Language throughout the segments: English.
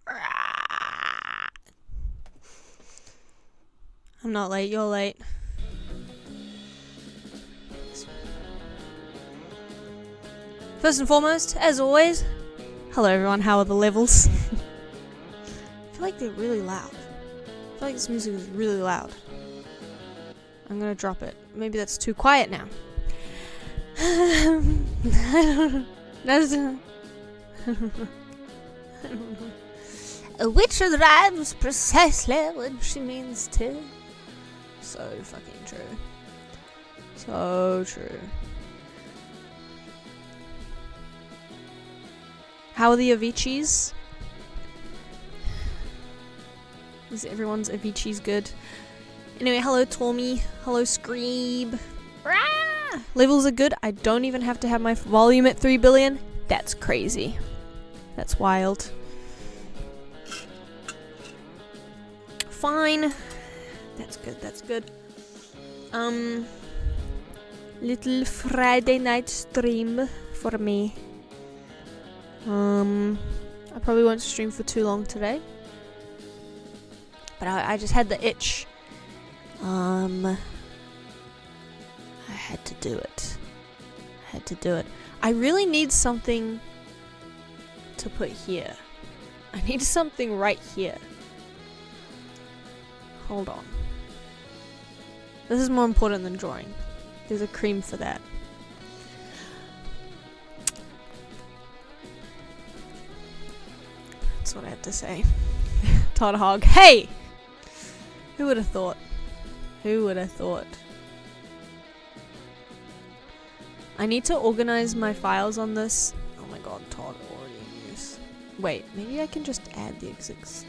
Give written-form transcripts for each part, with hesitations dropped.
I'm not late, you're late. First and foremost, as always, hello everyone, how are the levels? I feel like they're really loud. I feel like this music is really loud. I'm gonna drop it. Maybe that's too quiet now. I don't know. A witch arrives precisely when she means to. So fucking true. So true. How are the Aviciis? Is everyone's Aviciis good? Anyway, hello Tommy. Hello Screeb. Rah! Levels are good. I don't even have to have my volume at 3 billion. That's crazy. That's wild. Fine. That's good, that's good. Little Friday night stream for me. I probably won't stream for too long today. But I just had the itch. I had to do it. I really need something to put here. I need something right here. Hold on. This is more important than drawing. There's a cream for that. That's what I have to say. Todd Hogg. Hey! Who would have thought? Who would have thought? I need to organize my files on this. Oh my god, Todd already in use. Wait, maybe I can just add the exits.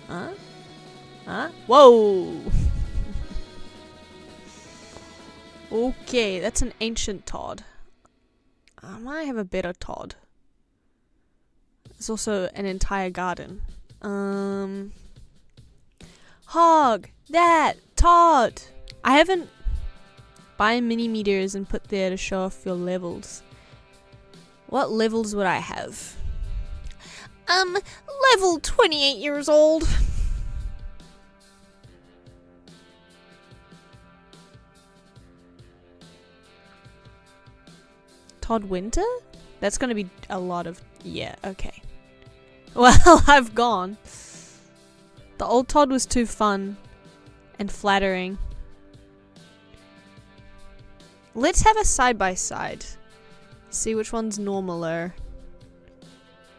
Huh? Huh? Whoa! Okay, that's an ancient Todd. I might have a better Todd. There's also an entire garden. Hog! That! Todd! I haven't buy mini meters and put there to show off your levels. What levels would I have? Level 28 years old. Todd Winter? That's gonna be a lot of... yeah, okay. Well, I've gone. The old Todd was too fun and flattering. Let's have a side-by-side. See which one's normaler.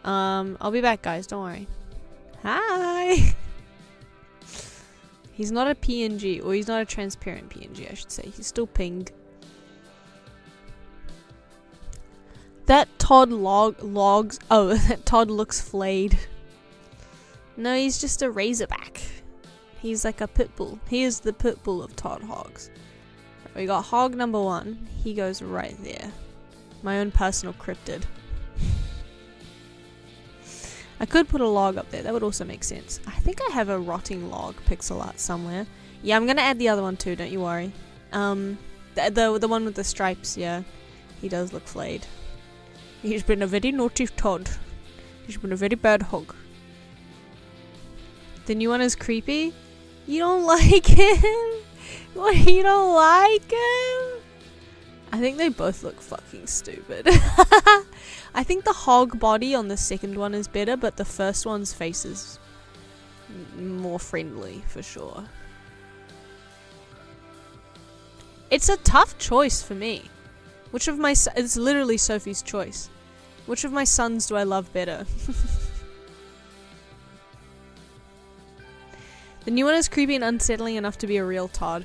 I'll be back, guys, don't worry. Hi! He's not a PNG, or he's not a transparent PNG, I should say. He's still pink. That Todd logs. Oh, that Todd looks flayed. No, he's just a razorback. He's like a pit bull. He is the pit bull of Todd Hogs. We got Hog number 1. He goes right there. My own personal cryptid. I could put a log up there. That would also make sense. I think I have a rotting log pixel art somewhere. Yeah, I'm gonna add the other one too. Don't you worry. The one with the stripes. Yeah, he does look flayed. He's been a very naughty Todd. He's been a very bad hog. The new one is creepy. You don't like him? What, you don't like him? I think they both look fucking stupid. I think the hog body on the second one is better, but the first one's face is more friendly for sure. It's a tough choice for me. Which of my it's literally Sophie's choice. Which of my sons do I love better? The new one is creepy and unsettling enough to be a real Todd.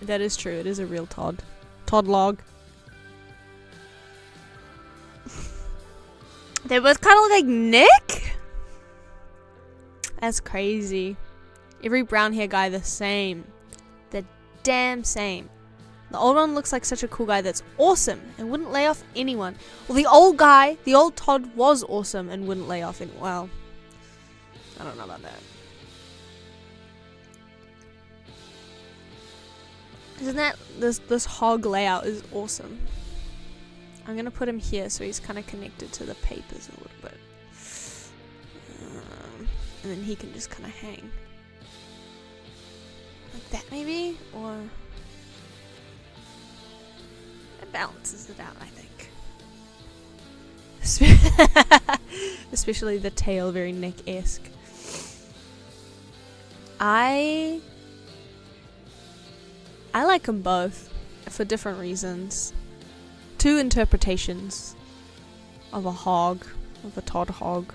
That is true, it is a real Todd. Todd log. They both kind of look like Nick? That's crazy. Every brown hair guy the same. The damn same. The old one looks like such a cool guy that's awesome and wouldn't lay off anyone. Well, the old guy, the old Todd was awesome and wouldn't lay off anyone. Well, I don't know about that. Isn't that this hog layout is awesome. I'm gonna put him here so he's kind of connected to the papers a little bit. and then he can just kind of hang. Like that maybe? Or... it balances it out, I think. Especially the tail, very Nick-esque. I like them both for different reasons. Two interpretations of a hog, of a Todd hog.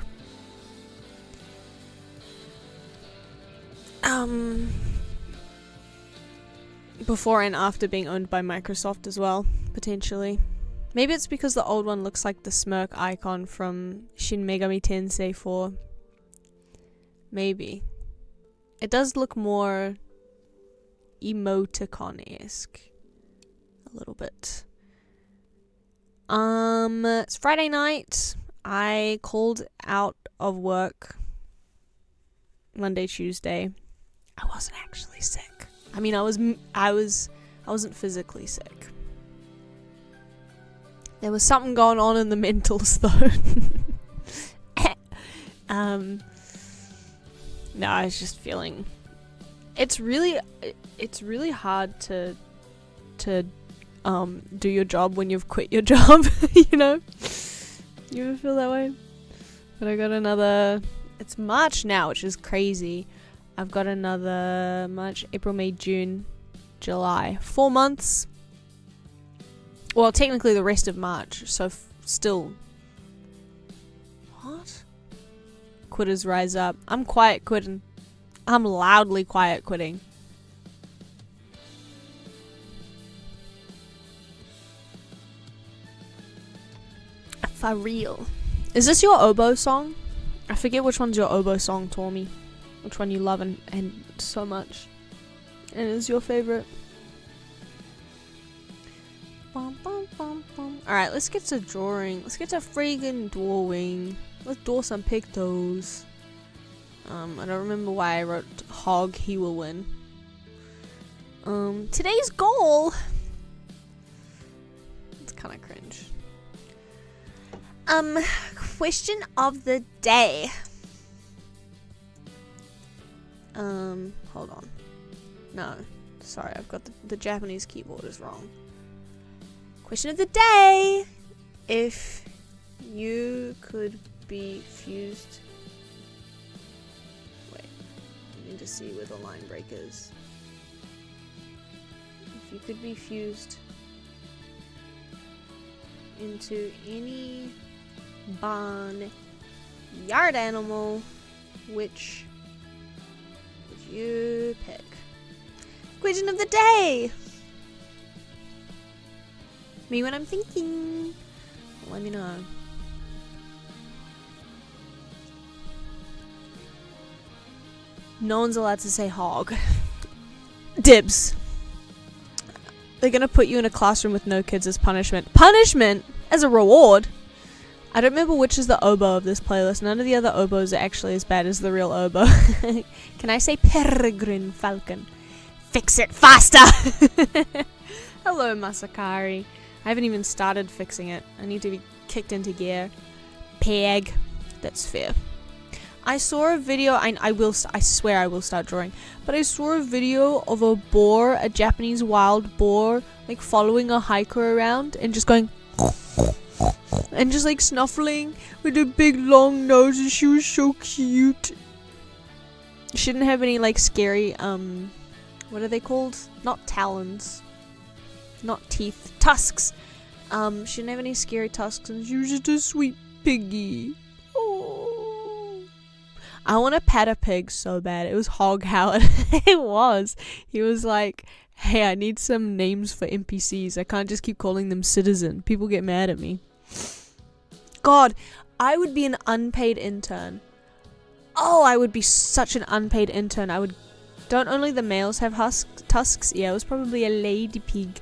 Before and after being owned by Microsoft as well, potentially. Maybe it's because the old one looks like the smirk icon from Shin Megami Tensei 4. Maybe. It does look more emoticon-esque. A little bit. It's Friday night. I called out of work Monday, Tuesday. I wasn't actually sick. I mean, I wasn't physically sick. There was something going on in the mentals though. No, I was just feeling it's really hard to do your job when you've quit your job, you know? You ever feel that way? But I got another, it's March now, which is crazy. I've got another March, April, May, June, July. 4 months. Well, technically the rest of March, so still. What? Quitters rise up. I'm quiet quitting. I'm loudly quiet quitting. For real. Is this your oboe song? I forget which one's your oboe song, Tommy. Which one you love and so much. And is your favorite. Alright, let's get to drawing. Let's get to freaking drawing. Let's draw some pictos. I don't remember why I wrote hog, he will win. Today's goal. It's kind of cringe. Question of the day. Hold on. No, sorry, I've got the Japanese keyboard is wrong. Question of the day. If you could be fused... Wait, I need to see where the line break is. If you could be fused into any barn yard animal, which would you pick? Question of the day. Me when I'm thinking. Let me know. No one's allowed to say hog. Dibs. They're gonna put you in a classroom with no kids as punishment. Punishment as a reward? I don't remember which is the oboe of this playlist. None of the other oboes are actually as bad as the real oboe. Can I say peregrine falcon? Fix it faster! Hello, Masakari. I haven't even started fixing it. I need to be kicked into gear. Peg. That's fair. I saw a video, I swear I will start drawing, but I saw a video of a boar, a Japanese wild boar, like following a hiker around and just going and just like snuffling with a big long nose, and she was so cute. She didn't have any like scary, what are they called? Not talons. Not teeth. Tusks. She didn't have any scary tusks, and she was just a sweet piggy. Oh. I want to pet a pig so bad. It was Hog Howard. It was. He was like, hey, I need some names for NPCs. I can't just keep calling them citizen. People get mad at me. God, I would be an unpaid intern. Oh, I would be such an unpaid intern. I would... Don't only the males have tusks? Yeah, it was probably a lady pig.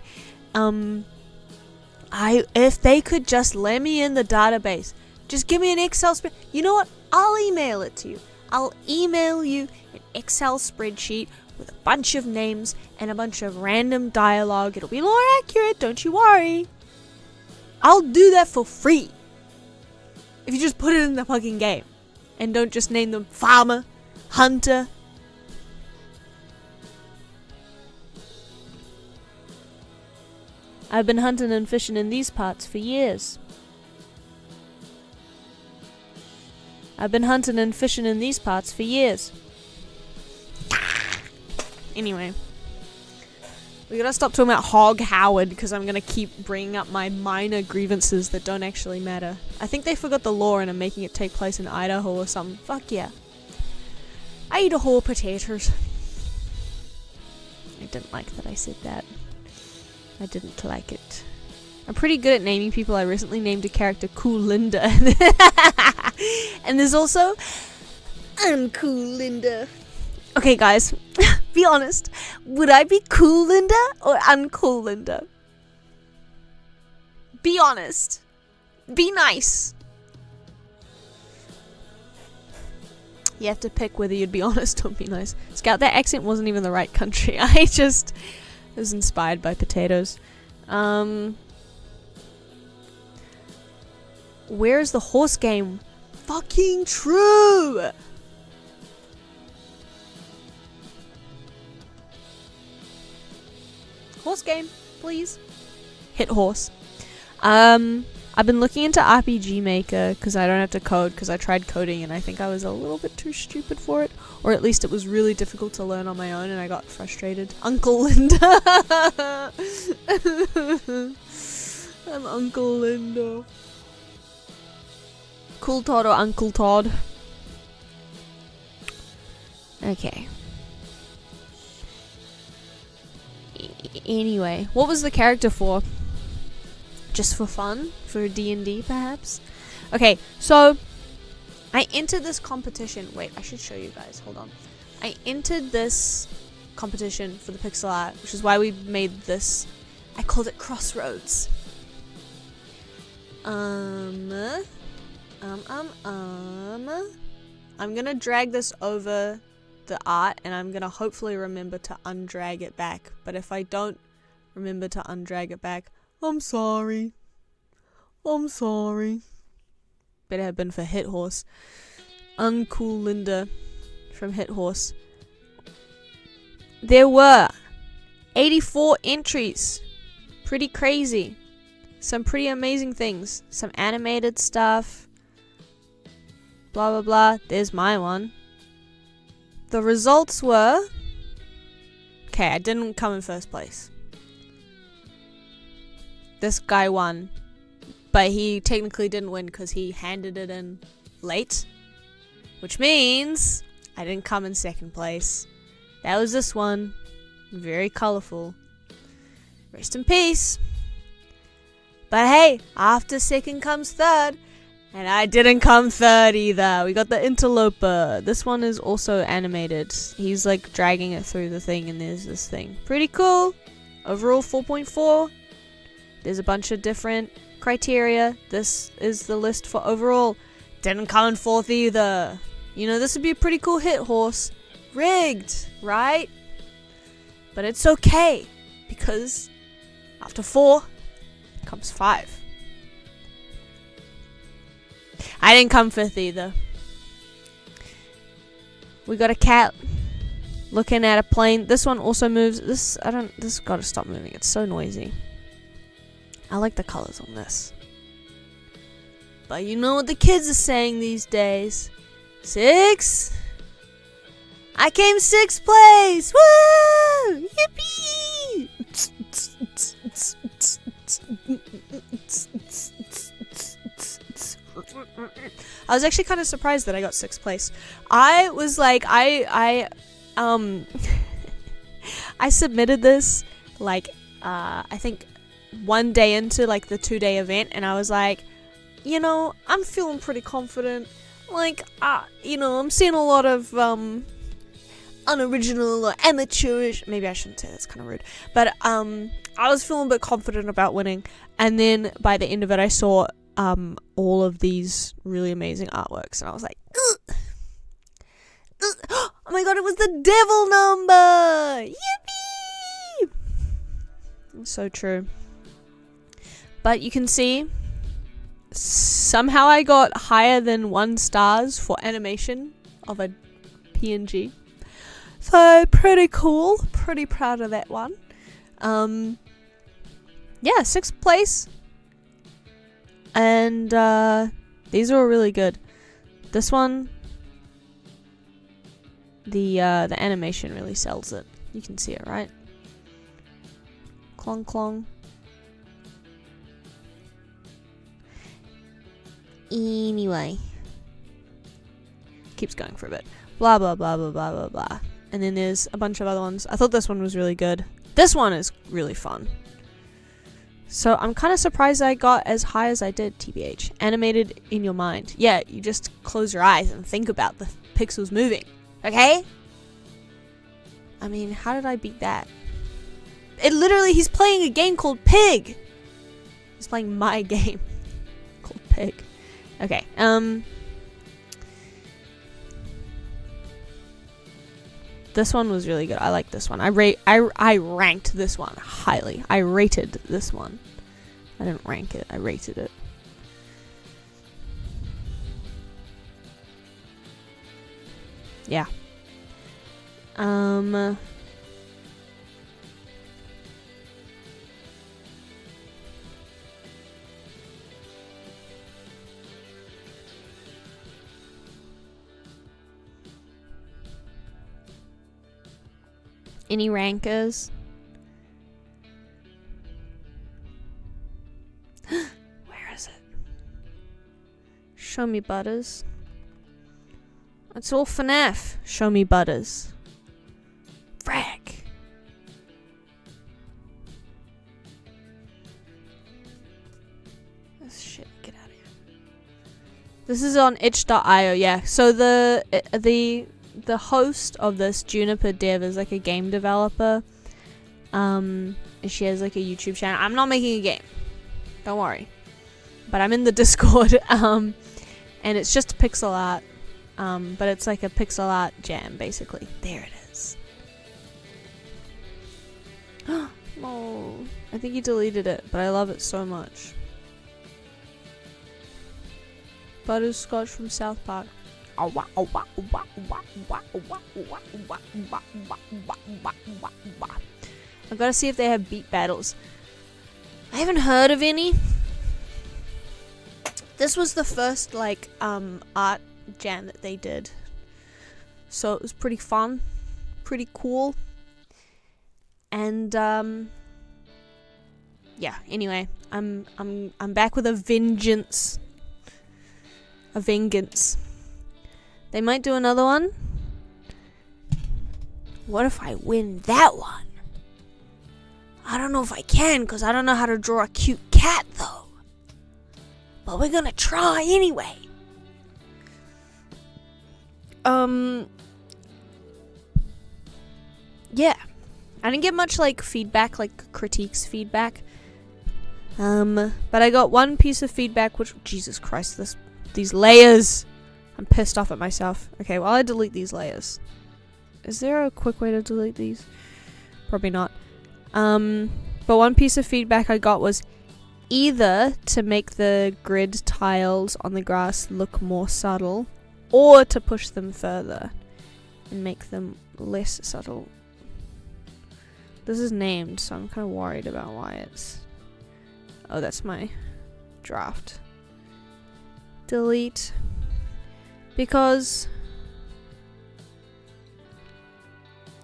If they could just let me in the database, just give me an Excel spreadsheet. You know what? I'll email it to you. I'll email you an Excel spreadsheet with a bunch of names and a bunch of random dialogue. It'll be more accurate, don't you worry. I'll do that for free. If you just put it in the fucking game and don't just name them farmer, Hunter. I've been hunting and fishing in these parts for years. I've been hunting and fishing in these parts for years. Anyway. We gotta stop talking about Hog Howard because I'm gonna keep bringing up my minor grievances that don't actually matter. I think they forgot the law and are making it take place in Idaho or something. Fuck yeah. Idaho potatoes. I didn't like that I said that. I didn't like it. I'm pretty good at naming people. I recently named a character Cool Linda. And there's also Uncool Linda. Okay guys, be honest. Would I be Cool Linda or Uncool Linda? Be honest. Be nice. You have to pick whether you'd be honest or be nice. Scout, that accent wasn't even the right country. I just was inspired by potatoes. Where's the horse game? Fucking true! Horse game, please. Hit horse. I've been looking into RPG Maker because I don't have to code because I tried coding and I think I was a little bit too stupid for it. Or at least it was really difficult to learn on my own and I got frustrated. Uncle Linda! I'm Uncle Linda. Cool Todd or Uncle Todd? Okay. Anyway, what was the character for? Just for fun? For D&D perhaps? Okay, so I entered this competition. Wait, I should show you guys. Hold on. I entered this competition for the pixel art, which is why we made this. I called it Crossroads. I'm gonna drag this over the art and I'm gonna hopefully remember to undrag it back. But if I don't remember to undrag it back, I'm sorry. I'm sorry. Better have been for Hit Horse. Uncool Linda from Hit Horse. There were 84 entries. Pretty crazy. Some pretty amazing things. Some animated stuff. Blah blah blah. There's my one. The results were... Okay, I didn't come in first place. This guy won. But he technically didn't win because he handed it in late. Which means I didn't come in second place. That was this one. Very colorful. Rest in peace. But hey, after second comes third. And I didn't come third either. We got the interloper. This one is also animated. He's like dragging it through the thing and there's this thing. Pretty cool. Overall 4.4. There's a bunch of different criteria. This is the list for overall. Didn't come in fourth either. You know, this would be a pretty cool Hit Horse. Rigged, right? But it's okay. Because after 4 comes 5. I didn't come fifth either. We got a cat looking at a plane. This one also moves. This gotta stop moving. It's so noisy. I like the colors on this. But you know what the kids are saying these days. 6? I came 6th place! Woo! Yippee! I was actually kind of surprised that I got 6th place. I was like, I submitted this like I think one day into like the 2-day event, and I was like, you know, I'm feeling pretty confident. Like, you know, I'm seeing a lot of unoriginal or amateurish. Maybe I shouldn't say that's kind of rude, but I was feeling a bit confident about winning, and then by the end of it, I saw all of these really amazing artworks, and I was like, ugh. Oh my god, it was the devil number! Yippee! So true. But you can see, somehow I got higher than 1 stars for animation of a PNG. So pretty cool. Pretty proud of that one. Yeah, 6th place. And these are all really good. This one, the animation really sells it. You can see it, right? Clong clong. Anyway. Keeps going for a bit. Blah blah blah blah blah blah blah. And then there's a bunch of other ones. I thought this one was really good. This one is really fun. So I'm kind of surprised I got as high as I did, TBH. Animated in your mind. Yeah, you just close your eyes and think about the pixels moving. Okay? I mean, how did I beat that? It literally, he's playing a game called Pig! He's playing my game called Pig. Okay, this one was really good. I like this one. I ranked this one highly. I rated this one. I didn't rank it. I rated it. Yeah. Any rankers? Where is it? Show me Butters. It's all FNAF. Show me Butters. Frack. This shit, get out of here. This is on itch.io, yeah. So the host of this, Juniper Dev, is like a game developer. She has like a YouTube channel. I'm not making a game. Don't worry. But I'm in the Discord. And it's just pixel art. But it's like a pixel art jam, basically. There it is. Oh, I think you deleted it, but I love it so much. Butterscotch from South Park. I've got to see if they have beat battles. I haven't heard of any. This was the first like art jam that they did, so it was pretty fun, pretty cool, and yeah. Anyway, I'm back with a vengeance. A vengeance. They might do another one. What if I win that one? I don't know if I can, because I don't know how to draw a cute cat, though. But we're gonna try anyway. Yeah. I didn't get much, like, feedback, like, critiques feedback. But I got one piece of feedback, which... Jesus Christ, these layers... I'm pissed off at myself. Okay, well, I delete these layers. Is there a quick way to delete these? Probably not. But one piece of feedback I got was either to make the grid tiles on the grass look more subtle, or to push them further and make them less subtle. This is named, so I'm kind of worried about why it's... Oh, that's my draft. Delete. Because,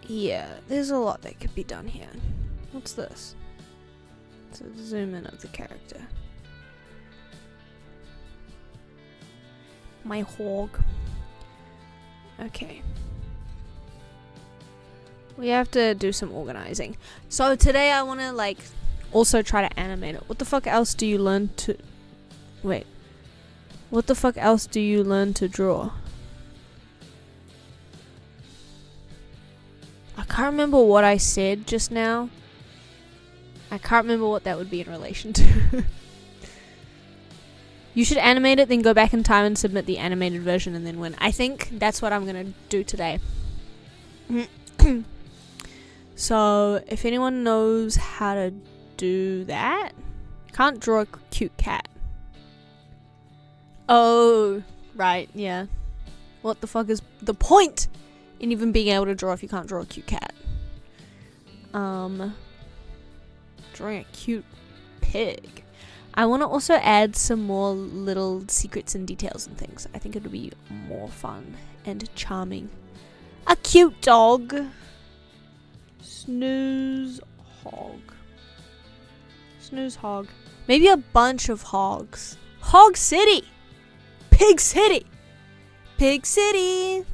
yeah, there's a lot that could be done here. What's this? It's a zoom in of the character. My hog. Okay. We have to do some organizing. So today I want to, like, also try to animate it. What the fuck else do you learn to... Wait. What the fuck else do you learn to draw? I can't remember what I said just now. I can't remember what that would be in relation to. You should animate it, then go back in time and submit the animated version and then win. I think that's what I'm gonna do today. So, if anyone knows how to do that... Can't draw a cute cat. Oh, right, yeah. What the fuck is the point? And even being able to draw if you can't draw a cute cat. Drawing a cute pig. I want to also add some more little secrets and details and things. I think it'll be more fun and charming. A cute dog. Snooze hog. Snooze hog. Maybe a bunch of hogs. Hog City! Pig City! Pig City!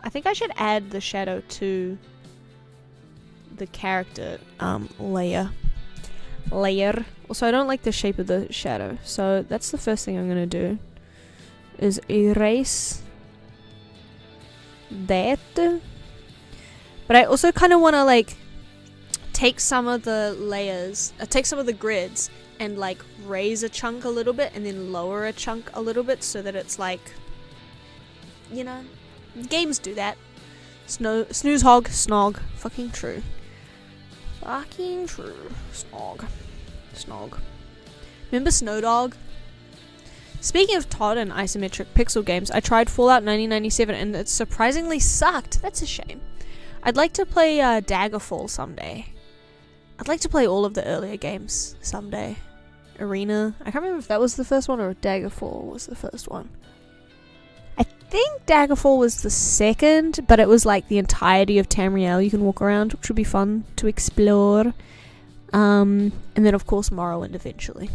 I think I should add the shadow to the character layer. Also, I don't like the shape of the shadow, so that's the first thing I'm gonna do is erase that. But I also kind of want to like take some of the layers, take some of the grids and like raise a chunk a little bit and then lower a chunk a little bit so that it's like, you know, games do that. Snooze hog, snog, fucking true. Fucking true. Snog. Remember Snow Dog? Speaking of Todd and isometric pixel games, I tried Fallout 1997 and it surprisingly sucked. That's a shame. I'd like to play Daggerfall someday. I'd like to play all of the earlier games someday. Arena. I can't remember if that was the first one or if Daggerfall was the first one. I think Daggerfall was the second, but it was like the entirety of Tamriel you can walk around, which would be fun to explore. And then of course Morrowind eventually.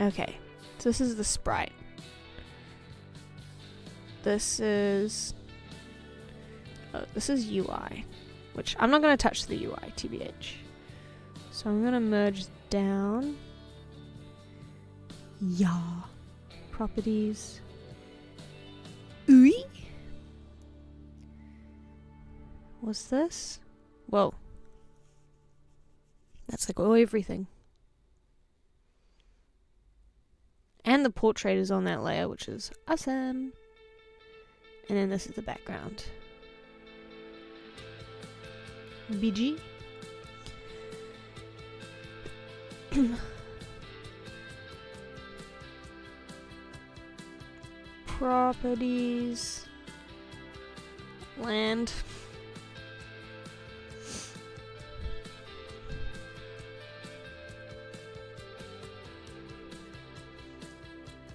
Okay, so this is the sprite. This is UI, which I'm not going to touch the UI, TBH. So I'm going to merge down. Yeah. Properties. Ooey. What's this? Whoa. That's like everything. And the portrait is on that layer, which is awesome. And then this is the background. BG. Properties. Land.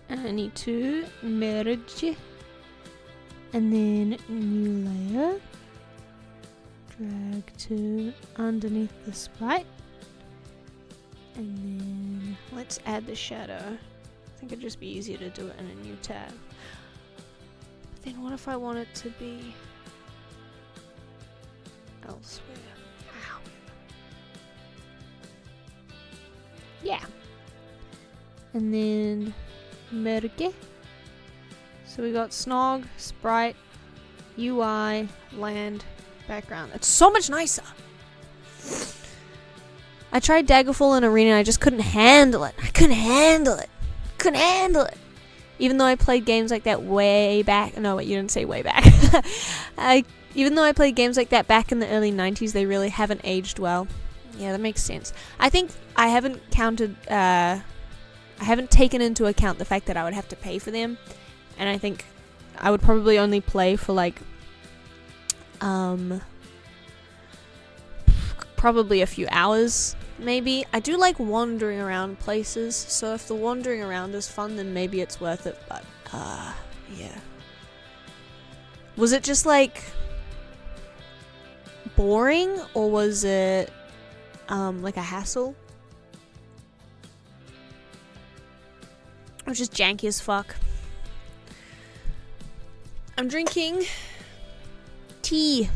I need to merge and then new layer, drag to underneath the sprite, and then let's add the shadow. I think it'd just be easier to do it in a new tab. But then what if I want it to be elsewhere? Ow. Yeah. And then merge. So we got Snog, Sprite, UI, Land, Background. It's so much nicer. I tried Daggerfall in Arena and I just couldn't handle it. I couldn't handle it. Even though I played games like that way back. No, wait, you didn't say way back. Even though I played games like that back in the early 90s, they really haven't aged well. Yeah, that makes sense. I think I haven't I haven't taken into account the fact that I would have to pay for them, and I think I would probably only play for like probably a few hours maybe. I do like wandering around places, so if the wandering around is fun then maybe it's worth it, but yeah. Was it just like boring or was it like a hassle? Or just janky as fuck. I'm drinking tea.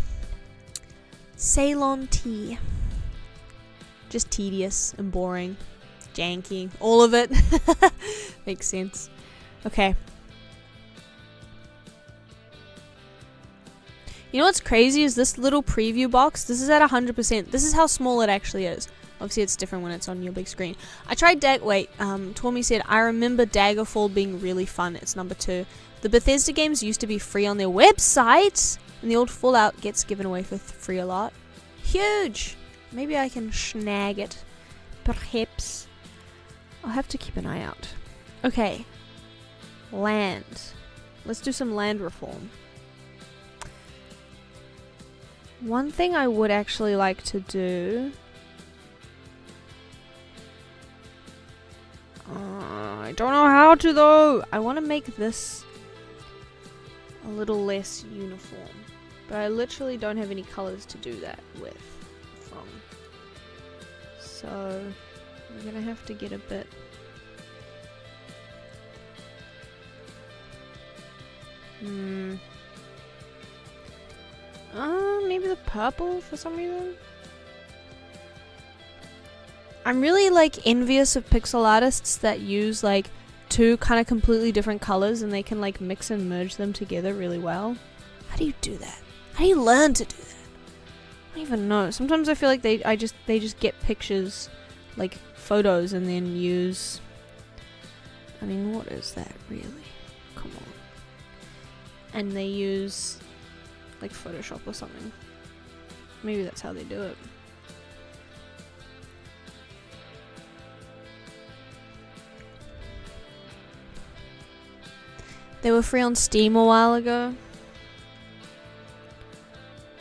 Ceylon tea. Just tedious and boring. Janky. All of it. Makes sense. Okay. You know what's crazy is this little preview box. This is at 100%. This is how small it actually is. Obviously, it's different when it's on your big screen. I tried Tormy said, I remember Daggerfall being really fun. It's number 2. The Bethesda games used to be free on their website, and the old Fallout gets given away for free a lot. Huge! Maybe I can snag it. Perhaps. I'll have to keep an eye out. Okay. Land. Let's do some land reform. One thing I would actually like to do... I don't know how to though! I want to make this a little less uniform. But I literally don't have any colors to do that with. So we're gonna have to get a bit... maybe the purple for some reason? I'm really like envious of pixel artists that use like two kind of completely different colors and they can like mix and merge them together really well. How do you do that? How do you learn to do that? I don't even know. Sometimes I feel like they just get pictures, like photos, and then use... I mean, what is that really? Come on. And they use like Photoshop or something. Maybe that's how they do it. They were free on Steam a while ago.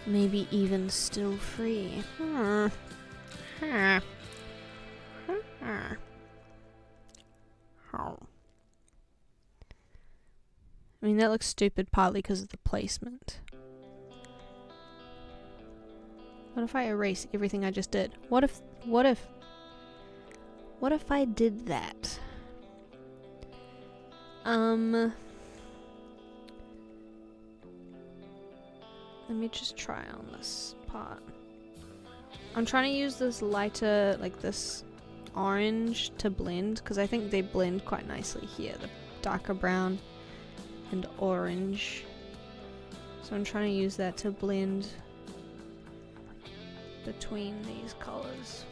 Maybe even still free. I mean, that looks stupid partly because of the placement. What if I erase everything I just did? What if I did that? Let me just try on this part. I'm trying to use this lighter, like this orange to blend, because I think they blend quite nicely here. The darker brown and orange. So I'm trying to use that to blend between these colors.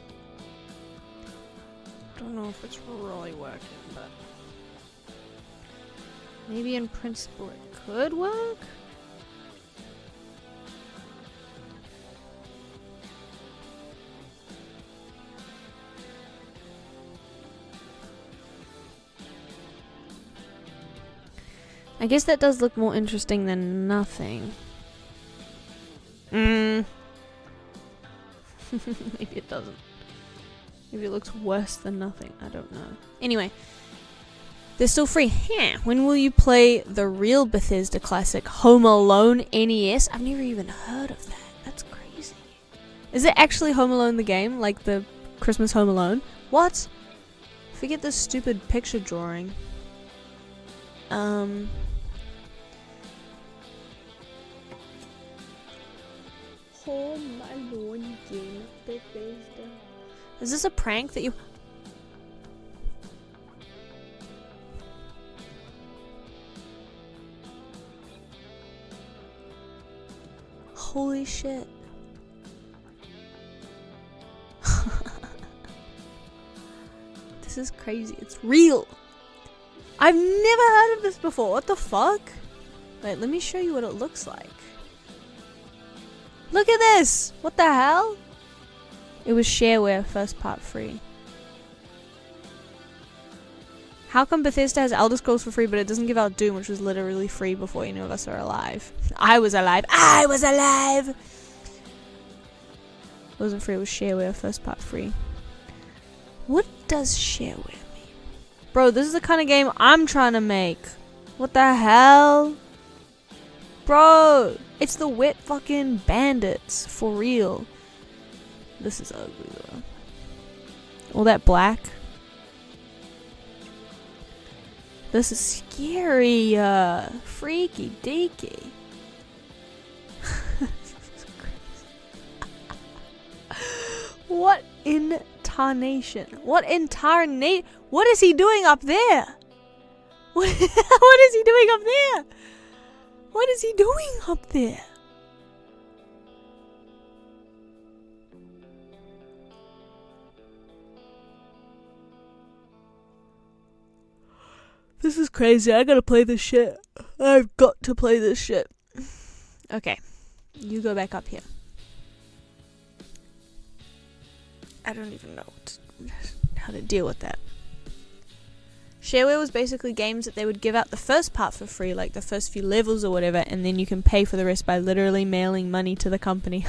Don't know if it's really working, but maybe in principle it could work? I guess that does look more interesting than nothing. Maybe it doesn't. Maybe it looks worse than nothing. I don't know. Anyway. They're still free. Yeah. When will you play the real Bethesda classic, Home Alone NES? I've never even heard of that. That's crazy. Is it actually Home Alone the game? Like the Christmas Home Alone? What? Forget this stupid picture drawing. Home Alone game, Bethesda. Is this a prank that you... Holy shit. This is crazy. It's real. I've never heard of this before. What the fuck? Wait, let me show you what it looks like. Look at this! What the hell? It was shareware, first part free. How come Bethesda has Elder Scrolls for free, but it doesn't give out Doom, which was literally free before any of us are alive? I was alive. I was alive! It wasn't free, it was shareware, first part free. What does shareware mean? Bro, this is the kind of game I'm trying to make. What the hell? Bro, it's the Wet fucking Bandits, for real. This is ugly though. All that black. This is scary, freaky deaky. What in tarnation? What is he doing up there? What is he doing up there? What is he doing up there? This is crazy. I gotta play this shit. I've got to play this shit. Okay. You go back up here. I don't even know how to deal with that. Shareware was basically games that they would give out the first part for free, like the first few levels or whatever, and then you can pay for the rest by literally mailing money to the company.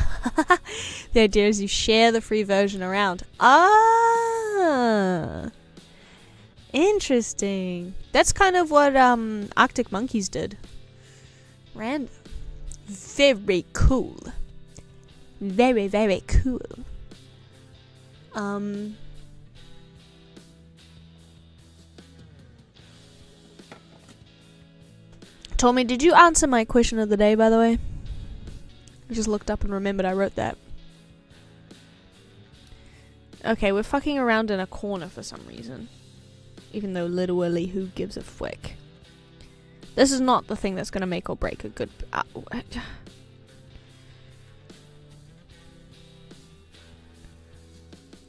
The idea is you share the free version around. Ah, interesting. That's kind of what Arctic Monkeys did. Random. Very cool. Very, very cool. Tommy, did you answer my question of the day, by the way? I just looked up and remembered I wrote that. Okay, we're fucking around in a corner for some reason. Even though literally, who gives a flick? This is not the thing that's gonna make or break a good...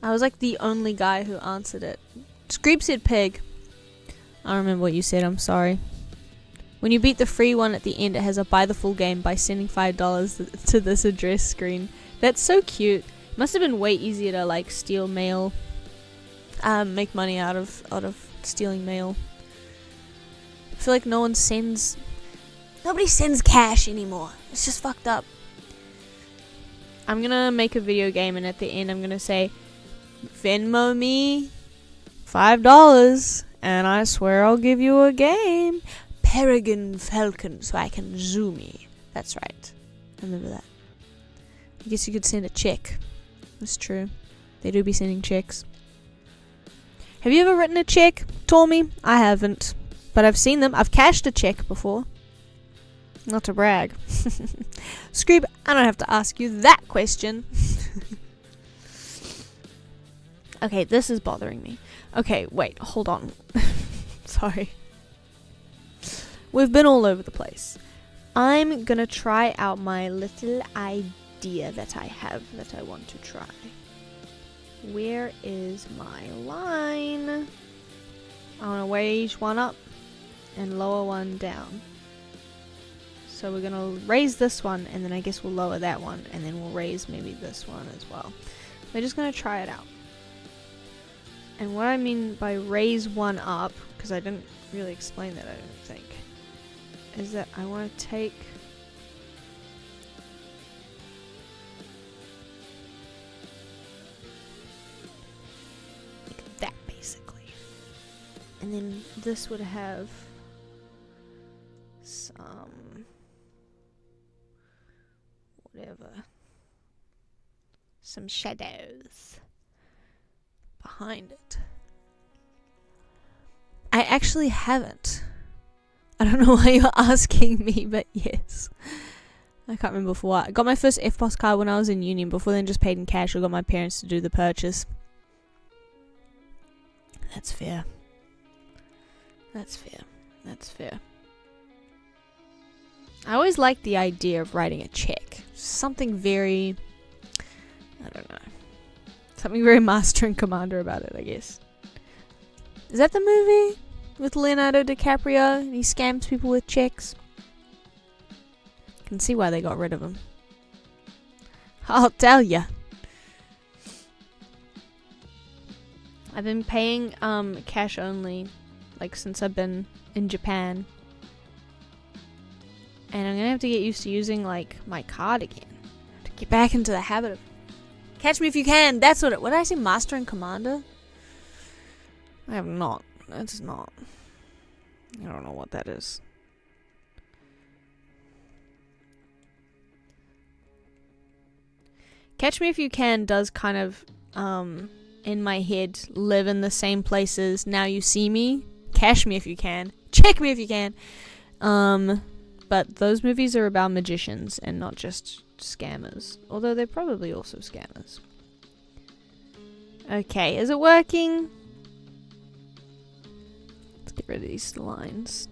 I was like the only guy who answered it. Screep said pig. I don't remember what you said, I'm sorry. When you beat the free one at the end, it has a buy the full game by sending $5 to this address screen. That's so cute. It must have been way easier to like steal mail, make money out of stealing mail. I feel like nobody sends cash anymore. It's just fucked up. I'm gonna make a video game, and at the end I'm gonna say, Venmo me $5, and I swear I'll give you a game. Peregrine Falcon, so I can zoomy. That's right. I remember that. I guess you could send a check. That's true. They do be sending checks. Have you ever written a check, Tommy? I haven't. But I've seen them. I've cashed a check before. Not to brag. Screep, I don't have to ask you that question. Okay, this is bothering me. Okay, wait, hold on. Sorry. We've been all over the place. I'm gonna try out my little idea that I have that I want to try. Where is my line? I want to raise one up and lower one down. So we're gonna raise this one, and then I guess we'll lower that one, and then we'll raise maybe this one as well. We're just gonna try it out. And what I mean by raise one up, because I didn't really explain that, I don't think, is that I want to take like that basically, and then this would have some whatever, some shadows behind it. I actually haven't. I don't know why you're asking me, but yes. I can't remember for what. I got my first FPOS card when I was in uni. Before then, just paid in cash. I got my parents to do the purchase. That's fair. That's fair. That's fair. I always liked the idea of writing a check. Something very... I don't know. Something very Master and Commander about it, I guess. Is that the movie? With Leonardo DiCaprio, and he scams people with checks. Can see why they got rid of him. I'll tell ya. I've been paying cash only, like since I've been in Japan, and I'm gonna have to get used to using like my card again. To get back into the habit of catch me if you can. That's what did I say? Master and Commander? I have not. That's not. I don't know what that is. Catch Me If You Can does kind of, in my head, live in the same places. Now You See Me. Cash Me If You Can. Check Me If You Can. But those movies are about magicians and not just scammers. Although they're probably also scammers. Okay, is it working? Get rid of these lines.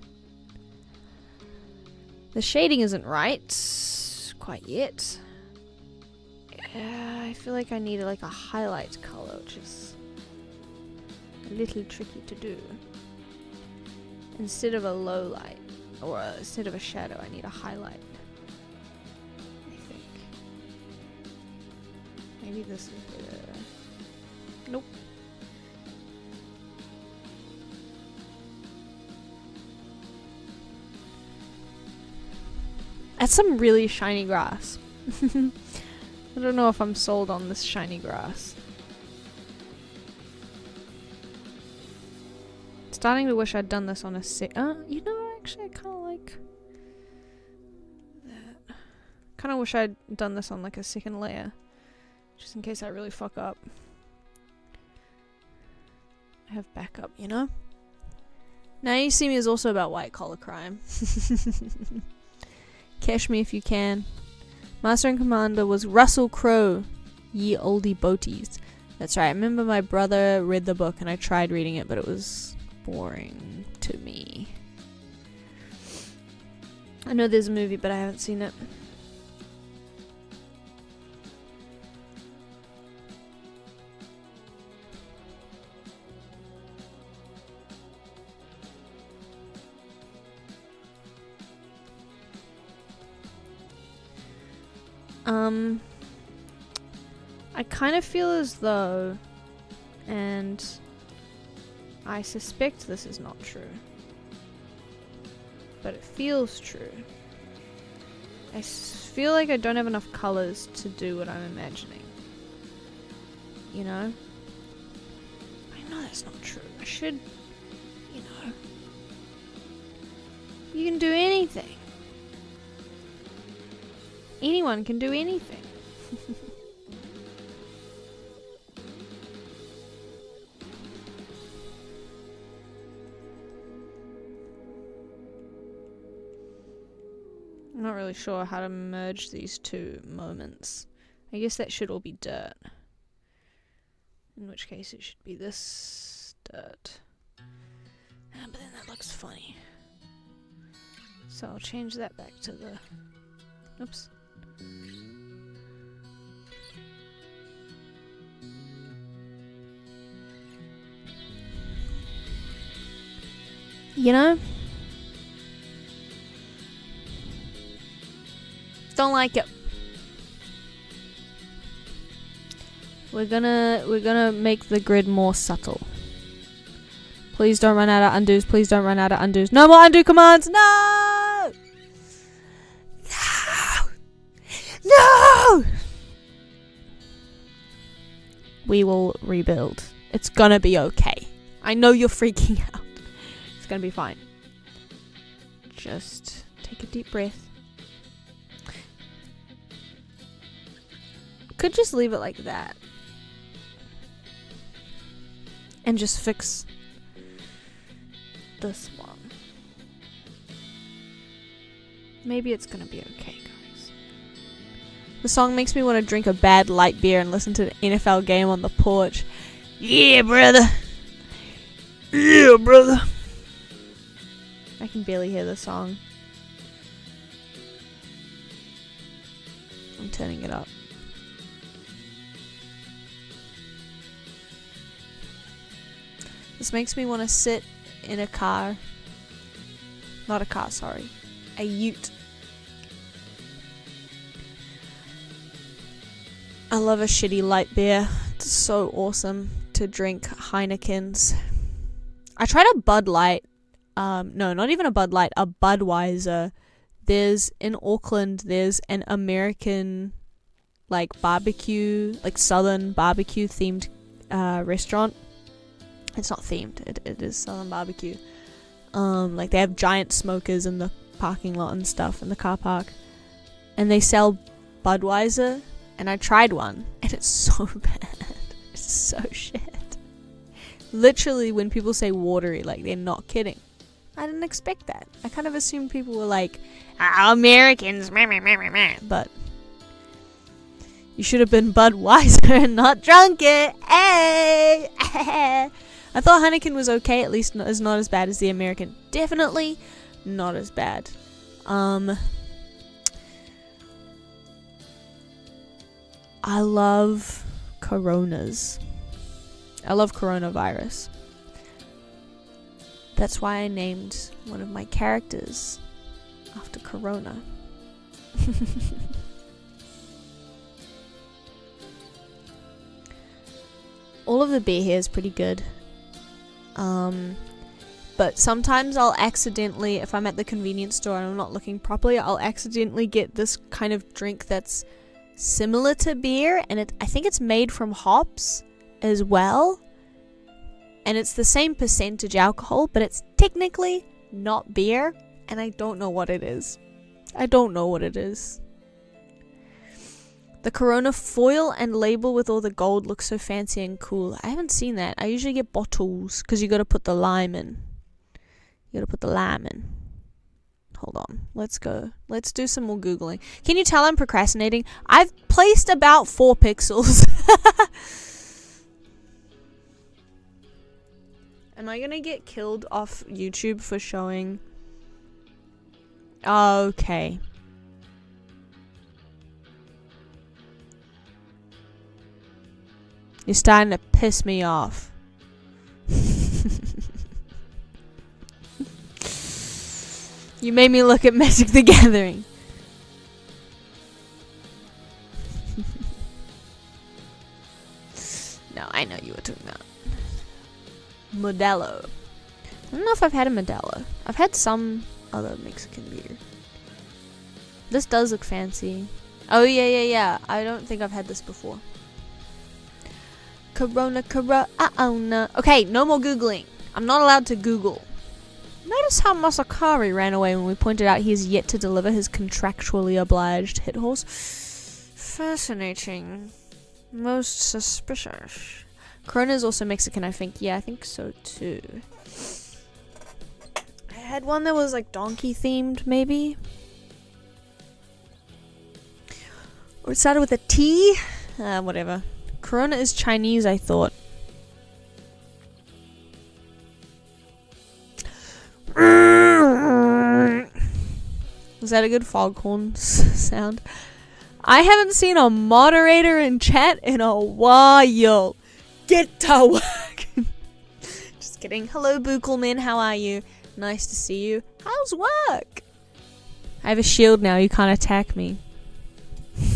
The shading isn't right quite yet. I feel like I need like a highlight color, which is a little tricky to do. Instead of a low light, or instead of a shadow, I need a highlight. I think. Maybe this is better. Nope. That's some really shiny grass. I don't know if I'm sold on this shiny grass. Starting to wish I'd done this on a you know, actually I kind of like that. Kind of wish I'd done this on like a second layer, just in case I really fuck up. I have backup, you know? Now You See Me is also about white collar crime. Cash Me If You Can. Master and Commander was Russell Crowe. Ye Oldie Boaties. That's right. I remember my brother read the book and I tried reading it, but it was boring to me. I know there's a movie, but I haven't seen it. I kind of feel as though, and I suspect this is not true, but it feels true. I feel like I don't have enough colors to do what I'm imagining. You know? I know that's not true. I should, you know. You can do anything. Anyone can do anything. I'm not really sure how to merge these two moments. I guess that should all be dirt. In which case it should be this dirt. But then that looks funny. So I'll change that back to the... Oops. You know? Don't like it. We're gonna make the grid more subtle. Please don't run out of undos. Please don't run out of undos. No more undo commands. No! No! No! We will rebuild. It's gonna be okay. I know you're freaking out. It's gonna be fine. Just take a deep breath. Could just leave it like that. And just fix this one. Maybe it's gonna be okay, guys. The song makes me want to drink a bad light beer and listen to the NFL game on the porch. Yeah, brother. Yeah, brother. I can barely hear the song. I'm turning it up. This makes me want to sit in a car. Not a car, sorry. A ute. I love a shitty light beer. It's so awesome to drink Heineken's. I tried a Bud Light. No, not even a Bud Light. A Budweiser. There's, in Auckland, there's an American, like, barbecue, like, southern barbecue themed restaurant. It's not themed. It is Southern barbecue. Like they have giant smokers in the parking lot and stuff in the car park, and they sell Budweiser. And I tried one, and it's so bad. It's so shit. Literally, when people say watery, like they're not kidding. I didn't expect that. I kind of assumed people were like, Americans, meh, meh, meh, meh, meh. But you should have been Budweiser and not drunk it. Hey. I thought Heineken was okay, at least is not as bad as the American. Definitely not as bad. I love Coronas. I love coronavirus. That's why I named one of my characters after Corona. All of the beer here is pretty good. but sometimes I'll accidentally, if I'm at the convenience store and I'm not looking properly, I'll accidentally get this kind of drink that's similar to beer, and I think it's made from hops as well, and it's the same percentage alcohol, but it's technically not beer, and I don't know what it is. I don't know what it is. The Corona foil and label with all the gold looks so fancy and cool. I haven't seen that. I usually get bottles because you got to put the lime in. You got to put the lime in. Hold on. Let's go. Let's do some more Googling. Can you tell I'm procrastinating? I've placed about 4 pixels. Am I going to get killed off YouTube for showing? Okay. You're starting to piss me off. You made me look at Magic the Gathering. No, I know you were talking about Modelo. I don't know if I've had a Modelo. I've had some other Mexican beer. This does look fancy. Oh, yeah. I don't think I've had this before. Corona. Okay, no more Googling. I'm not allowed to Google. Notice how Masakari ran away when we pointed out he is yet to deliver his contractually obliged hit horse. Fascinating. Most suspicious. Corona is also Mexican, I think. Yeah, I think so too. I had one that was like donkey themed, maybe. Or it started with a T. Whatever. Corona is Chinese, I thought. Was that a good foghorn sound? I haven't seen a moderator in chat in a while. Get to work. Just kidding. Hello, Buchelman. How are you? Nice to see you. How's work? I have a shield now. You can't attack me.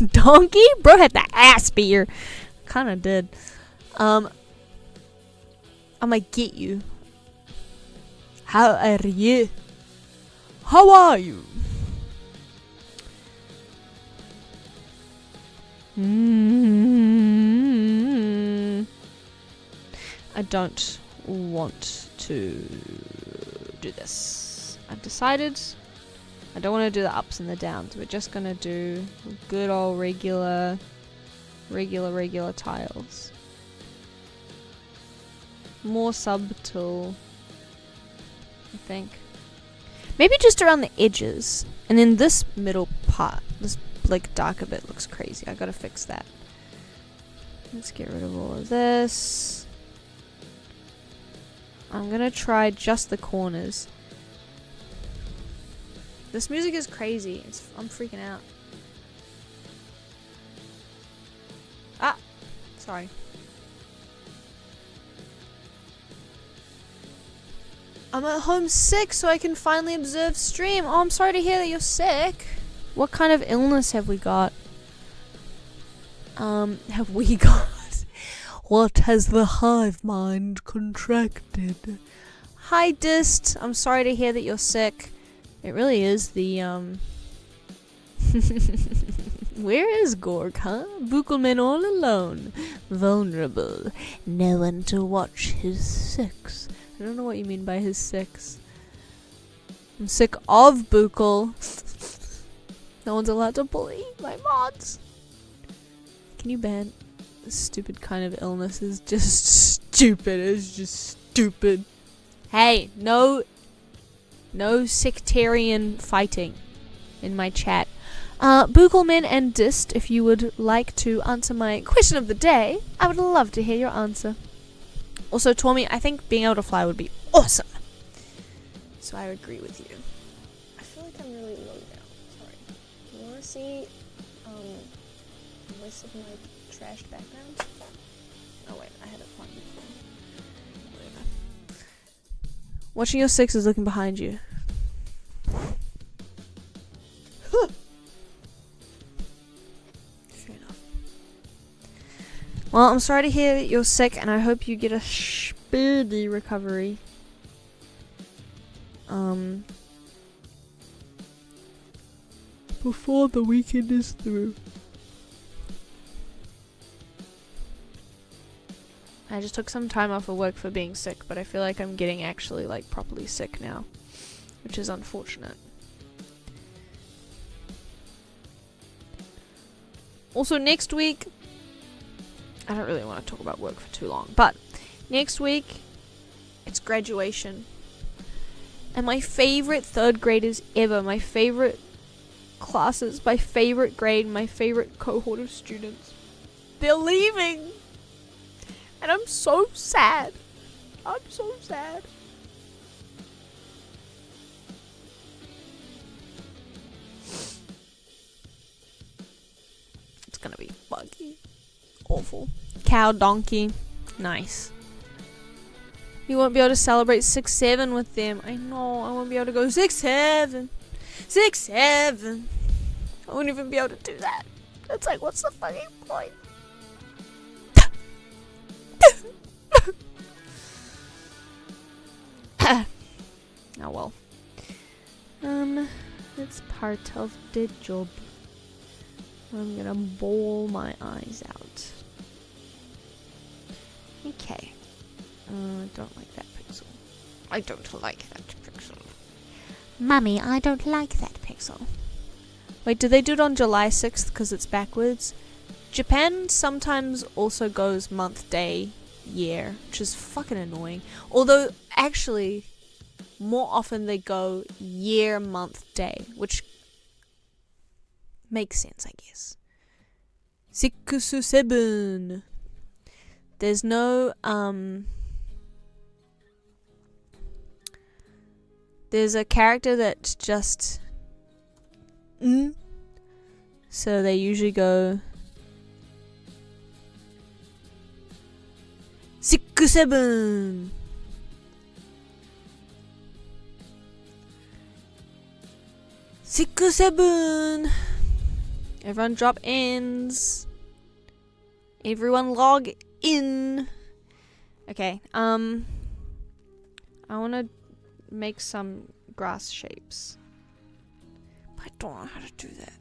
Donkey? Bro had the ass spear. Kinda did. I'm gonna get you. How are you? How are you? I don't want to do this. I've decided I don't want to do the ups and the downs. We're just gonna do good old regular tiles. More subtle, I think. Maybe just around the edges. And then this middle part, this like darker bit looks crazy. I gotta fix that. Let's get rid of all of this. I'm gonna try just the corners. This music is crazy. I'm freaking out. Ah! Sorry. I'm at home sick so I can finally observe stream. Oh, I'm sorry to hear that you're sick. What kind of illness have we got? What has the hive mind contracted? Hi, Dist. I'm sorry to hear that you're sick. It really is the, Where is Gorg, huh? Buchelman all alone. Vulnerable. No one to watch his sex. I don't know what you mean by his sex. I'm sick of Buchel. No one's allowed to bully my mods. Can you ban this stupid kind of illness? Is just stupid. It's just stupid. Hey, no sectarian fighting in my chat. Buchelman and Dist, if you would like to answer my question of the day, I would love to hear your answer. Also, Tommy, I think being able to fly would be awesome. So I agree with you. I feel like I'm really low now. Sorry. You want to see the list of my trashed background? Oh wait, I had it fun before. Whatever. Watching your six is looking behind you. Fair enough. Well, I'm sorry to hear that you're sick, and I hope you get a speedy recovery. Before the weekend is through. I just took some time off of work for being sick, but I feel like I'm getting actually like properly sick now, which is unfortunate. Also next week, I don't really want to talk about work for too long, but next week it's graduation. And my favorite third graders ever, my favorite classes, my favorite grade, my favorite cohort of students, they're leaving. And I'm so sad. I'm so sad. It's gonna be buggy. Awful. Cow donkey. Nice. You won't be able to celebrate 6-7 with them. I know. I won't be able to go 6-7. 6-7. I won't even be able to do that. It's like, what's the fucking point? Oh well. It's part of the job. I'm gonna bawl my eyes out. Okay. I don't like that pixel. I don't like that pixel. Mummy, I don't like that pixel. Wait, do they do it on July 6th because it's backwards? Japan sometimes also goes month, day, year, which is fucking annoying. Although, actually, more often they go year, month, day, which makes sense, I guess. 6-7. There's no, there's a character that's just so they usually go 6-7. Everyone drop ends. Everyone log in. Okay, I want to make some grass shapes. But I don't know how to do that.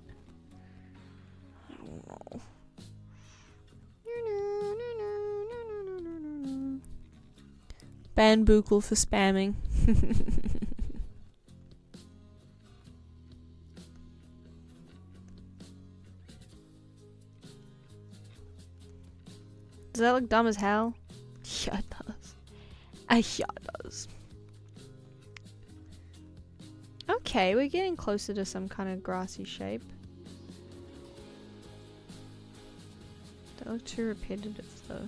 I don't know. Ban Buchel for spamming. Does that look dumb as hell? Yeah, it does. Yeah, it does. Okay, we're getting closer to some kind of grassy shape. Don't look too repetitive though.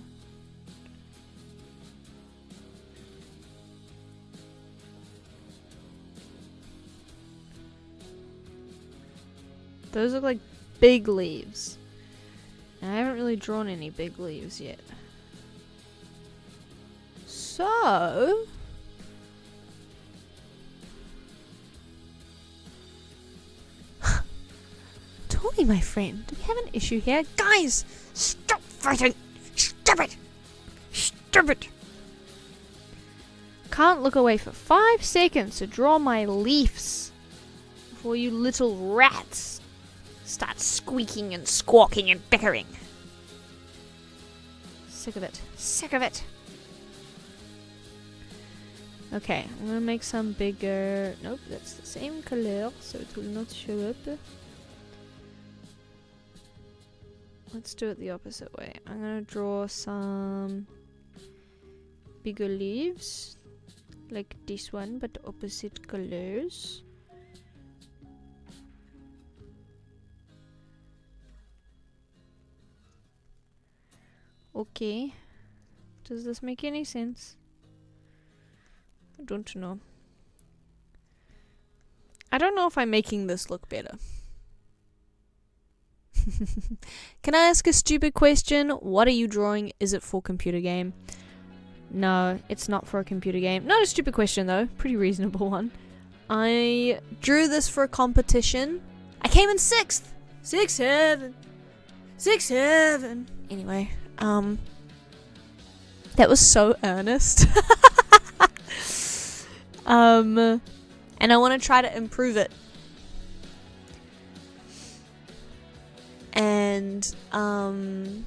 Those look like big leaves. And I haven't really drawn any big leaves yet. So... Tony, my friend, do we have an issue here? Guys! Stop fighting! Stop it! Stop it! Can't look away for 5 seconds to draw my leaves before you little rats start squeaking and squawking and bickering. Sick of it. Sick of it. Okay, I'm gonna make some bigger... Nope, that's the same color, so it will not show up. Let's do it the opposite way. I'm gonna draw some bigger leaves, like this one, but opposite colors. Okay. Does this make any sense? I don't know. I don't know if I'm making this look better. Can I ask a stupid question? What are you drawing? Is it for a computer game? No, it's not for a computer game. Not a stupid question though. Pretty reasonable one. I drew this for a competition. I came in 6th. 6-7. 6-7. Anyway, that was so earnest. and I want to try to improve it. And I'm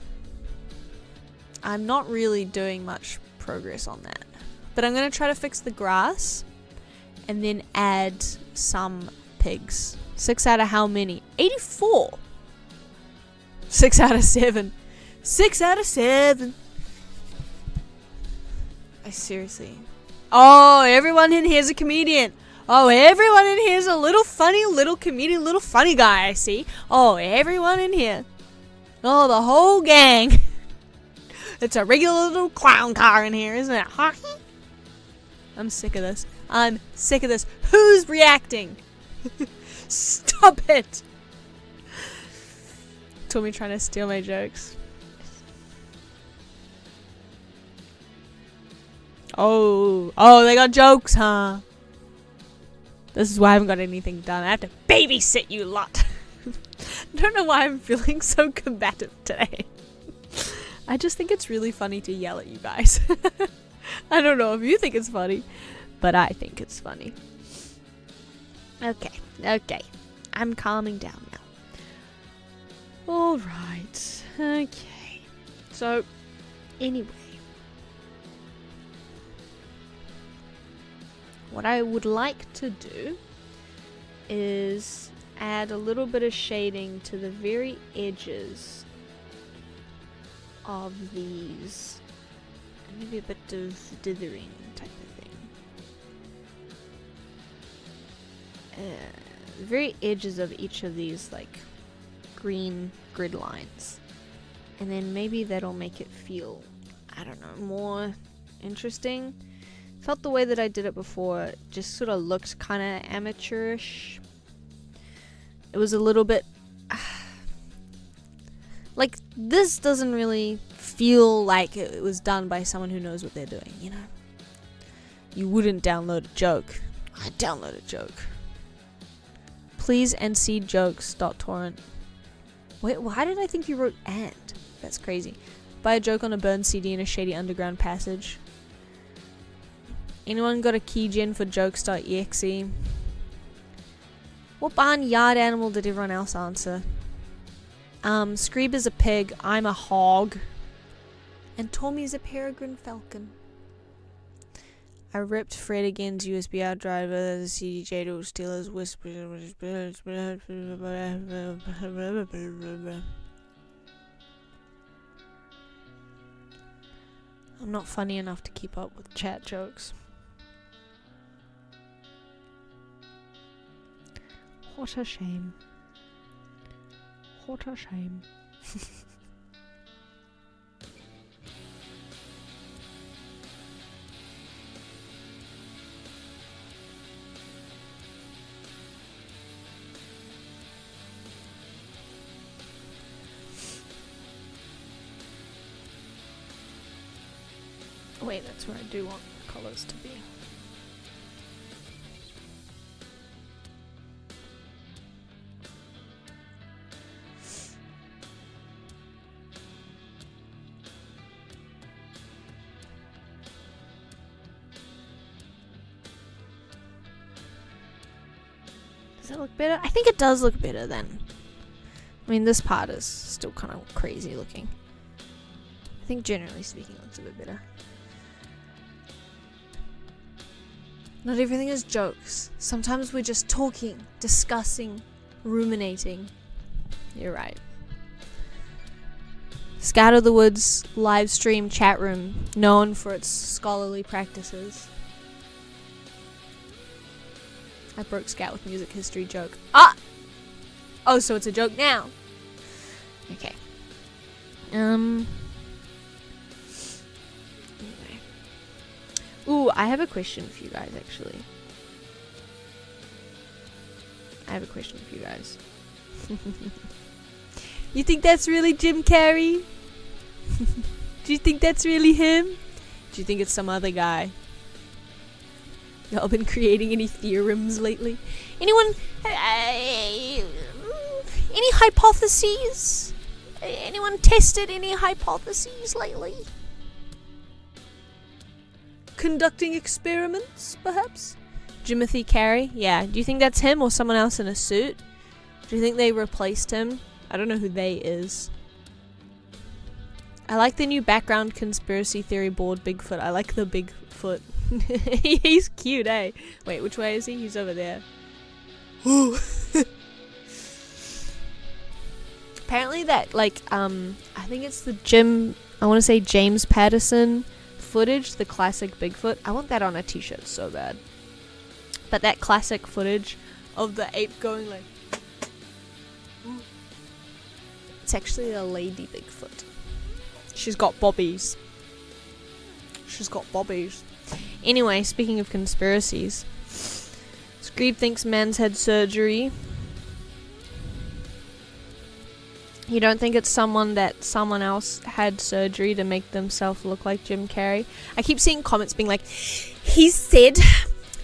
not really doing much progress on that, but I'm going to try to fix the grass and then add some pigs. 6 out of how many? 84. 6 out of 7. 6 out of 7. I seriously. Oh, everyone in here's a comedian. Oh, everyone in here's a little funny, little comedian, little funny guy, I see. Oh, everyone in here. Oh, the whole gang. It's a regular little clown car in here, isn't it? I'm sick of this. I'm sick of this. Who's reacting? Stop it. Tommy trying to steal my jokes. Oh, they got jokes, huh? This is why I haven't got anything done. I have to babysit you lot. I don't know why I'm feeling so combative today. I just think it's really funny to yell at you guys. I don't know if you think it's funny, but I think it's funny. Okay. I'm calming down now. Alright. Okay. So, anyway. What I would like to do is add a little bit of shading to the very edges of these. And maybe a bit of dithering type of thing. The very edges of each of these like green grid lines. And then maybe that'll make it feel, I don't know, more interesting. Felt the way that I did it before just sort of looked kind of amateurish. It was a little bit like this doesn't really feel like it was done by someone who knows what they're doing, you know? You wouldn't download a joke. I download a joke. Please ncjokes.torrent. Wait, why did I think you wrote and? That's crazy. Buy a joke on a burned CD in a shady underground passage. Anyone got a keygen for jokes.exe? What barnyard animal did everyone else answer? Screeb is a pig, I'm a hog. And Tommy's a peregrine falcon. I ripped Fred again's USB hard drive as a CDJ to steal his whisper. I'm not funny enough to keep up with chat jokes. What a shame. What a shame. Wait, that's where I do want the colours to be. Does that look better? I think it does look better then. I mean, this part is still kind of crazy looking. I think generally speaking it looks a bit better. Not everything is jokes. Sometimes we're just talking, discussing, ruminating. You're right. Scout of the Woods live stream chat room, known for its scholarly practices. I broke Scout with music history joke. Ah! Oh, so it's a joke now. Okay. Anyway. Ooh, I have a question for you guys, actually. I have a question for you guys. You think that's really Jim Carrey? Do you think that's really him? Do you think it's some other guy? Y'all been creating any theorems lately? Anyone? Any hypotheses? Anyone tested any hypotheses lately? Conducting experiments, perhaps? Jimothy Carey? Yeah. Do you think that's him or someone else in a suit? Do you think they replaced him? I don't know who they is. I like the new background conspiracy theory board, Bigfoot. I like the Bigfoot. He's cute, eh? Wait, which way is he? He's over there. Ooh. Apparently that, like, I think it's the I want to say James Patterson footage, the classic Bigfoot. I want that on a t-shirt so bad. But that classic footage of the ape going like... It's actually a lady Bigfoot. She's got bobbies. She's got bobbies. Anyway, speaking of conspiracies. Screed thinks man's had surgery. You don't think it's someone else had surgery to make themselves look like Jim Carrey? I keep seeing comments being like, he said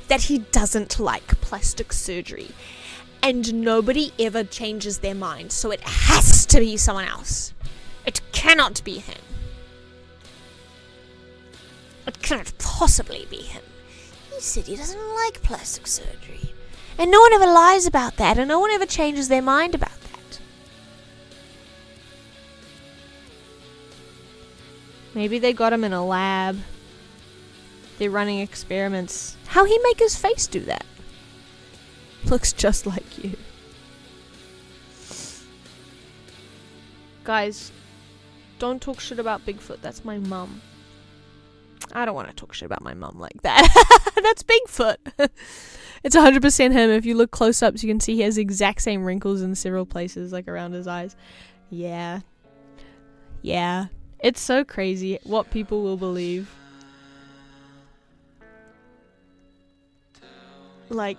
that he doesn't like plastic surgery. And nobody ever changes their mind, so it has to be someone else. It cannot be him. It cannot possibly be him. He said he doesn't like plastic surgery. And no one ever lies about that, and no one ever changes their mind about that. Maybe they got him in a lab. They're running experiments. How he make his face do that? Looks just like you. Guys, don't talk shit about Bigfoot. That's my mum. I don't want to talk shit about my mum like that. That's Bigfoot. It's 100% him. If you look close up, you can see he has the exact same wrinkles in several places, like around his eyes. Yeah. Yeah. It's so crazy what people will believe. Like...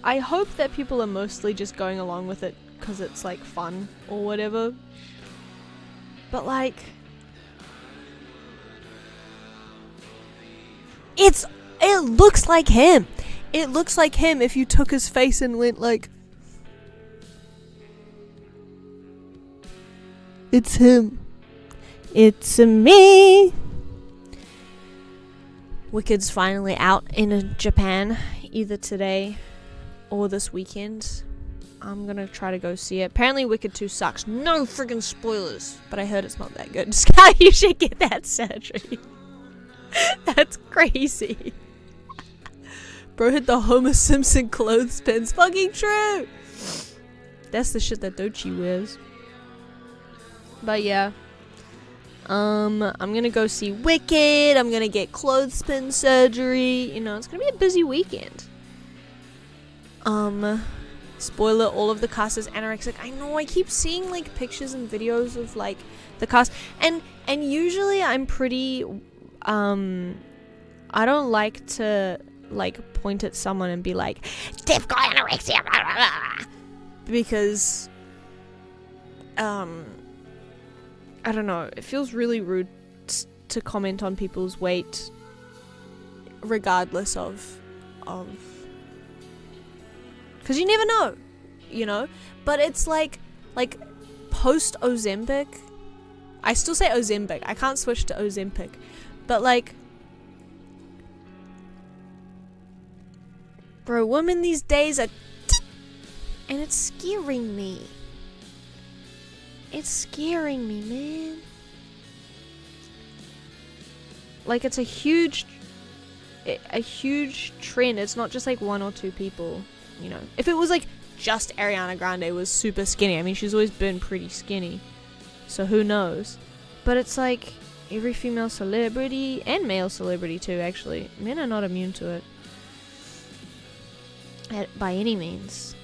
I hope that people are mostly just going along with it because it's like fun or whatever. But like... It looks like him. It looks like him if you took his face and went like... It's him. It's me. Wicked's finally out in Japan, either today or this weekend. I'm gonna try to go see it. Apparently Wicked 2 sucks. No friggin' spoilers. But I heard it's not that good. Sky, you should get that surgery. That's crazy. Bro hit the Homer Simpson clothespins. Fucking true. That's the shit that Dochi wears. But yeah. I'm gonna go see Wicked. I'm gonna get clothespin surgery. You know, it's gonna be a busy weekend. Spoiler, all of the cast is anorexic. I know, I keep seeing like pictures and videos of like the cast. And usually I'm pretty I don't like to like point at someone and be like, they've got anorexia, blah, blah, blah. Because I don't know, it feels really rude to comment on people's weight regardless of because you never know, you know. But it's like post Ozempic, I still say Ozempic, I can't switch to Ozempic, but like, bro, women these days are and it's scaring me. It's scaring me, man. Like, it's a huge trend. It's not just like one or two people, you know. If it was like just Ariana Grande was super skinny, I mean, she's always been pretty skinny, so who knows. But it's like every female celebrity and male celebrity too, actually. Men are not immune to it by any means.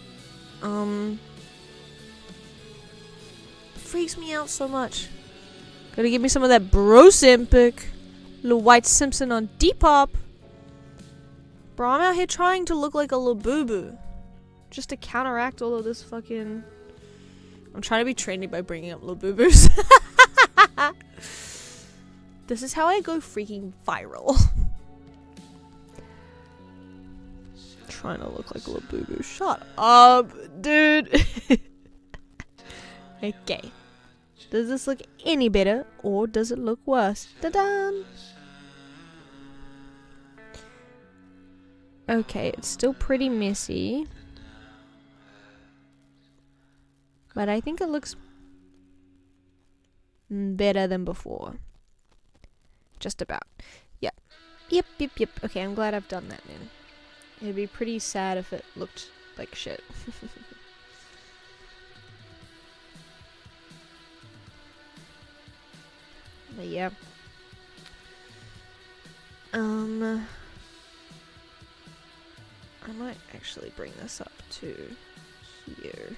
Freaks me out so much. Gotta give me some of that Brosempic. Little White Simpson on Depop. Bro, I'm out here trying to look like a Labubu. Just to counteract all of this fucking... I'm trying to be trendy by bringing up Labubus. This is how I go freaking viral. trying to look like a Labubu. Shut up, dude. Okay. Does this look any better or does it look worse? Ta-da! Okay, it's still pretty messy. But I think it looks better than before. Just about. Yep. Yep. Okay, I'm glad I've done that then. It'd be pretty sad if it looked like shit. But yeah. I might actually bring this up to here.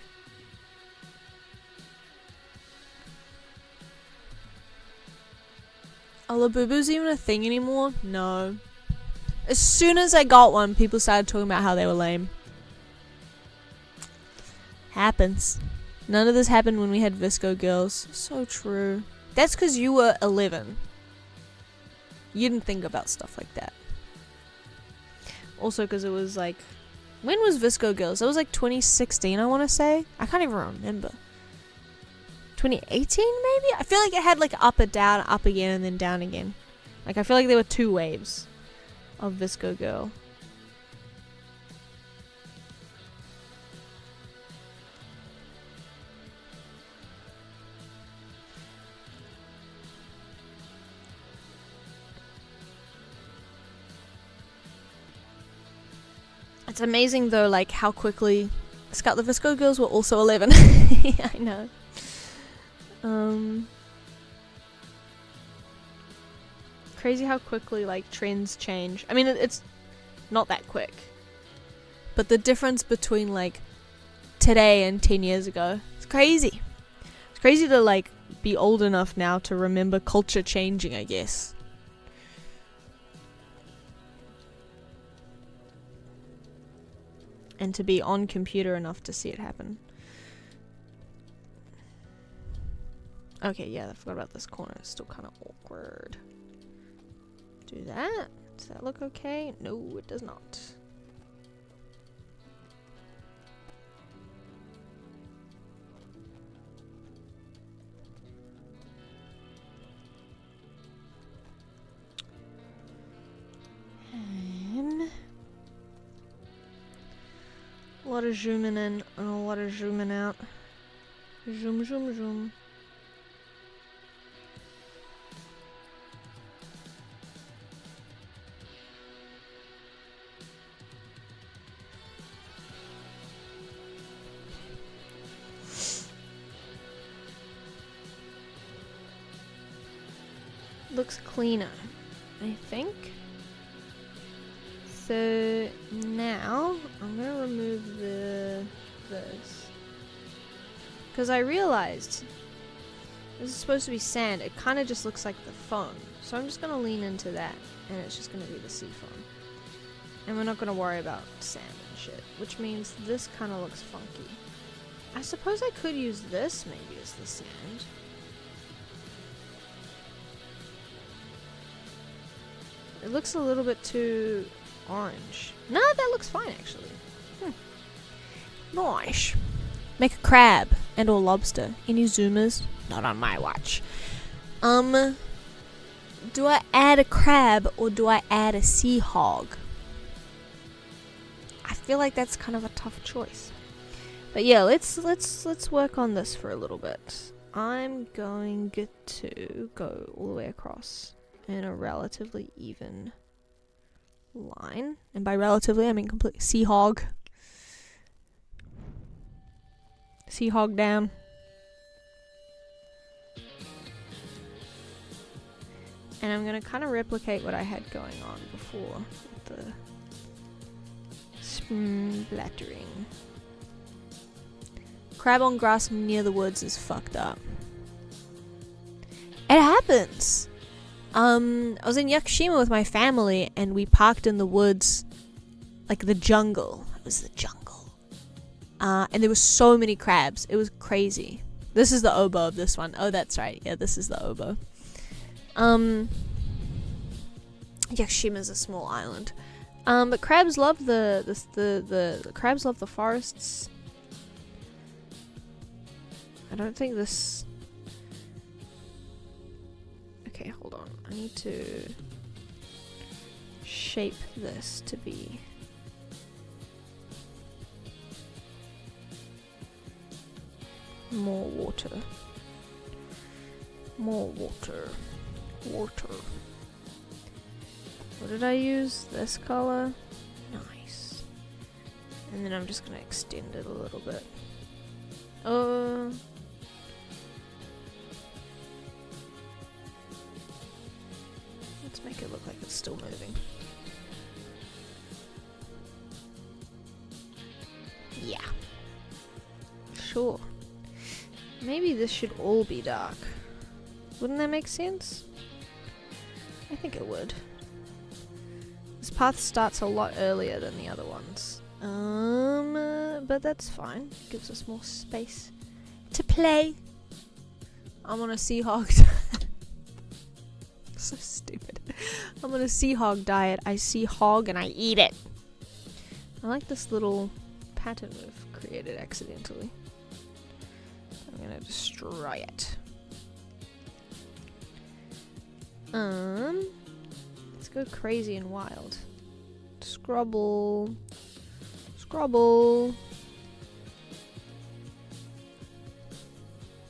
Are Labubus even a thing anymore? No. As soon as I got one, people started talking about how they were lame. Happens. None of this happened when we had Visco girls. So true. That's because you were 11. You didn't think about stuff like that. Also because it was like... When was Visco girls? It was like 2016, I want to say. I can't even remember. 2018 maybe? I feel like it had like up and down, up again, and then down again. Like I feel like there were 2 waves of Visco girl. It's amazing though, like how quickly Scout the Visco girls were also 11. Yeah, I know. Crazy how quickly like trends change. I mean, it's not that quick, but the difference between like today and 10 years ago, it's crazy. It's crazy to like be old enough now to remember culture changing, I guess. And to be on computer enough to see it happen. Okay, yeah, I forgot about this corner. It's still kind of awkward. Do that. Does that look okay? No, it does not. And a lot of zooming in and a lot of zooming out. Zoom, zoom, zoom. Looks cleaner, I think. So now I'm gonna remove this because I realized this is supposed to be sand. It kind of just looks like the foam, so I'm just gonna lean into that, and it's just gonna be the sea foam, and we're not gonna worry about sand and shit. Which means this kind of looks funky. I suppose I could use this maybe as the sand. It looks a little bit too orange. No, that looks fine actually. Nice. Make a crab and or lobster. Any zoomers? Not on my watch. Do I add a crab or do I add a sea hog? I feel like that's kind of a tough choice. But yeah, let's work on this for a little bit. I'm going to go all the way across in a relatively even line, and by relatively I mean complete. Sea hog down. And I'm gonna kind of replicate what I had going on before with the splattering. Crab on grass near the woods is fucked up. It happens. I was in Yakushima with my family and we parked in the woods, like the jungle. It was the jungle. And there were so many crabs. It was crazy. This is the oboe of this one. Oh, that's right. Yeah, this is the oboe. Yakushima is a small island. But crabs love the crabs love the forests. I don't think this. Okay, hold on. I need to shape this to be more water. More water. Water. What did I use? This color? Nice. And then I'm just gonna extend it a little bit. Let's make it look like it's still moving. Yeah. Sure. Maybe this should all be dark. Wouldn't that make sense? I think it would. This path starts a lot earlier than the other ones. But that's fine. Gives us more space to play. I'm on a sea hog. So stupid. I'm on a sea hog diet. I see hog and I eat it. I like this little pattern we've created accidentally. I'm gonna destroy it. Let's go crazy and wild. Scrubble. Scrubble.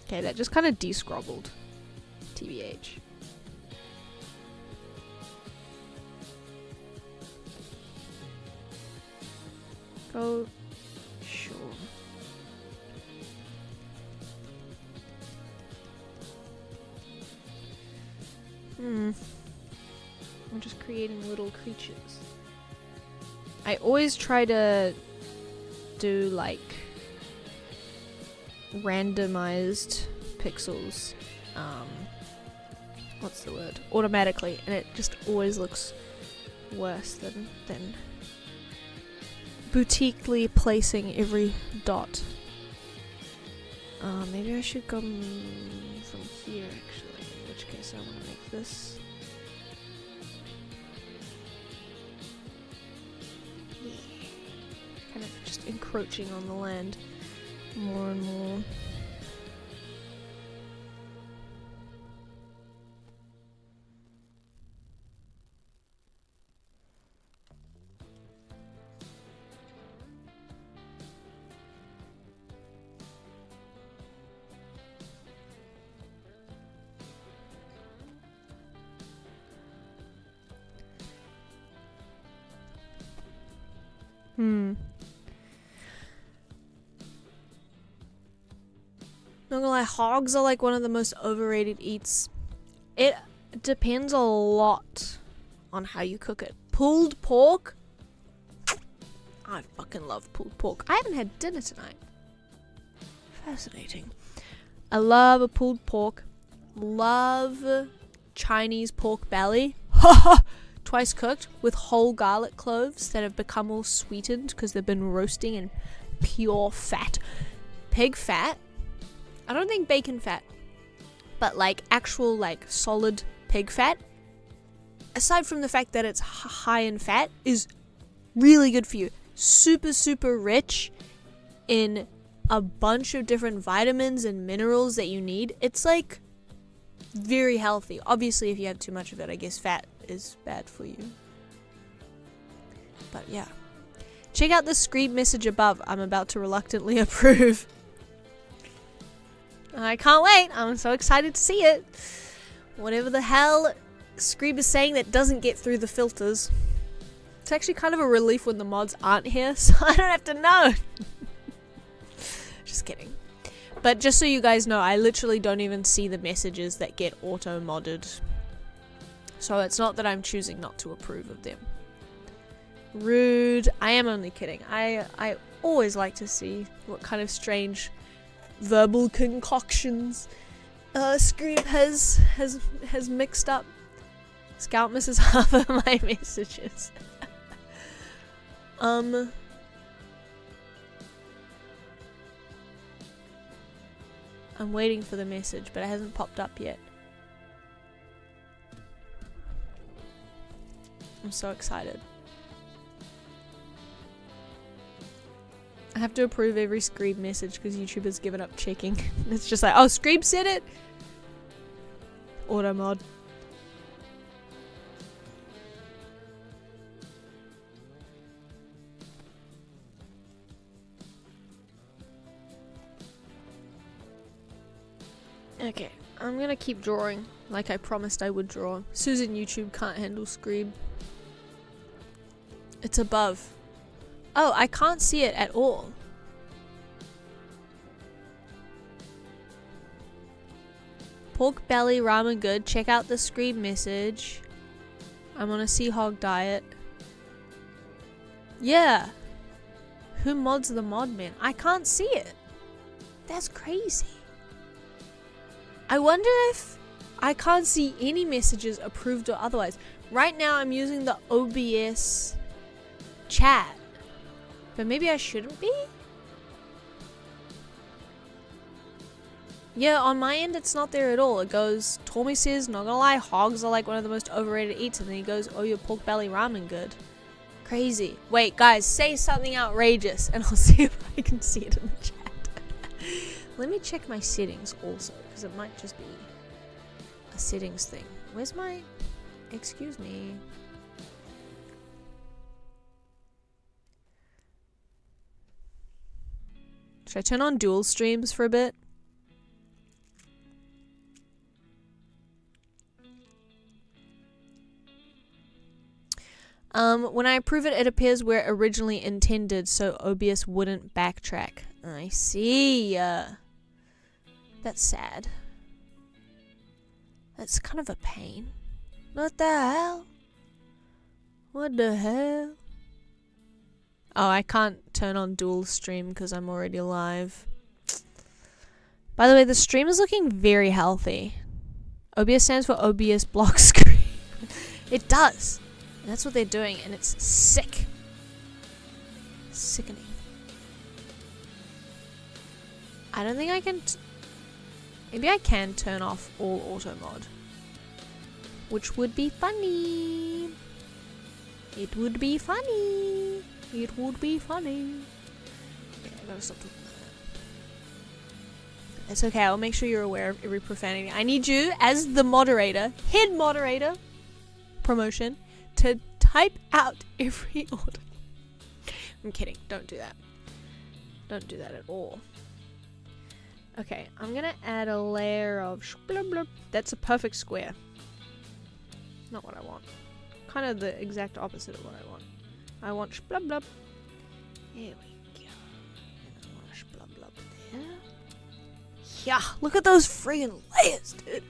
Okay, that just kind of de-scrubbled. TBH. Go. Sure. I'm just creating little creatures. I always try to do like randomized pixels. What's the word? Automatically, and it just always looks worse than boutiquely placing every dot. Maybe I should go from here actually, in which case I want to make this. Yeah. Kind of just encroaching on the land more and more. Not gonna lie, hogs are like one of the most overrated eats. It depends a lot on how you cook it. Pulled pork? I fucking love pulled pork. I haven't had dinner tonight. Fascinating. I love a pulled pork. Love Chinese pork belly. Twice cooked with whole garlic cloves that have become all sweetened because they've been roasting in pure fat. Pig fat. I don't think bacon fat, but like actual like solid pig fat, aside from the fact that it's high in fat, is really good for you. Super, super rich in a bunch of different vitamins and minerals that you need. It's like very healthy. Obviously, if you have too much of it, I guess fat is bad for you. But yeah. Check out the screen message above. I'm about to reluctantly approve. I can't wait. I'm so excited to see it. Whatever the hell Screeb is saying that doesn't get through the filters. It's actually kind of a relief when the mods aren't here, so I don't have to know. Just kidding. But just so you guys know, I literally don't even see the messages that get auto-modded. So it's not that I'm choosing not to approve of them. Rude. I am only kidding. I always like to see what kind of strange verbal concoctions Screeb has mixed up. Scout misses half of my messages. I'm waiting for the message, but it hasn't popped up yet. I'm so excited. I have to approve every Screeb message because YouTube has given up checking. It's just like, oh, Screeb said it. Auto mod. Okay, I'm gonna keep drawing like I promised I would draw. Susan YouTube can't handle Screeb. It's above. Oh, I can't see it at all. Pork belly ramen good. Check out the Screeb message. I'm on a sea hog diet. Yeah. Who mods the mod man? I can't see it. That's crazy. I wonder if I can't see any messages approved or otherwise. Right now I'm using the OBS chat. But maybe I shouldn't be? Yeah, on my end it's not there at all. It goes, Tommy says, not gonna lie, hogs are like one of the most overrated eats. And then he goes, oh, your pork belly ramen good. Crazy. Wait, guys, say something outrageous and I'll see if I can see it in the chat. Let me check my settings also, because it might just be a settings thing. Where's my... Excuse me. Should I turn on dual streams for a bit? When I approve it, it appears where originally intended, so OBS wouldn't backtrack. I see. That's sad. That's kind of a pain. What the hell? What the hell? Oh, I can't turn on dual stream because I'm already live. By the way, the stream is looking very healthy. OBS stands for OBS block screen. It does. And that's what they're doing, and it's sick. Sickening. I don't think I can... Maybe I can turn off all auto mod. Which would be funny. It would be funny. It would be funny. Yeah, I gotta stop talking about that. It's okay, I'll make sure you're aware of every profanity. I need you, as the moderator, head moderator, promotion, to type out every order. I'm kidding, don't do that. Don't do that at all. Okay, I'm gonna add a layer of blub blub. That's a perfect square. Not what I want. Kind of the exact opposite of what I want. I want blub blub. There we go. And I want blub blub there. Yeah, look at those friggin' layers, dude.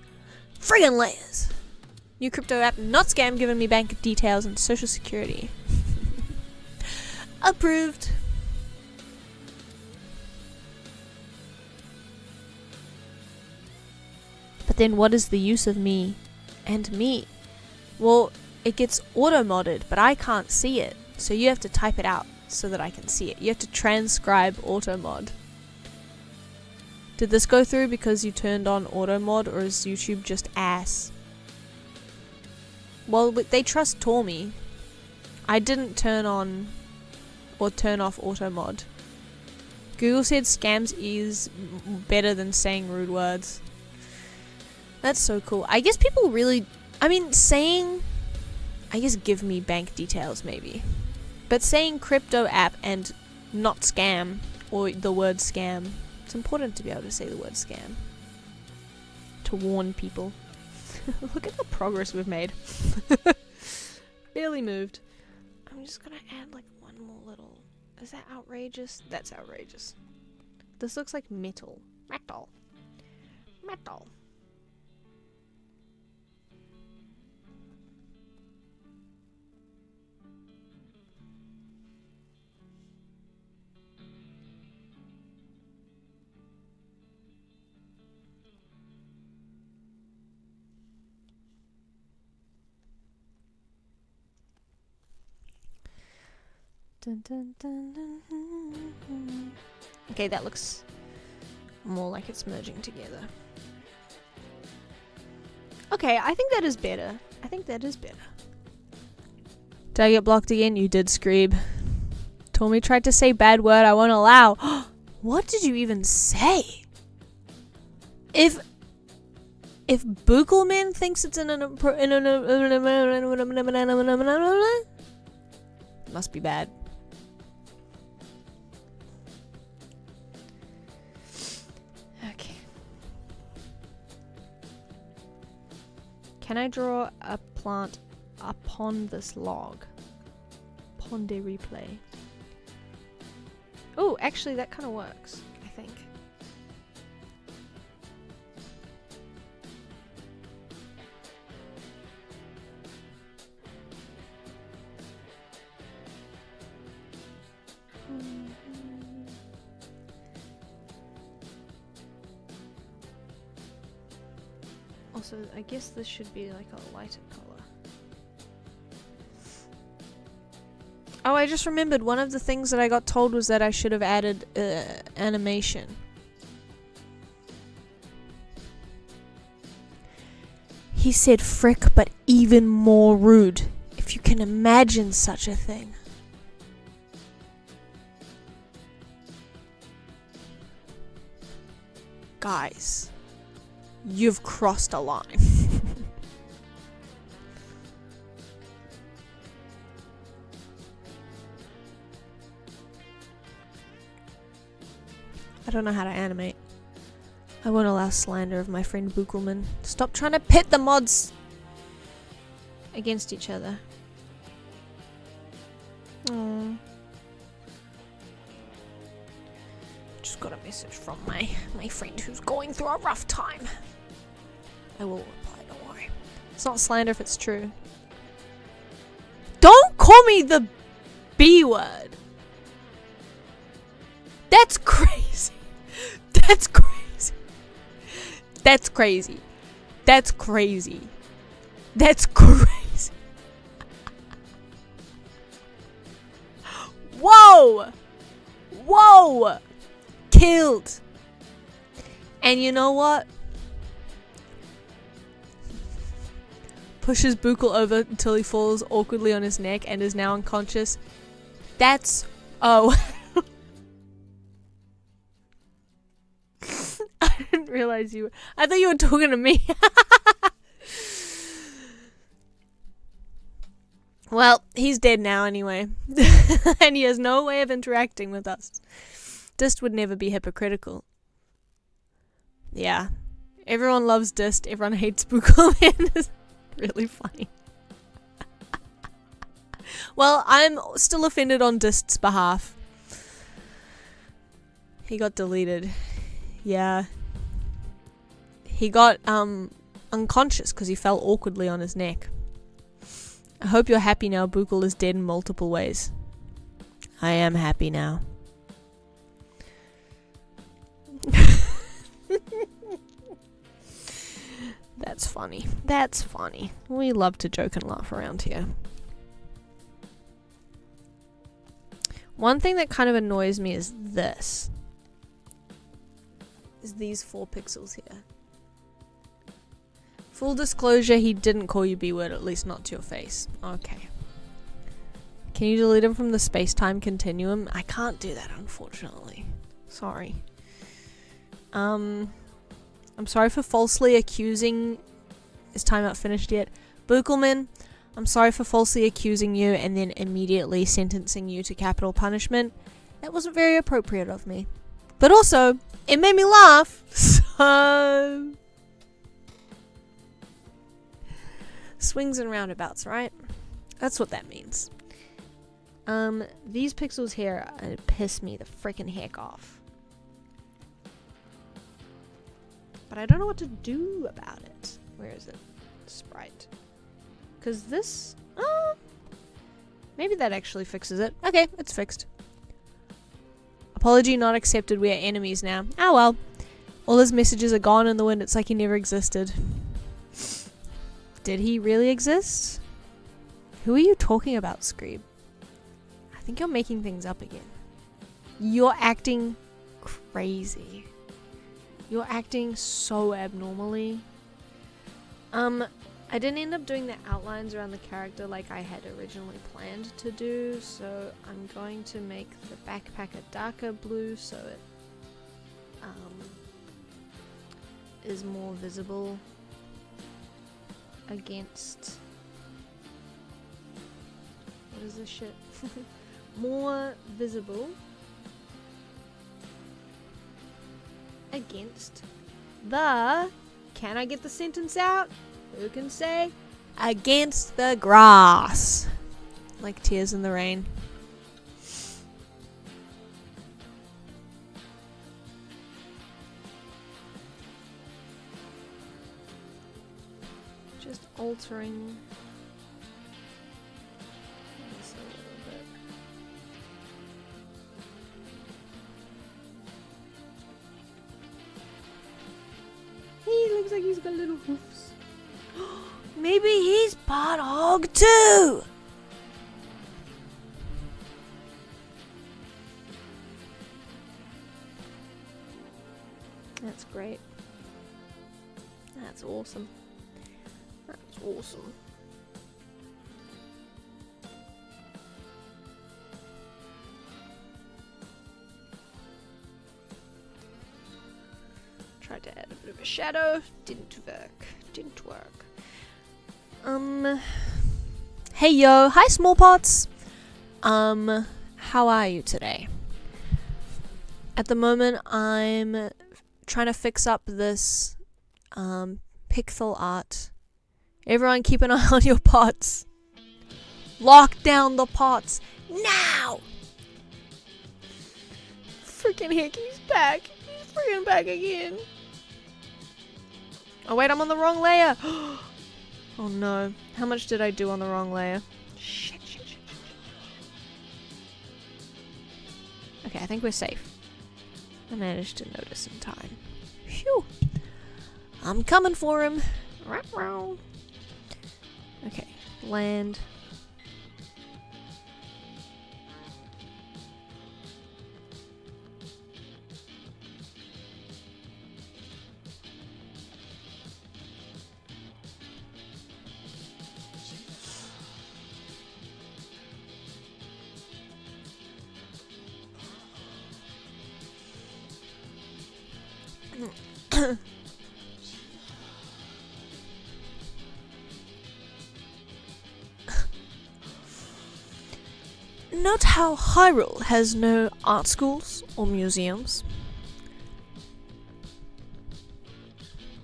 Friggin' layers. New crypto app, not scam, giving me bank details and social security. Approved. But then what is the use of me and me? Well, it gets auto-modded, but I can't see it. So you have to type it out so that I can see it. You have to transcribe auto-mod. Did this go through because you turned on auto-mod, or is YouTube just ass? Well, they trust Tormy. I didn't turn on or turn off auto-mod. Google said scams is better than saying rude words. That's so cool. I guess people really... I mean, saying... I guess give me bank details, maybe. But saying crypto app and not scam, or the word scam, it's important to be able to say the word scam. To warn people. Look at the progress we've made. Barely moved. I'm just gonna add like one more little... Is that outrageous? That's outrageous. This looks like metal. Metal. Metal. Dun, dun, dun, dun, dun, dun. Okay, that looks more like it's merging together. Okay, I think that is better. I think that is better. Did I get blocked again? You did, Screeb. Tommy tried to say bad word, I won't allow. What did you even say? If Bookelman thinks it's must be bad. Okay. Can I draw a plant upon this log? Pond de replay. Oh, actually that kind of works, I think. Also, I guess this should be like a lighter color. Oh, I just remembered one of the things that I got told was that I should have added animation. He said frick, but even more rude, if you can imagine such a thing. Guys, you've crossed a line. I don't know how to animate. I won't allow slander of my friend Bookelman. Stop trying to pit the mods against each other. Aww. Just got a message from my friend who's going through a rough time. I will reply, don't worry. It's not slander if it's true. Don't call me the B word. That's crazy. That's crazy. That's crazy. That's crazy. That's crazy. Whoa! Whoa! Killed. And you know what? Pushes Bukel over until he falls awkwardly on his neck and is now unconscious. That's... Oh. I didn't realize you were... I thought you were talking to me. Well, he's dead now anyway. And he has no way of interacting with us. Dist would never be hypocritical. Yeah. Everyone loves Dist. Everyone hates Bookelman. It's really funny. Well, I'm still offended on Dist's behalf. He got deleted. Yeah. He got unconscious because he fell awkwardly on his neck. I hope you're happy now. Bukel is dead in multiple ways. I am happy now. That's funny. That's funny. We love to joke and laugh around here. One thing that kind of annoys me is this. Is these 4 pixels here. Full disclosure, he didn't call you B-word, at least not to your face. Okay. Can you delete him from the space-time continuum? I can't do that, unfortunately. Sorry. I'm sorry for falsely accusing... Is timeout finished yet? Bookelman, I'm sorry for falsely accusing you and then immediately sentencing you to capital punishment. That wasn't very appropriate of me. But also, it made me laugh, so... Swings and roundabouts, right? That's what that means. These pixels here piss me the frickin' heck off. But I don't know what to do about it. Where is it? Sprite. Because this... maybe that actually fixes it. Okay, it's fixed. Apology not accepted. We are enemies now. Ah well. All his messages are gone in the wind. It's like he never existed. Did he really exist? Who are you talking about, Screeb? I think you're making things up again. You're acting crazy. You're acting so abnormally. I didn't end up doing the outlines around the character like I had originally planned to do, so I'm going to make the backpack a darker blue so it is more visible against... What is this shit? More visible against the... Can I get the sentence out? Who can say? Against the grass. Like Tears in the Rain. Just altering this a little bit. He looks like he's got little hoofs. Maybe he's part hog too! That's great. That's awesome. That's awesome. Tried to add a bit of a shadow. Didn't work. Didn't work. Hey yo, hi small pots. How are you today? At the moment, I'm trying to fix up this pixel art. Everyone keep an eye on your pots. Lock down the pots now! Freaking heck, he's back. He's freaking back again. Oh wait, I'm on the wrong layer. Oh no. How much did I do on the wrong layer? Shit. Okay, I think we're safe. I managed to notice in time. Phew. I'm coming for him. Okay, land. Note how Hyrule has no art schools or museums.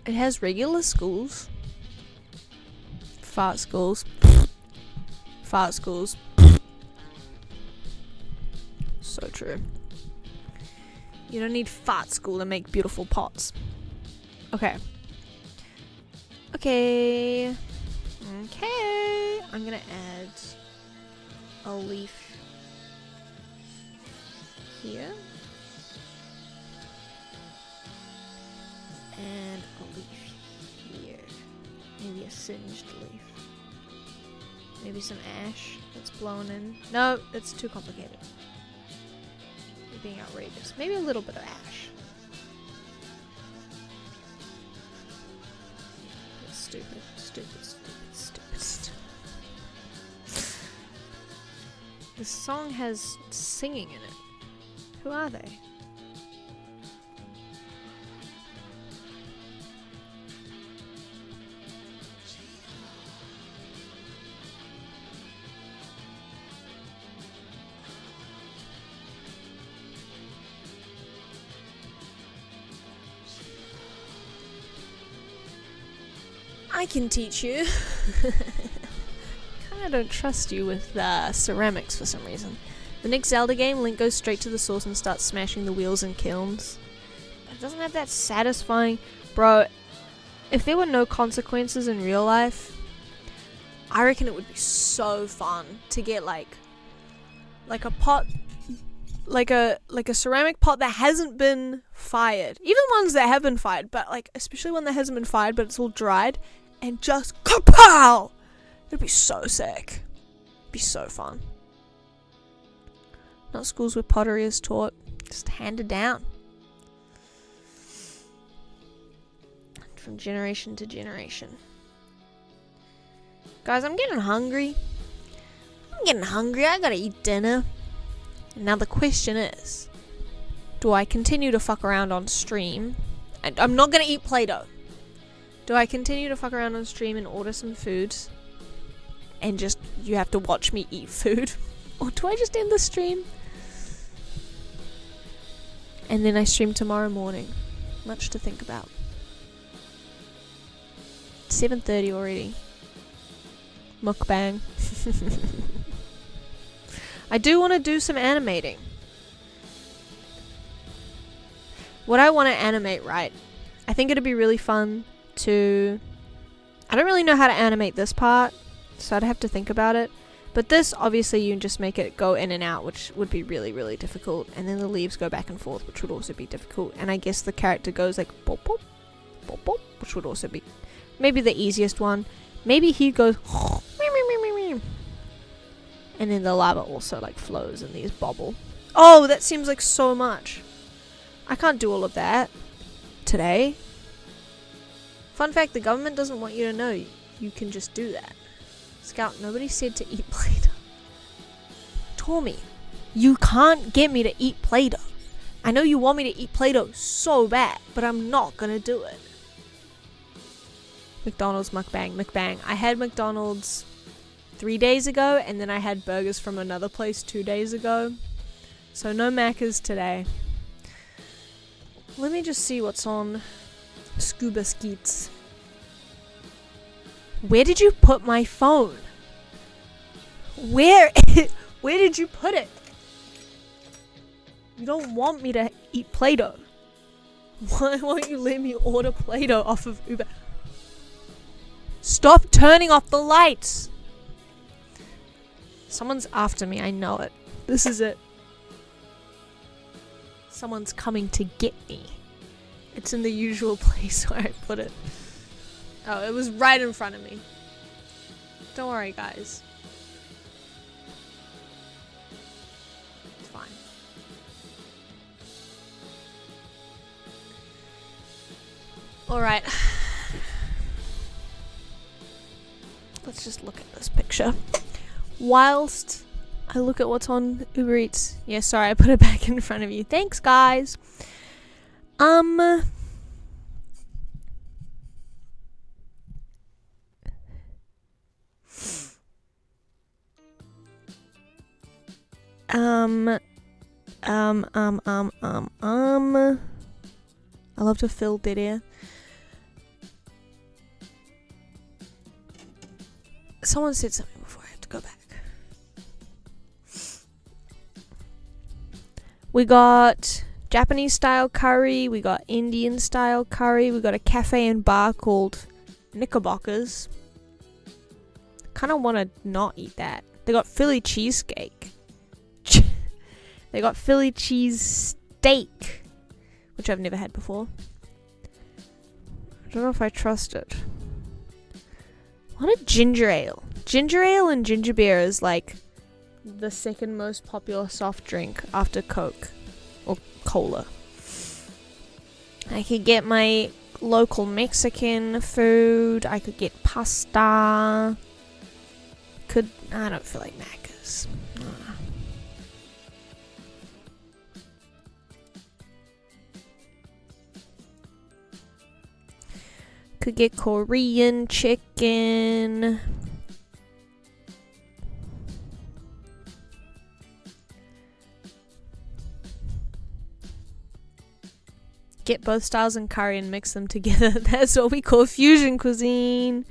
It has regular schools. Fart schools. Fart schools. So true. You don't need fart school to make beautiful pots. Okay. Okay. I'm gonna add a leaf here. And a leaf here. Maybe a singed leaf. Maybe some ash that's blown in. No, it's too complicated. You're being outrageous. Maybe a little bit of ash. That's stupid. This song has singing in it. Who are they? I can teach you. Kinda don't trust you with ceramics for some reason. The next Zelda game, Link goes straight to the source and starts smashing the wheels and kilns. But it doesn't have that satisfying... Bro, if there were no consequences in real life, I reckon it would be so fun to get like a pot... Like a ceramic pot that hasn't been fired. Even ones that have been fired, but like especially one that hasn't been fired but it's all dried. And just kapow! It'd be so sick. It'd be so fun. Not schools where pottery is taught, just handed down. From generation to generation. Guys, I'm getting hungry. I gotta eat dinner. And now the question is, do I continue to fuck around on stream? I'm not gonna eat Play-Doh. Do I continue to fuck around on stream and order some food? And just, you have to watch me eat food? Or do I just end the stream? And then I stream tomorrow morning. Much to think about. 7:30 already. Mukbang. I do want to do some animating. What I want to animate, right? I think it'd be really fun to... I don't really know how to animate this part, so I'd have to think about it. But this, obviously, you can just make it go in and out, which would be really, really difficult. And then the leaves go back and forth, which would also be difficult. And I guess the character goes like bop, bop, bop, bop, which would also be maybe the easiest one. Maybe he goes... And then the lava also like flows and these bobble. Oh, that seems like so much. I can't do all of that today. Fun fact, the government doesn't want you to know you can just do that. Scout, nobody said to eat Play-Doh. Tommy, you can't get me to eat Play-Doh. I know you want me to eat Play-Doh so bad, but I'm not gonna do it. McDonald's mukbang. I had McDonald's 3 days ago, and then I had burgers from another place 2 days ago. So no Macca's today. Let me just see what's on Scuba Skeets. Where did you put my phone? Where did you put it? You don't want me to eat Play-Doh. Why won't you let me order Play-Doh off of Uber? Stop turning off the lights! Someone's after me, I know it. This is it. Someone's coming to get me. It's in the usual place where I put it. Oh, it was right in front of me. Don't worry, guys. It's fine. Alright. Let's just look at this picture. Whilst I look at what's on Uber Eats. Yeah, sorry, I put it back in front of you. Thanks, guys. I love to fill dead air. Someone said something before I have to go back. We got Japanese style curry, we got Indian style curry, we got a cafe and bar called Knickerbockers. Kind of want to not eat that. They got Philly cheesecake. They got Philly cheese steak, which I've never had before. I don't know if I trust it. What a ginger ale. Ginger ale and ginger beer is like the second most popular soft drink after Coke or cola. I could get my local Mexican food. I could get pasta. I don't feel like Macca's. Could get Korean chicken. Get both styles in curry and mix them together. That's what we call fusion cuisine.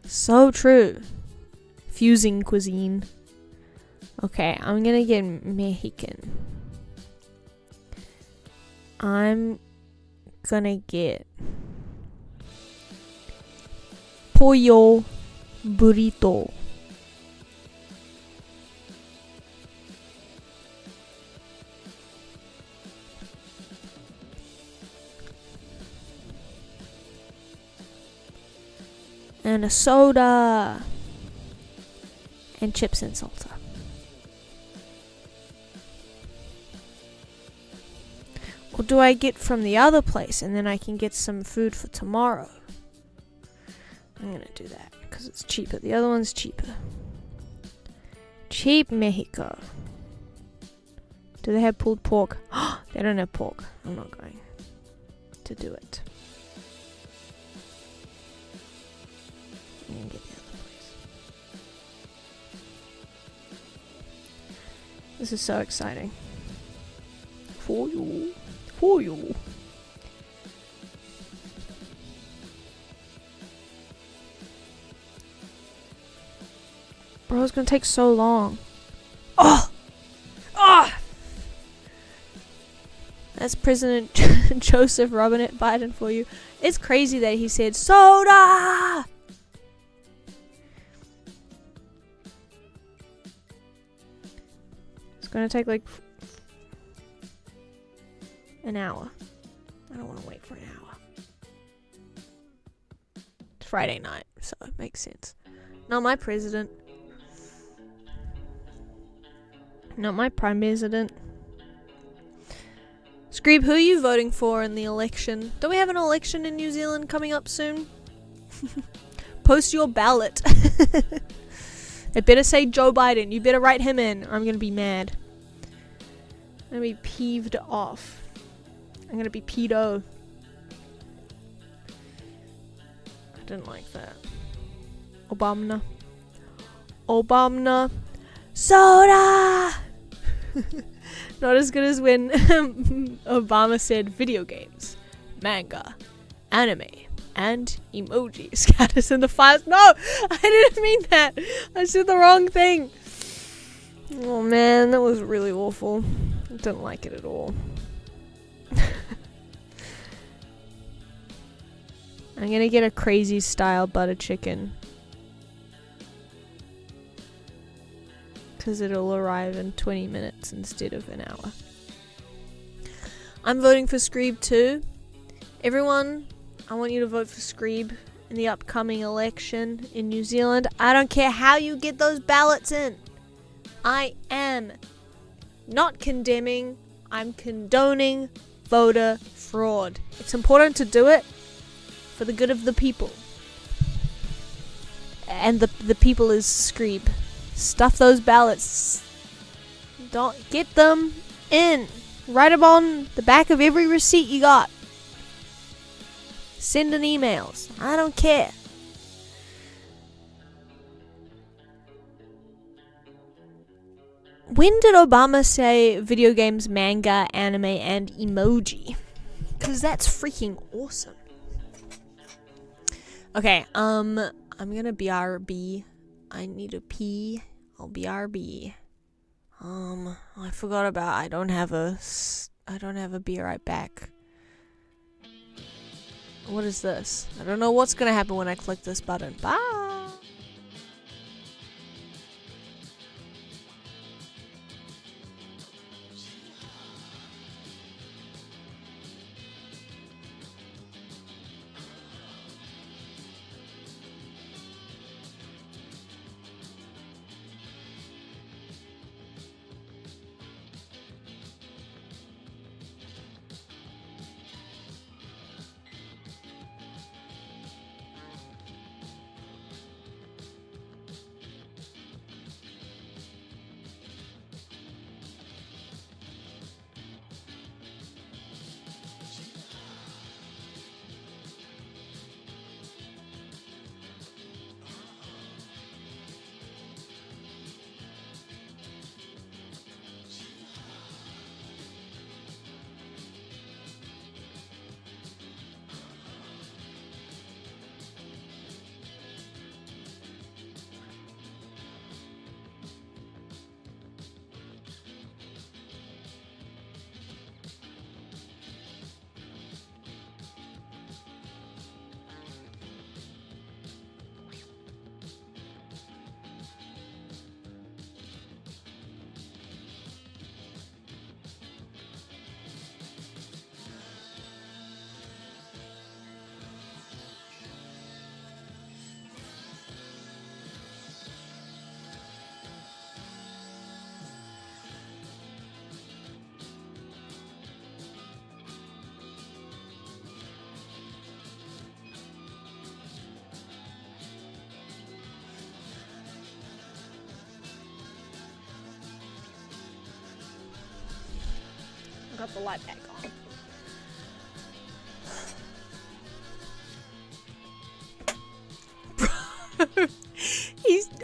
So true. Fusing cuisine. Okay, I'm gonna get Mexican. I'm gonna get pollo burrito. And a soda. And chips and salsa. Or do I get from the other place and then I can get some food for tomorrow? I'm gonna do that. because it's cheaper. The other one's cheaper. Cheap Mexico. Do they have pulled pork? They don't have pork. I'm not going to do it. I'm gonna get the other place. This is so exciting. For you. For you. Bro, it's gonna take so long. Oh! Oh! That's President Joseph Robinette Biden for you. It's crazy that he said soda! It's gonna take like an hour. I don't want to wait for an hour. It's Friday night, so it makes sense. Not my president. Not my prime president. Screeb, who are you voting for in the election? Do we have an election in New Zealand coming up soon? Post your ballot. It better say Joe Biden. You better write him in, or I'm gonna be mad. I'm gonna be peeved off. I'm gonna be pedo. I didn't like that. Obama. Obama. Soda! Not as good as when Obama said video games, manga, anime, and emoji scatters in the fires. No! I didn't mean that! I said the wrong thing! Oh man, that was really awful. I didn't like it at all. I'm gonna get a crazy style butter chicken. Because it'll arrive in 20 minutes instead of an hour. I'm voting for Screeb too. Everyone, I want you to vote for Screeb in the upcoming election in New Zealand. I don't care how you get those ballots in. I am not condemning, I'm condoning voter fraud. It's important to do it for the good of the people. And the people is Screeb. Stuff those ballots. Don't get them in. Write them on the back of every receipt you got. Send an emails. I don't care. When did Obama say video games, manga, anime, and emoji? Because that's freaking awesome. Okay, I'm gonna BRB. I need to pee. I'll BRB. I forgot about. I don't have a be right back. What is this? I don't know what's gonna happen when I click this button. Bye. I got the light back on.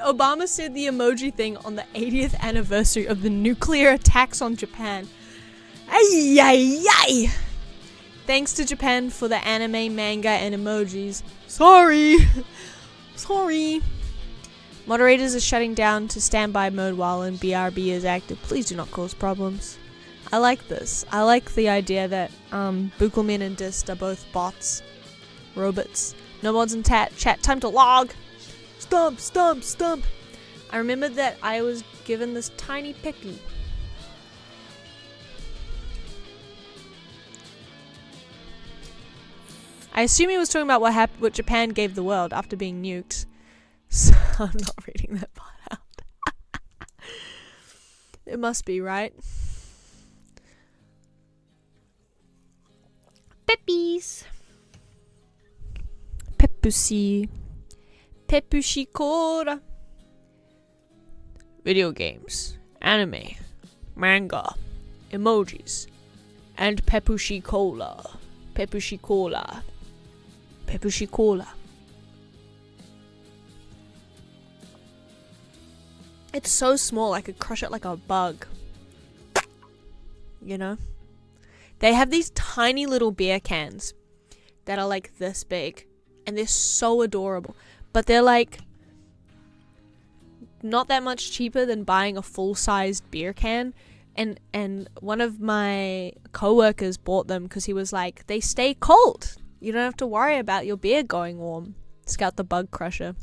Obama said the emoji thing on the 80th anniversary of the nuclear attacks on Japan. Ay, ay, ay. Thanks to Japan for the anime, manga, and emojis. Sorry. Sorry. Moderators are shutting down to standby mode while in BRB is active. Please do not cause problems. I like this. I like the idea that Bukelmin and Dist are both bots. Robots. No mods in chat. Time to log. Stump, stump, stump. I remember that I was given this tiny Peppy. I assume he was talking about what Japan gave the world after being nuked. So I'm not reading that part out. It must be, right? Peppies. Peppusi. Peppushikora. Video games, anime, manga, emojis, and Peppushikola. Peppushikola. Peppushikola. It's so small I could crush it like a bug. You know? They have these tiny little beer cans that are like this big. And they're so adorable. But they're like not that much cheaper than buying a full-sized beer can. And one of my co-workers bought them because he was like, they stay cold. You don't have to worry about your beer going warm. Scout the bug crusher.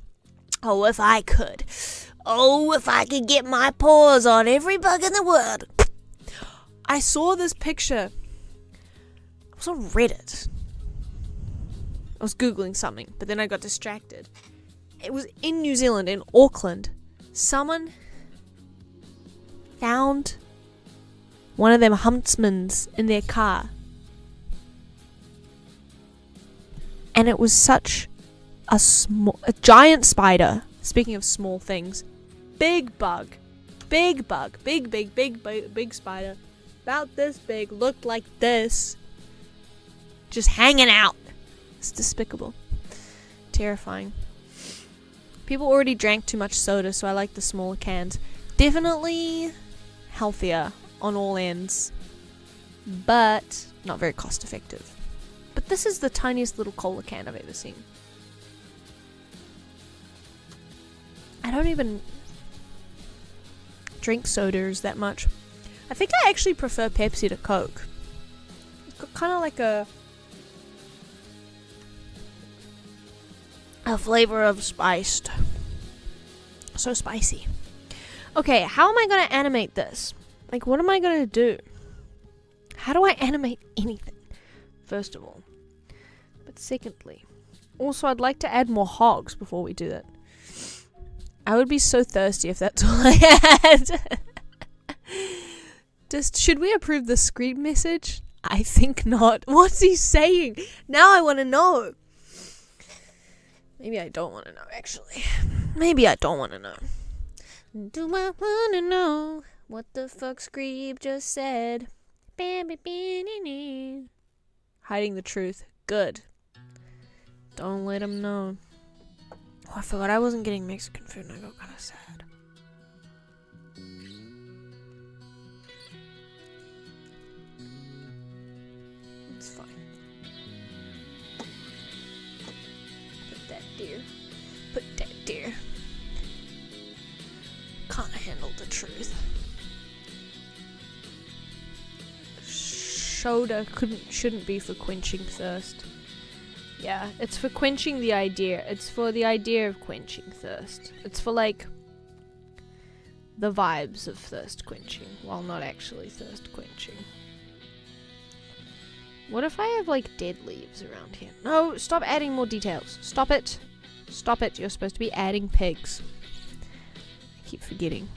Oh, if I could. Oh, if I could get my paws on every bug in the world. I saw this picture. I was on Reddit. I was Googling something, but then I got distracted. It was in New Zealand, in Auckland. Someone found one of them huntsmans in their car. And it was such a giant spider. Speaking of small things. Big bug. Big spider. About this big. Looked like this. Just hanging out. It's despicable. Terrifying. People already drank too much soda, so I like the smaller cans. Definitely healthier on all ends. But not very cost effective. But this is the tiniest little cola can I've ever seen. I don't even drink sodas that much. I think I actually prefer Pepsi to Coke. It's got kind of like a flavor of spiced. So spicy. Okay, how am I going to animate this? Like, what am I going to do? How do I animate anything? First of all. But secondly, also I'd like to add more hogs before we do that. I would be so thirsty if that's all I had. Should we approve the screen message? I think not. What's he saying? Now I want to know. Maybe I don't want to know, actually. Maybe I don't want to know. Do I want to know what the fuck Screeb just said? Hiding the truth. Good. Don't let him know. Oh, I forgot I wasn't getting Mexican food and I got kind of sad. It's fine. Put that deer. Put that deer. Can't handle the truth. Soda shouldn't be for quenching thirst. Yeah, it's for quenching the idea. It's for the idea of quenching thirst. It's for, like, the vibes of thirst quenching, while not actually thirst quenching. What if I have, like, dead leaves around here? No, stop adding more details. Stop it. Stop it. You're supposed to be adding pigs. I keep forgetting.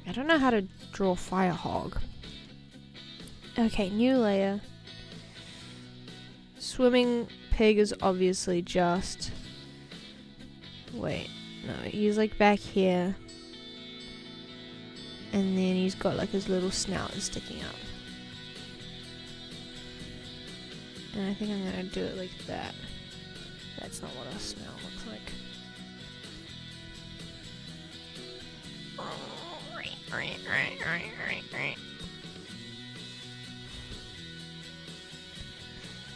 I don't know how to draw fire hog. Okay, new layer. Swimming pig is obviously just... Wait, no, he's like back here. And then he's got like his little snout is sticking out. And I think I'm gonna do it like that. That's not what a snail looks like.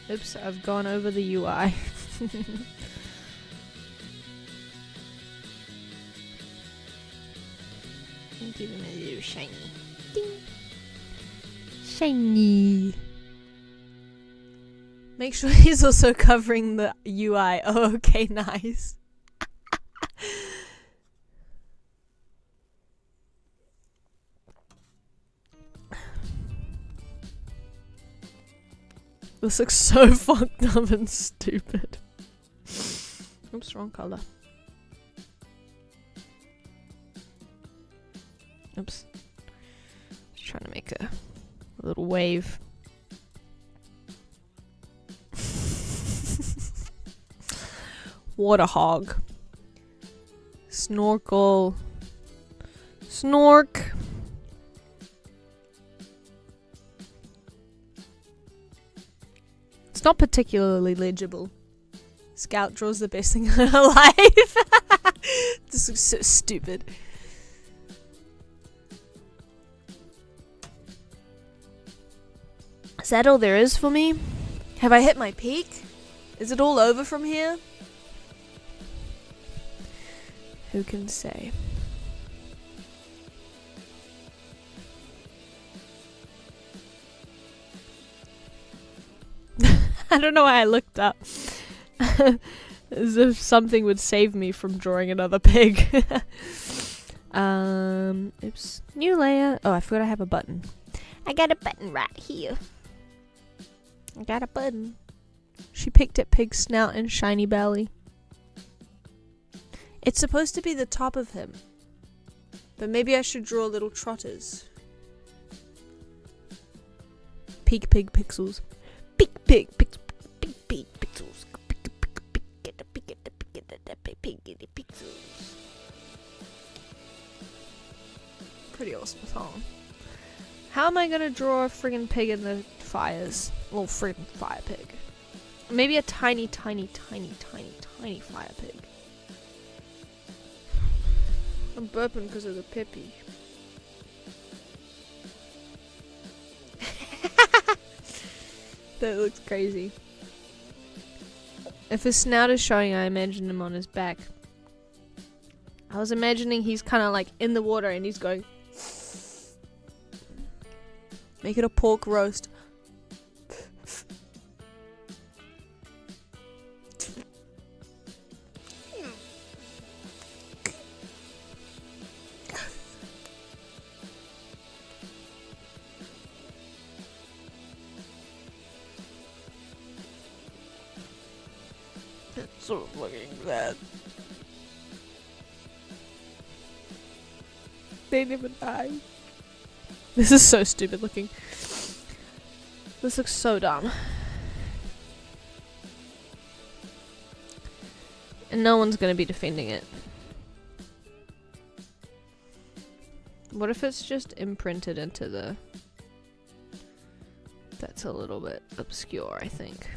Oops, I've gone over the UI. Give him a little shiny. Ding. Shiny. Make sure he's also covering the UI. Oh, okay, nice. This looks so fucked up and stupid. Oops, wrong color. Oops. Just trying to make a little wave. Water hog. Snorkel. Snork. It's not particularly legible. Scout draws the best thing in her life. This looks so stupid. Is that all there is for me? Have I hit my peak? Is it all over from here? Who can say? I don't know why I looked up. As if something would save me from drawing another pig. Oops. New layer. Oh, I forgot I have a button. I got a button right here. I got a button. She picked at pig's snout and shiny belly. It's supposed to be the top of him. But maybe I should draw little trotters. Pig pixels. Pig pixels. Pig pixels. Pretty awesome song. How am I gonna draw a friggin' pig in the fires? Well, friggin' fire pig. Maybe a tiny fire pig. I'm burping because of the pippy. That looks crazy. If his snout is showing, I imagine him on his back. I was imagining he's kind of like in the water and he's going. Make it a pork roast. It's sort of looking bad. They never die. This is so stupid looking. This looks so dumb. And no one's gonna be defending it. What if it's just imprinted into the... That's a little bit obscure, I think.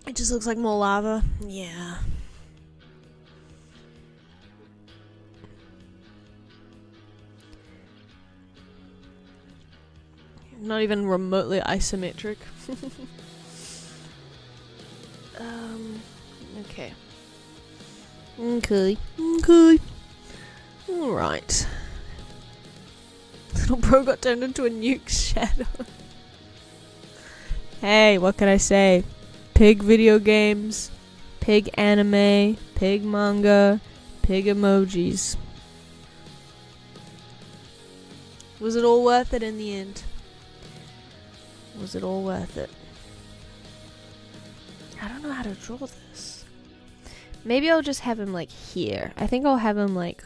It just looks like more lava. Yeah. Not even remotely isometric. Okay. Okay. Alright. Little bro got turned into a nuke shadow. Hey, what can I say? Pig video games, pig anime, pig manga, pig emojis. Was it all worth it in the end? Was it all worth it? I don't know how to draw this. Maybe I'll just have him like here. I think I'll have him like...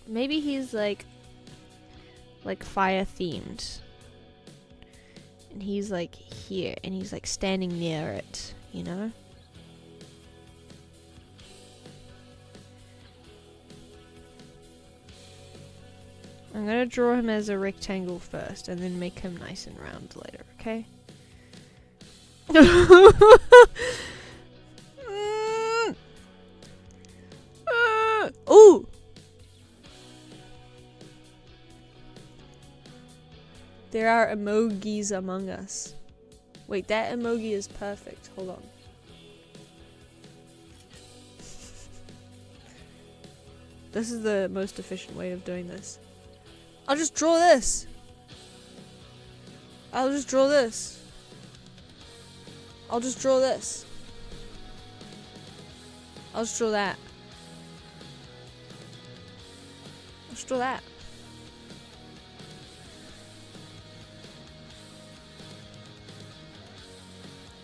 Maybe he's like like fire themed. And he's like here, and he's like standing near it, you know? I'm gonna draw him as a rectangle first, and then make him nice and round later, okay? Ooh! There are emojis among us. Wait, that emoji is perfect. Hold on. This is the most efficient way of doing this. I'll just draw this. I'll just draw this. I'll just draw this. I'll just draw that. I'll just draw that.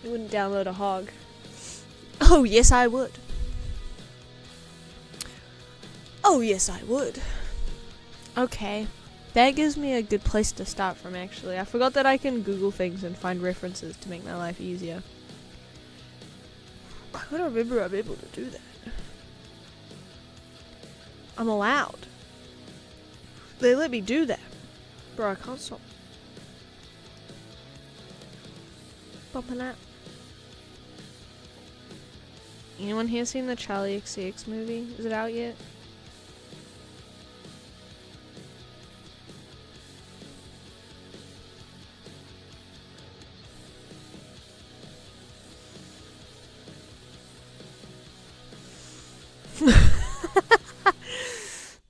You wouldn't download a hog. Oh, yes, I would. Oh, yes, I would. Okay. That gives me a good place to start from, actually. I forgot that I can Google things and find references to make my life easier. I gotta remember I'm able to do that. I'm allowed. They let me do that. Bro, I can't stop bumping that. Anyone here seen the Charlie XCX movie? Is it out yet?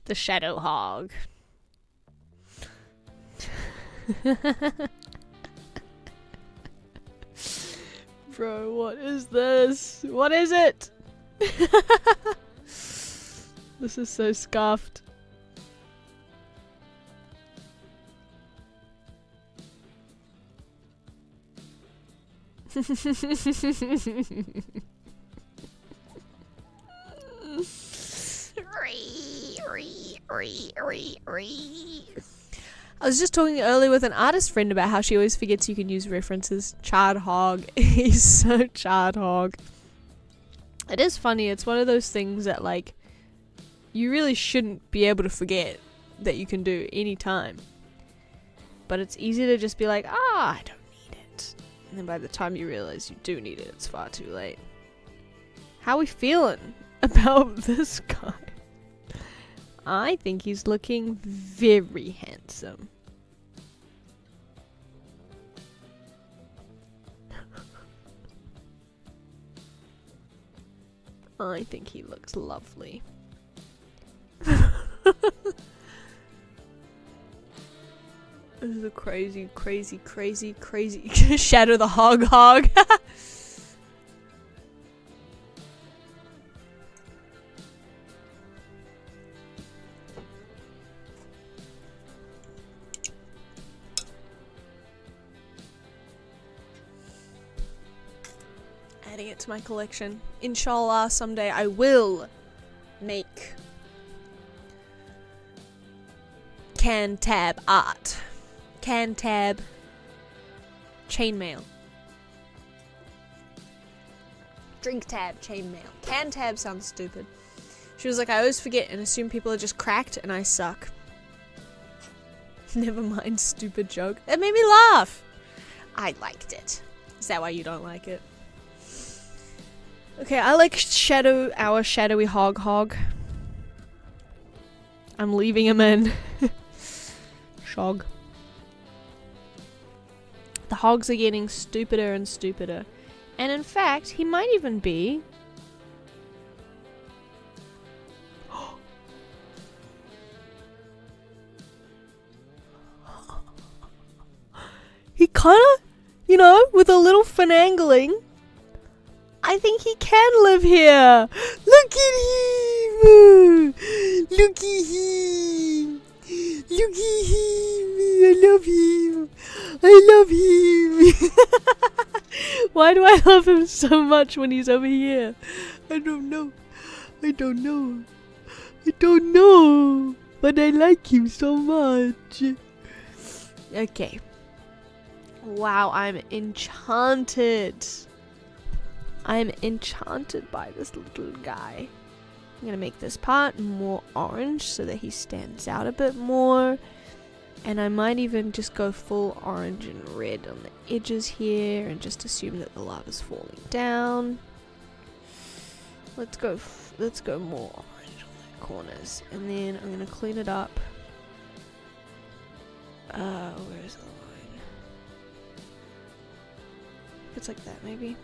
The Shadow Hog. Bro, what is this? What is it? This is so scuffed. I was just talking earlier with an artist friend about how she always forgets you can use references. Charred hog. He's so charred hog. It is funny. It's one of those things that, like, you really shouldn't be able to forget that you can do anytime. But it's easy to just be like, I don't need it. And then by the time you realize you do need it, it's far too late. How are we feeling about this guy? I think he's looking very handsome. I think he looks lovely. This is a crazy Shadow the Hog. Adding it to my collection. Inshallah, someday I will make can tab art. Can tab chainmail. Drink tab chainmail. Can tab sounds stupid. She was like, I always forget and assume people are just cracked and I suck. Never mind, stupid joke. It made me laugh. I liked it. Is that why you don't like it? Okay, I like our shadowy hog. I'm leaving him in. Shog. The hogs are getting stupider and stupider. And in fact, he might even be... He kinda, you know, with a little finagling, I think he can live here. Look at him. Look at him. Look at him. I love him. I love him. Why do I love him so much when he's over here? I don't know. But I like him so much. Okay. Wow, I'm enchanted. I'm enchanted by this little guy. I'm gonna make this part more orange so that he stands out a bit more. And I might even just go full orange and red on the edges here and just assume that the lava's falling down. Let's go more orange on the corners. And then I'm gonna clean it up. Where's the line? It's like that maybe.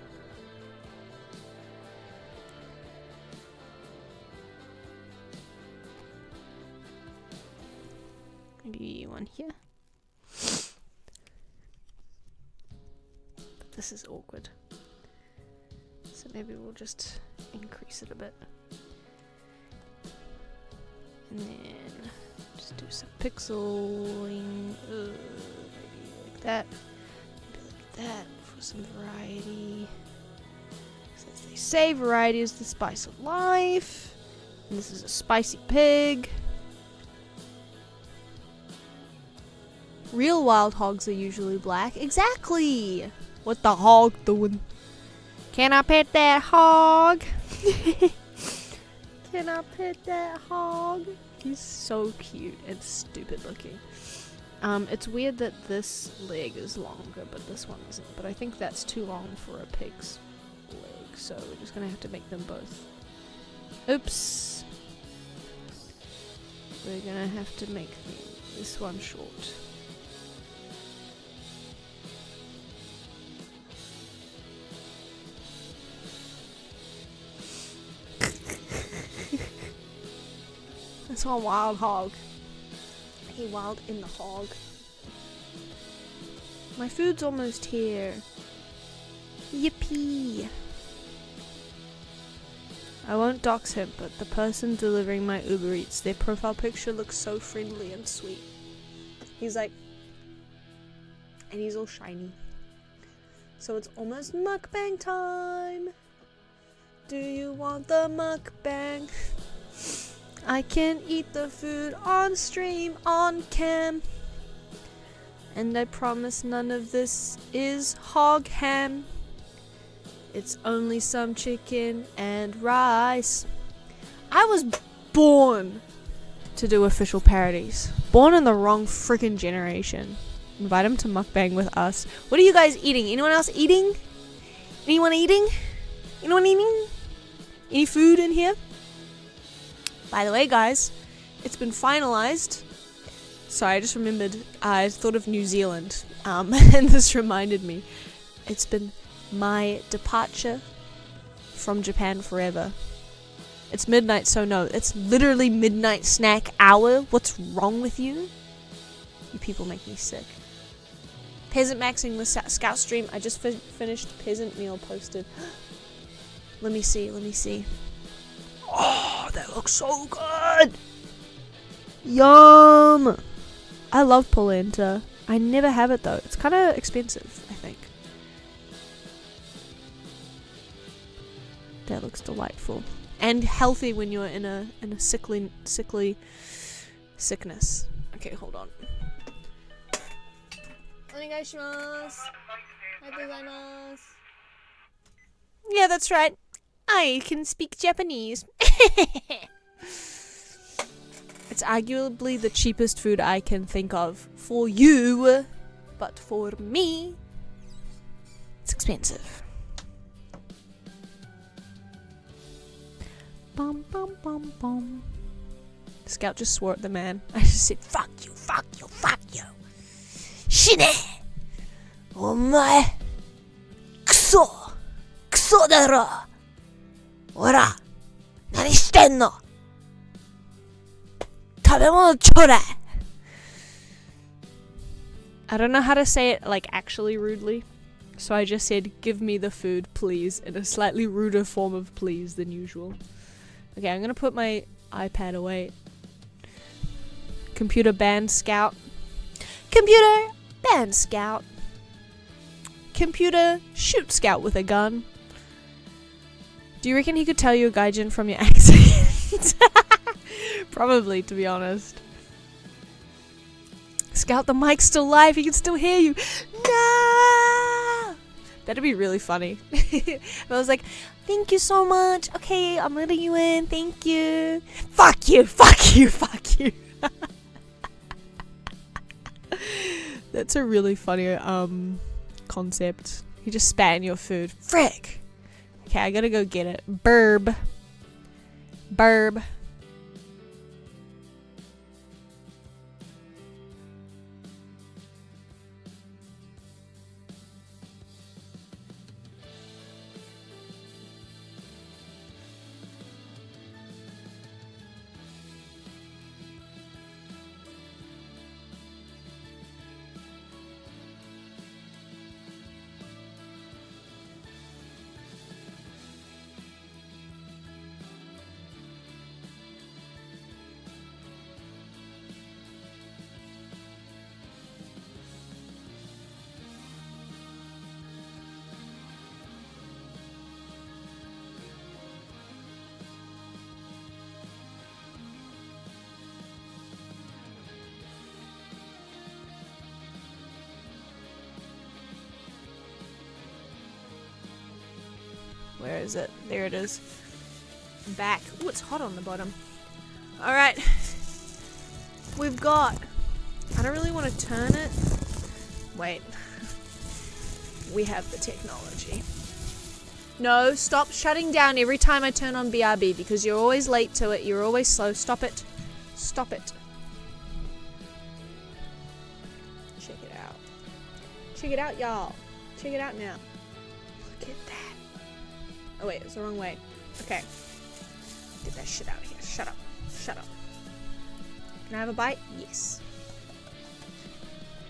Maybe one here. But this is awkward. So maybe we'll just increase it a bit. And then just do some pixeling. Maybe like that. Maybe like that for some variety. As they say, variety is the spice of life. And this is a spicy pig. Real wild hogs are usually black. Exactly! What the hog doing? Can I pet that hog? Can I pet that hog? He's so cute and stupid looking. It's weird that this leg is longer, but this one isn't. But I think that's too long for a pig's leg, so we're just gonna have to make them both. Oops. We're gonna have to make this one short. That's a wild hog. He wild in the hog. My food's almost here. Yippee! I won't dox him, but the person delivering my Uber Eats, their profile picture looks so friendly and sweet. He's like, and he's all shiny. So it's almost mukbang time. Do you want the mukbang? I can eat the food on stream, on cam. And I promise none of this is hog ham. It's only some chicken and rice. I was born to do official parodies. Born in the wrong freaking generation. Invite him to mukbang with us. What are you guys eating? Anyone else eating? Anyone eating? Anyone eating? Any food in here? By the way, guys, it's been finalized. Sorry, I just remembered. I thought of New Zealand, and this reminded me. It's been my departure from Japan forever. It's midnight, so no, it's literally midnight snack hour. What's wrong with you? You people make me sick. Peasant maxing the scout stream. I just finished peasant meal posted. Let me see. Oh, that looks so good! Yum! I love polenta. I never have it though. It's kind of expensive, I think. That looks delightful. And healthy when you're in a sickly sickness. Okay, hold on. Onegaishimasu. Arigatou. Yeah, that's right. I can speak Japanese. It's arguably the cheapest food I can think of for you, but for me, it's expensive. Bum bum bum bum. Scout just swore at the man. I just said, fuck you, fuck you, fuck you. Shine! Omae! Kuso! Kuso daro! Ora! Nani shitenno? Tabemono chore! I don't know how to say it like actually rudely, so I just said, give me the food, please, in a slightly ruder form of please than usual. Okay, I'm gonna put my iPad away. Computer ban Scout. Computer ban Scout. Computer shoot Scout with a gun. Do you reckon he could tell you a gaijin from your accent? Probably, to be honest. Scout, the mic's still live. He can still hear you. No! That'd be really funny. I was like, thank you so much. Okay, I'm letting you in. Thank you. Fuck you. Fuck you. Fuck you. That's a really funny concept. You just spat in your food. Frick. Okay, I gotta go get it. Burb. Burb. Where is it? There it is. Back. Ooh, it's hot on the bottom. Alright. We've got... I don't really want to turn it. Wait. We have the technology. No, stop shutting down every time I turn on BRB because you're always late to it. You're always slow. Stop it. Stop it. Check it out. Check it out, y'all. Check it out now. Look at that. Oh wait, it's the wrong way. Okay. Get that shit out of here. Shut up. Shut up. Can I have a bite? Yes.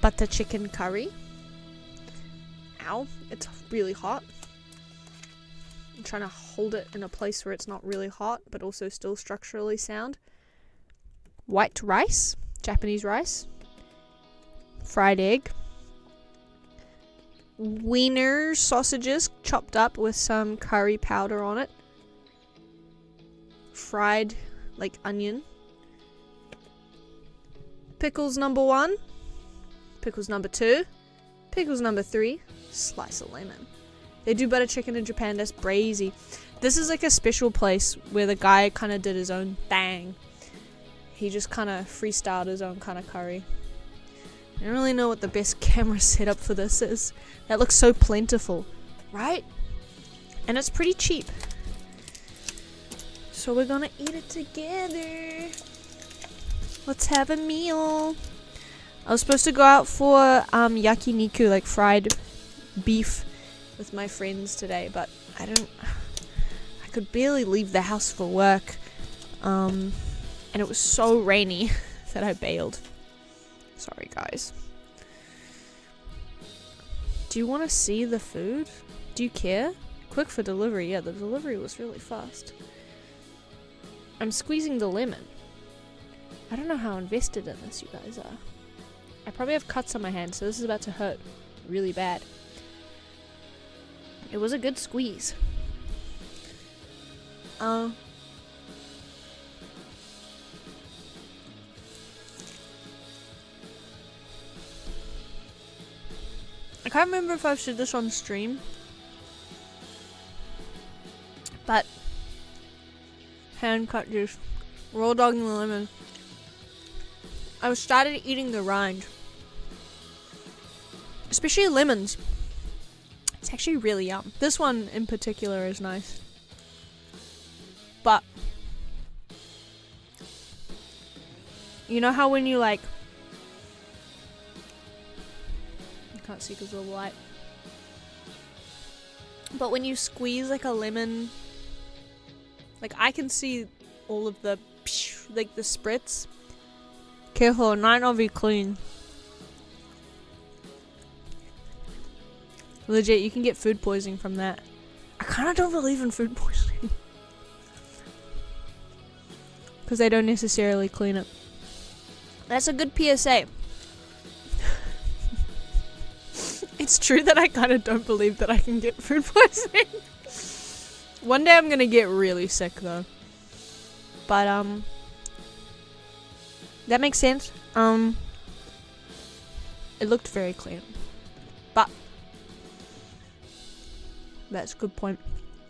Butter chicken curry. Ow. It's really hot. I'm trying to hold it in a place where it's not really hot, but also still structurally sound. White rice. Japanese rice. Fried egg. Wiener sausages chopped up with some curry powder on it. Fried, like, onion. Pickles number 1. Pickles number 2. Pickles number 3. Slice of lemon. They do butter chicken in Japan. That's brazy. This is like a special place where the guy kind of did his own thing. He just kind of freestyled his own kind of curry. I don't really know what the best camera setup for this is. That looks so plentiful, right? And it's pretty cheap. So we're gonna eat it together. Let's have a meal. I was supposed to go out for yakiniku, like fried beef, with my friends today, but I could barely leave the house for work. And it was so rainy that I bailed. Sorry, guys. Do you want to see the food? Do you care? Quick for delivery. Yeah, the delivery was really fast. I'm squeezing the lemon. I don't know how invested in this you guys are. I probably have cuts on my hand, so this is about to hurt really bad. It was a good squeeze. I can't remember if I've said this on stream, but hand cut juice, raw dog and the lemon. I started eating the rind, especially lemons. It's actually really yum. This one in particular is nice, but you know how when you like, can't see because of the light, but when you squeeze like a lemon, like I can see all of the like the spritz. Careful, it might not be clean. Legit, you can get food poisoning from that. I kind of don't believe in food poisoning because they don't necessarily clean it. That's a good PSA. It's true that I kind of don't believe that I can get food poisoning. One day I'm gonna get really sick though. But that makes sense. It looked very clean. But that's a good point.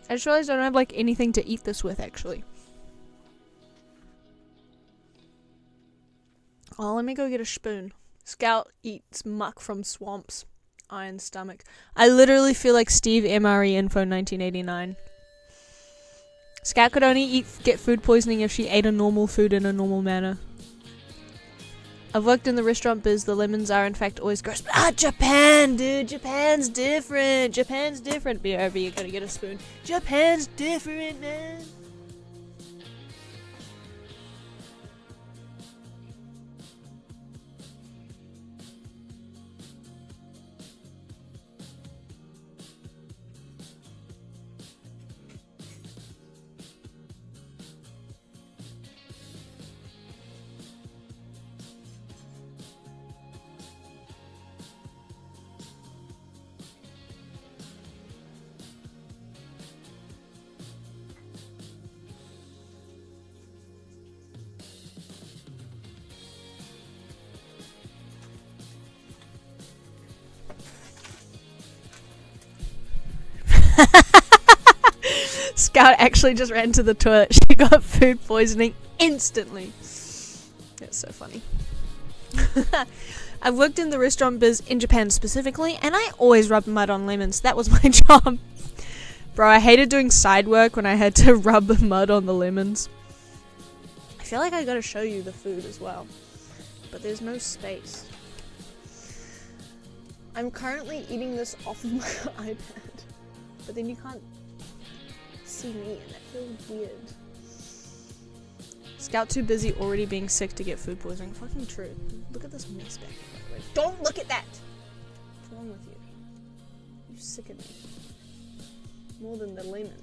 I just realized I don't have like anything to eat this with actually. Oh, let me go get a spoon. Scout eats muck from swamps. Iron stomach. I literally feel like Steve MRE Info 1989. Scout could only get food poisoning if she ate a normal food in a normal manner. I've worked in the restaurant biz. The lemons are in fact always gross. Japan, dude. Japan's different. Japan's different. BRB, you gotta get a spoon. Japan's different, man. Scout actually just ran to the toilet. She got food poisoning instantly. That's so funny. I've worked in the restaurant biz in Japan specifically, and I always rubbed mud on lemons. That was my job. Bro, I hated doing side work when I had to rub mud on the lemons. I feel like I gotta show you the food as well, but there's no space. I'm currently eating this off of my iPad, but then you can't see me, and that feels weird. Scout too busy already being sick to get food poisoning. Fucking true. Look at this mess back here, by the way. Don't look at that! What's wrong with you? You sicken me. More than the lemon.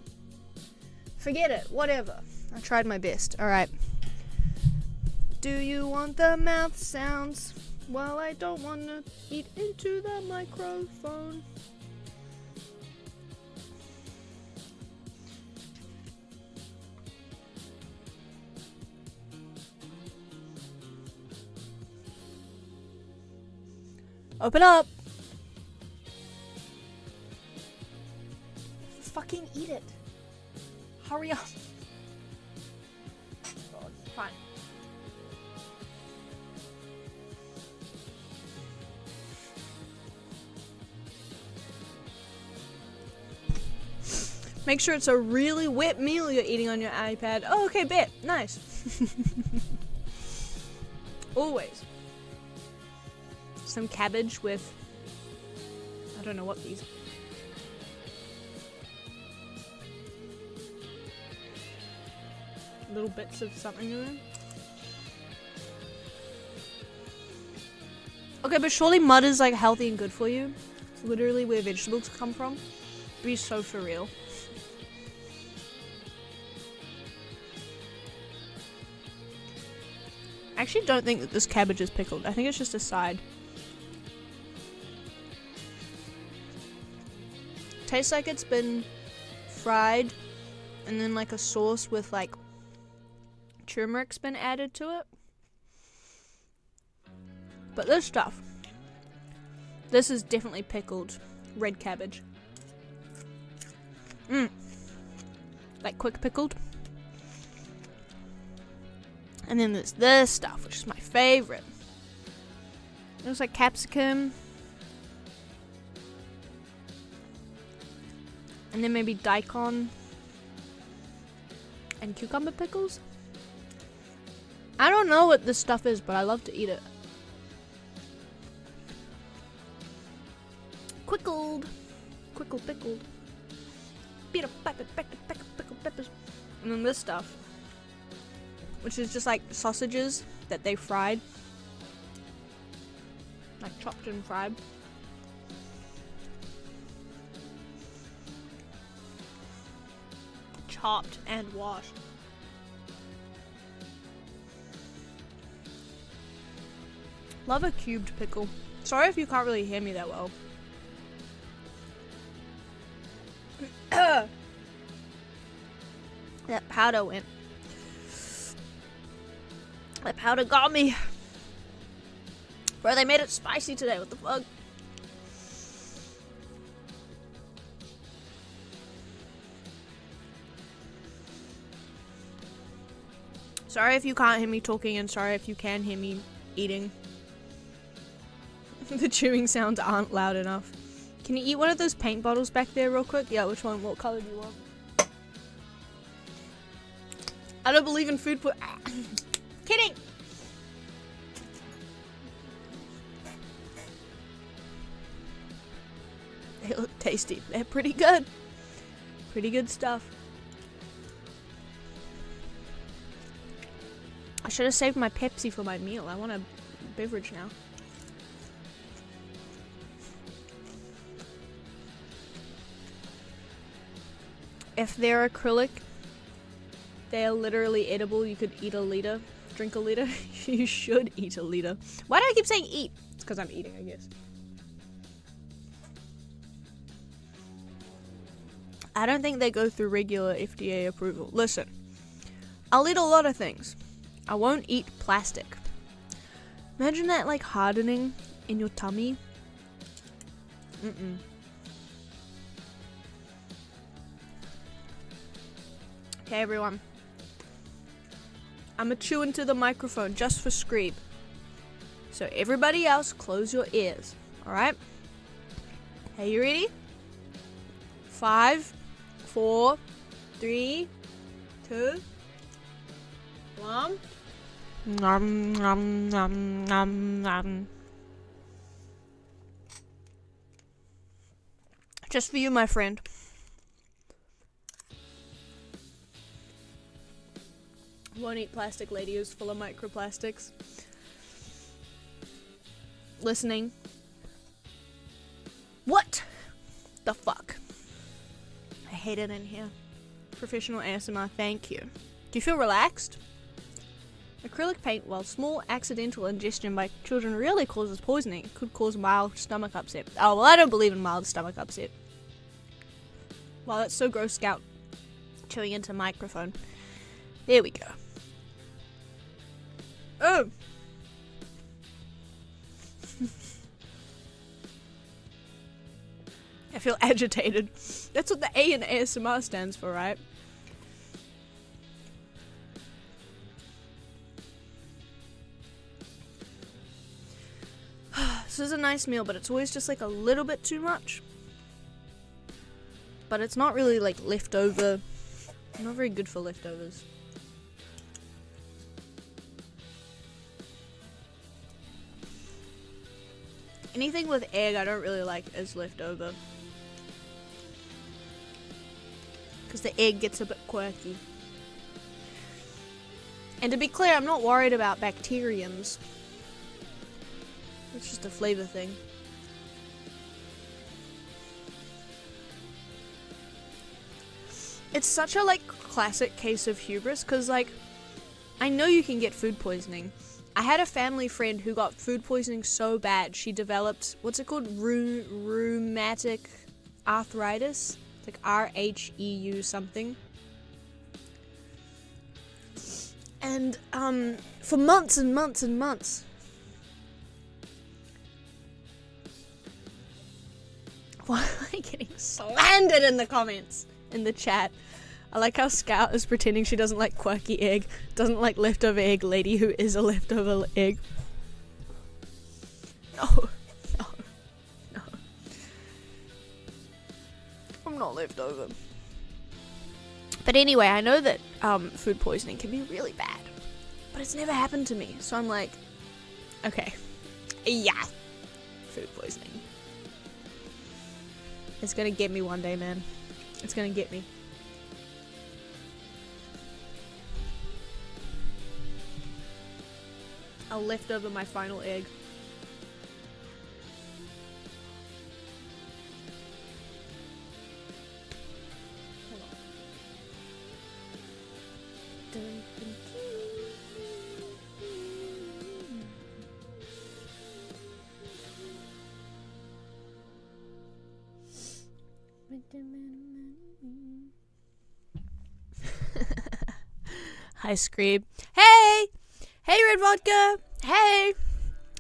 Forget it. Whatever. I tried my best. Alright. Do you want the mouth sounds? Well, I don't want to eat into the microphone. Open up! Fucking eat it. Hurry up. God, fine. Make sure it's a really wet meal you're eating on your iPad. Oh, okay, bet. Nice. Always. Some cabbage with, I don't know what these are. Little bits of something in there. Okay, but surely mud is like healthy and good for you. It's literally where vegetables come from. Be so for real. I actually don't think that this cabbage is pickled. I think it's just a side. Tastes like it's been fried and then like a sauce with like turmeric's been added to it. But this stuff, this is definitely pickled red cabbage. Like quick pickled. And then there's this stuff, which is my favorite. It looks like capsicum. And then maybe daikon and cucumber pickles. I don't know what this stuff is, but I love to eat it. Quickled. Quickled pickled. Pickled peppers. And then this stuff, which is just like sausages that they fried. Like chopped and fried. Chopped and washed. Love a cubed pickle. Sorry if you can't really hear me that well. That powder went. That powder got me. Bro, they made it spicy today. What the fuck? Sorry if you can't hear me talking, and sorry if you can hear me eating. The chewing sounds aren't loud enough. Can you eat one of those paint bottles back there real quick? Yeah, which one? What color do you want? I don't believe in food Kidding! They look tasty. They're pretty good. Pretty good stuff. I should have saved my Pepsi for my meal. I want a beverage now. If they're acrylic, they are literally edible. You could eat a liter, drink a liter. You should eat a liter. Why do I keep saying eat? It's because I'm eating, I guess. I don't think they go through regular FDA approval. Listen, I'll eat a lot of things. I won't eat plastic. Imagine that, like, hardening in your tummy. Okay, everyone. I'ma chew into the microphone just for Screeb. So everybody else, close your ears. Alright? Are you ready? 5, 4, 3, 2, 1. Nom nom nom nom nom. Just for you, my friend. Won't eat plastic lady who's full of microplastics. Listening. What the fuck? I hate it in here. Professional ASMR, thank you. Do you feel relaxed? Acrylic paint, while small accidental ingestion by children rarely causes poisoning, it could cause mild stomach upset. Oh, well, I don't believe in mild stomach upset. Wow, that's so gross, Scout. Chewing into microphone. There we go. Oh! I feel agitated. That's what the A in ASMR stands for, right? This is a nice meal, but it's always just like a little bit too much. But it's not really like leftover. Not very good for leftovers. Anything with egg I don't really like as leftover. Because the egg gets a bit quirky. And to be clear, I'm not worried about bacteriums. It's just a flavor thing. It's such a, like, classic case of hubris, because, like, I know you can get food poisoning. I had a family friend who got food poisoning so bad, she developed, what's it called? Rheumatic arthritis? It's like R-H-E-U something. And, for months and months and months. Why am I getting slandered in the comments? In the chat. I like how Scout is pretending she doesn't like quirky egg, doesn't like leftover egg lady who is a leftover egg. No. No. No. I'm not leftover. But anyway, I know that food poisoning can be really bad. But it's never happened to me. So I'm like, okay. Yeah. Food poisoning. It's gonna get me one day, man. It's gonna get me. I'll lift over my final egg. Hold on. Dun, dun, Hi, Screeb. Hey! Hey, Red Vodka! Hey!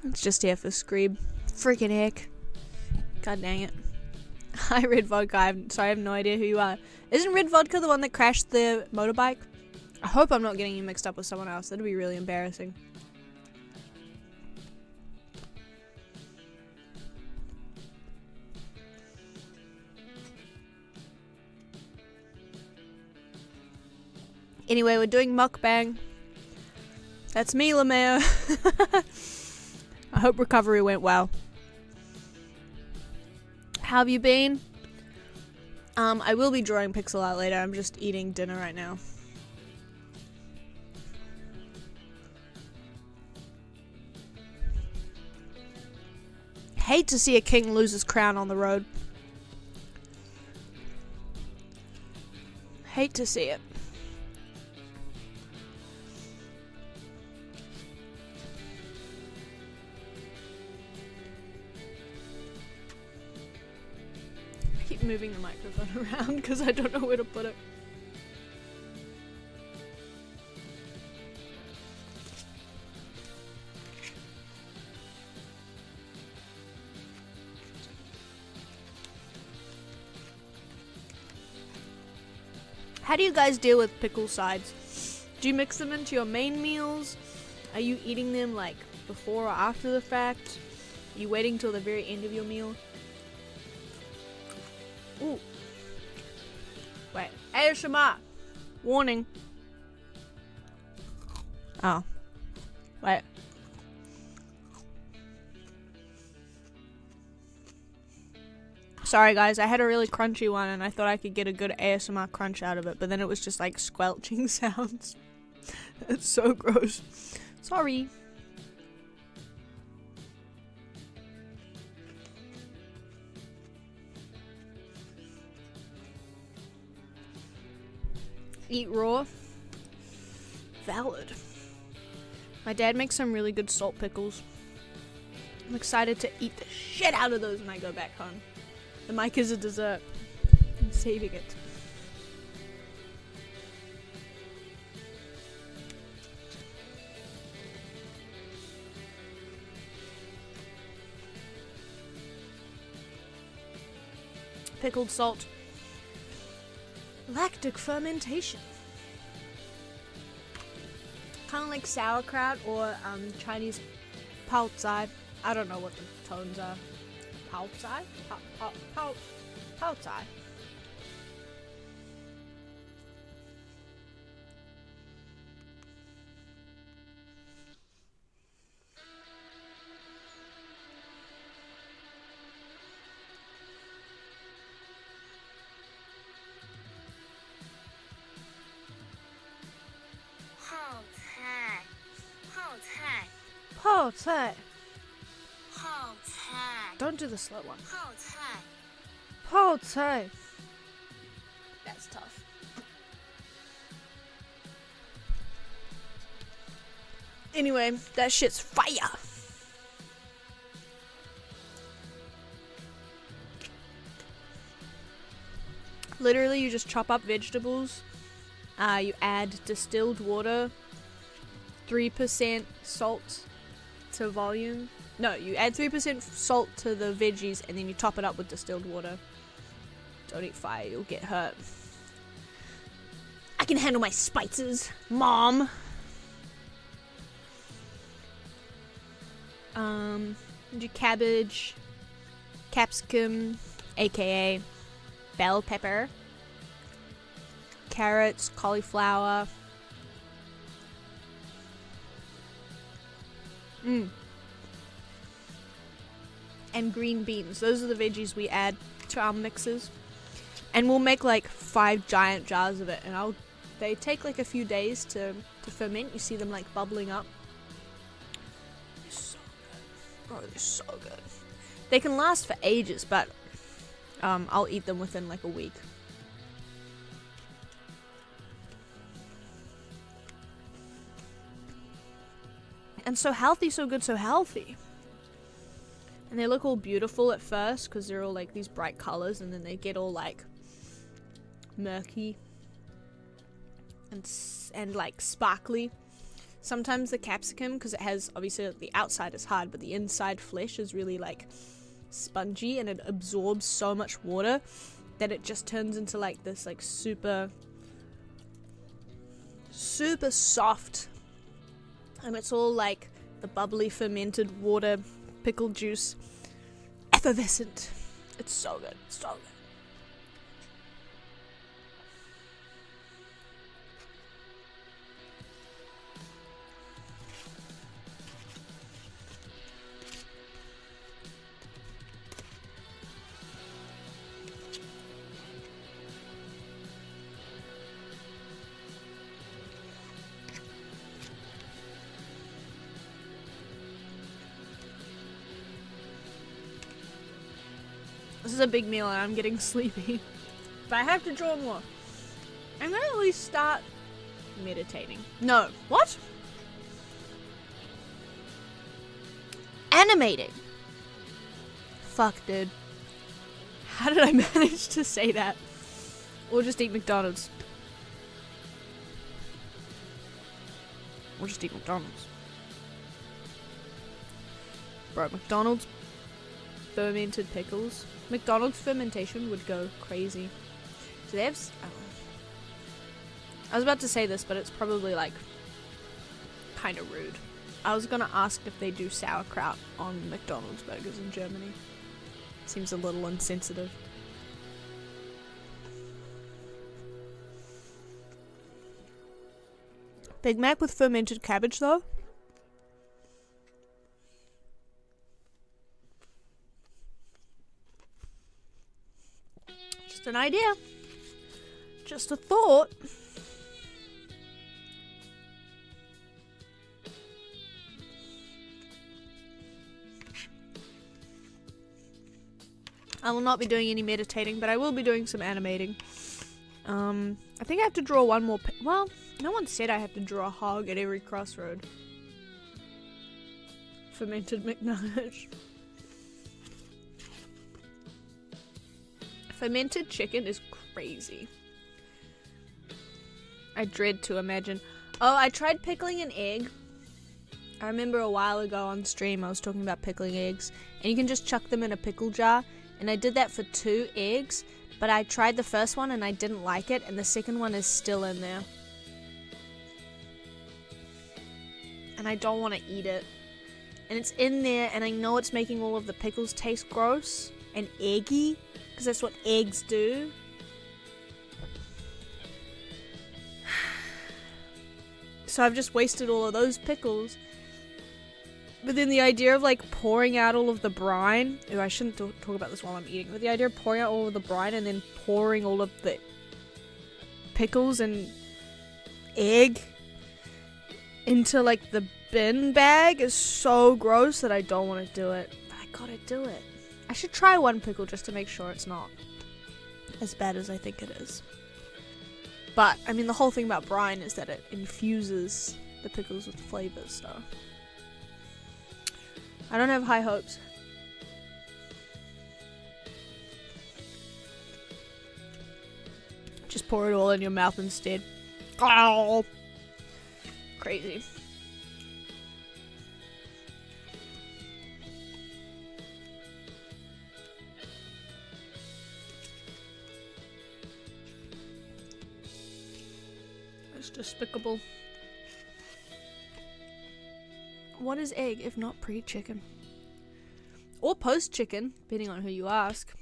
It's just here for Screeb. Freaking heck. God dang it. Hi, Red Vodka. I have no idea who you are. Isn't Red Vodka the one that crashed the motorbike? I hope I'm not getting you mixed up with someone else. That'd be really embarrassing. Anyway, we're doing mukbang. That's me, Lameo. I hope recovery went well. How have you been? I will be drawing pixel art later. I'm just eating dinner right now. Hate to see a king lose his crown on the road. Hate to see it. I keep moving the microphone around because I don't know where to put it. How do you guys deal with pickle sides? Do you mix them into your main meals? Are you eating them like before or after the fact? Are you waiting till the very end of your meal? Ooh. Wait. ASMR. Warning. Oh. Wait. Sorry guys, I had a really crunchy one and I thought I could get a good ASMR crunch out of it, but then it was just like squelching sounds. It's so gross. Sorry. Eat raw. Valid. My dad makes some really good salt pickles. I'm excited to eat the shit out of those when I go back home. The mic is a dessert. I'm saving it. Pickled salt. Lactic fermentation. Kind of like sauerkraut or Chinese pao cai. I don't know what the tones are. Pao cai? Pao cai. Pao cai. Don't do the slow one. Pao cai. That's tough. Anyway, that shit's fire. Literally, you just chop up vegetables. You add distilled water, 3% salt to volume. No, you add 3% salt to the veggies and then you top it up with distilled water. Don't eat fire, you'll get hurt. I can handle my spices, Mom. Do cabbage, capsicum, aka bell pepper, carrots, cauliflower. And green beans. Those are the veggies we add to our mixes. And we'll make like 5 giant jars of it. And they take like a few days to ferment. You see them like bubbling up. They're so good. Bro, they're so good. They can last for ages, but I'll eat them within like a week. And so healthy, so good, so healthy. And they look all beautiful at first because they're all like these bright colors, and then they get all like murky and like sparkly. Sometimes the capsicum, because it has, obviously the outside is hard, but the inside flesh is really like spongy, and it absorbs so much water that it just turns into like this like super soft, and it's all like the bubbly fermented water, pickle juice, effervescent. It's so good, so good. This is a big meal and I'm getting sleepy. But I have to draw more. I'm gonna at least start meditating. No. What? Animating. Fuck, dude. How did I manage to say that? Or just eat McDonald's. Or just eat McDonald's. Bro, McDonald's fermented pickles. McDonald's fermentation would go crazy. Do they have... I was about to say this, but it's probably like kind of rude. I was gonna ask if they do sauerkraut on McDonald's burgers in Germany. Seems a little insensitive. Big Mac with fermented cabbage though? Just an idea. Just a thought. I will not be doing any meditating, but I will be doing some animating. I think I have to draw one more... well, no one said I have to draw a hog at every crossroad. Fermented McNuggets. Fermented chicken is crazy. I dread to imagine. Oh, I tried pickling an egg. I remember a while ago on stream I was talking about pickling eggs. And you can just chuck them in a pickle jar. And I did that for 2 eggs. But I tried the first one and I didn't like it. And the second one is still in there. And I don't want to eat it. And it's in there and I know it's making all of the pickles taste gross and eggy. Because that's what eggs do. So I've just wasted all of those pickles. But then the idea of like pouring out all of the brine. Ooh, I shouldn't talk about this while I'm eating. But the idea of pouring out all of the brine and then pouring all of the pickles and egg into like the bin bag is so gross that I don't want to do it. But I gotta do it. I should try one pickle just to make sure it's not as bad as I think it is. But, I mean, the whole thing about brine is that it infuses the pickles with flavors, so... I don't have high hopes. Just pour it all in your mouth instead. Oh! Crazy. It's despicable. What is egg if not pre-chicken? Or post-chicken, depending on who you ask.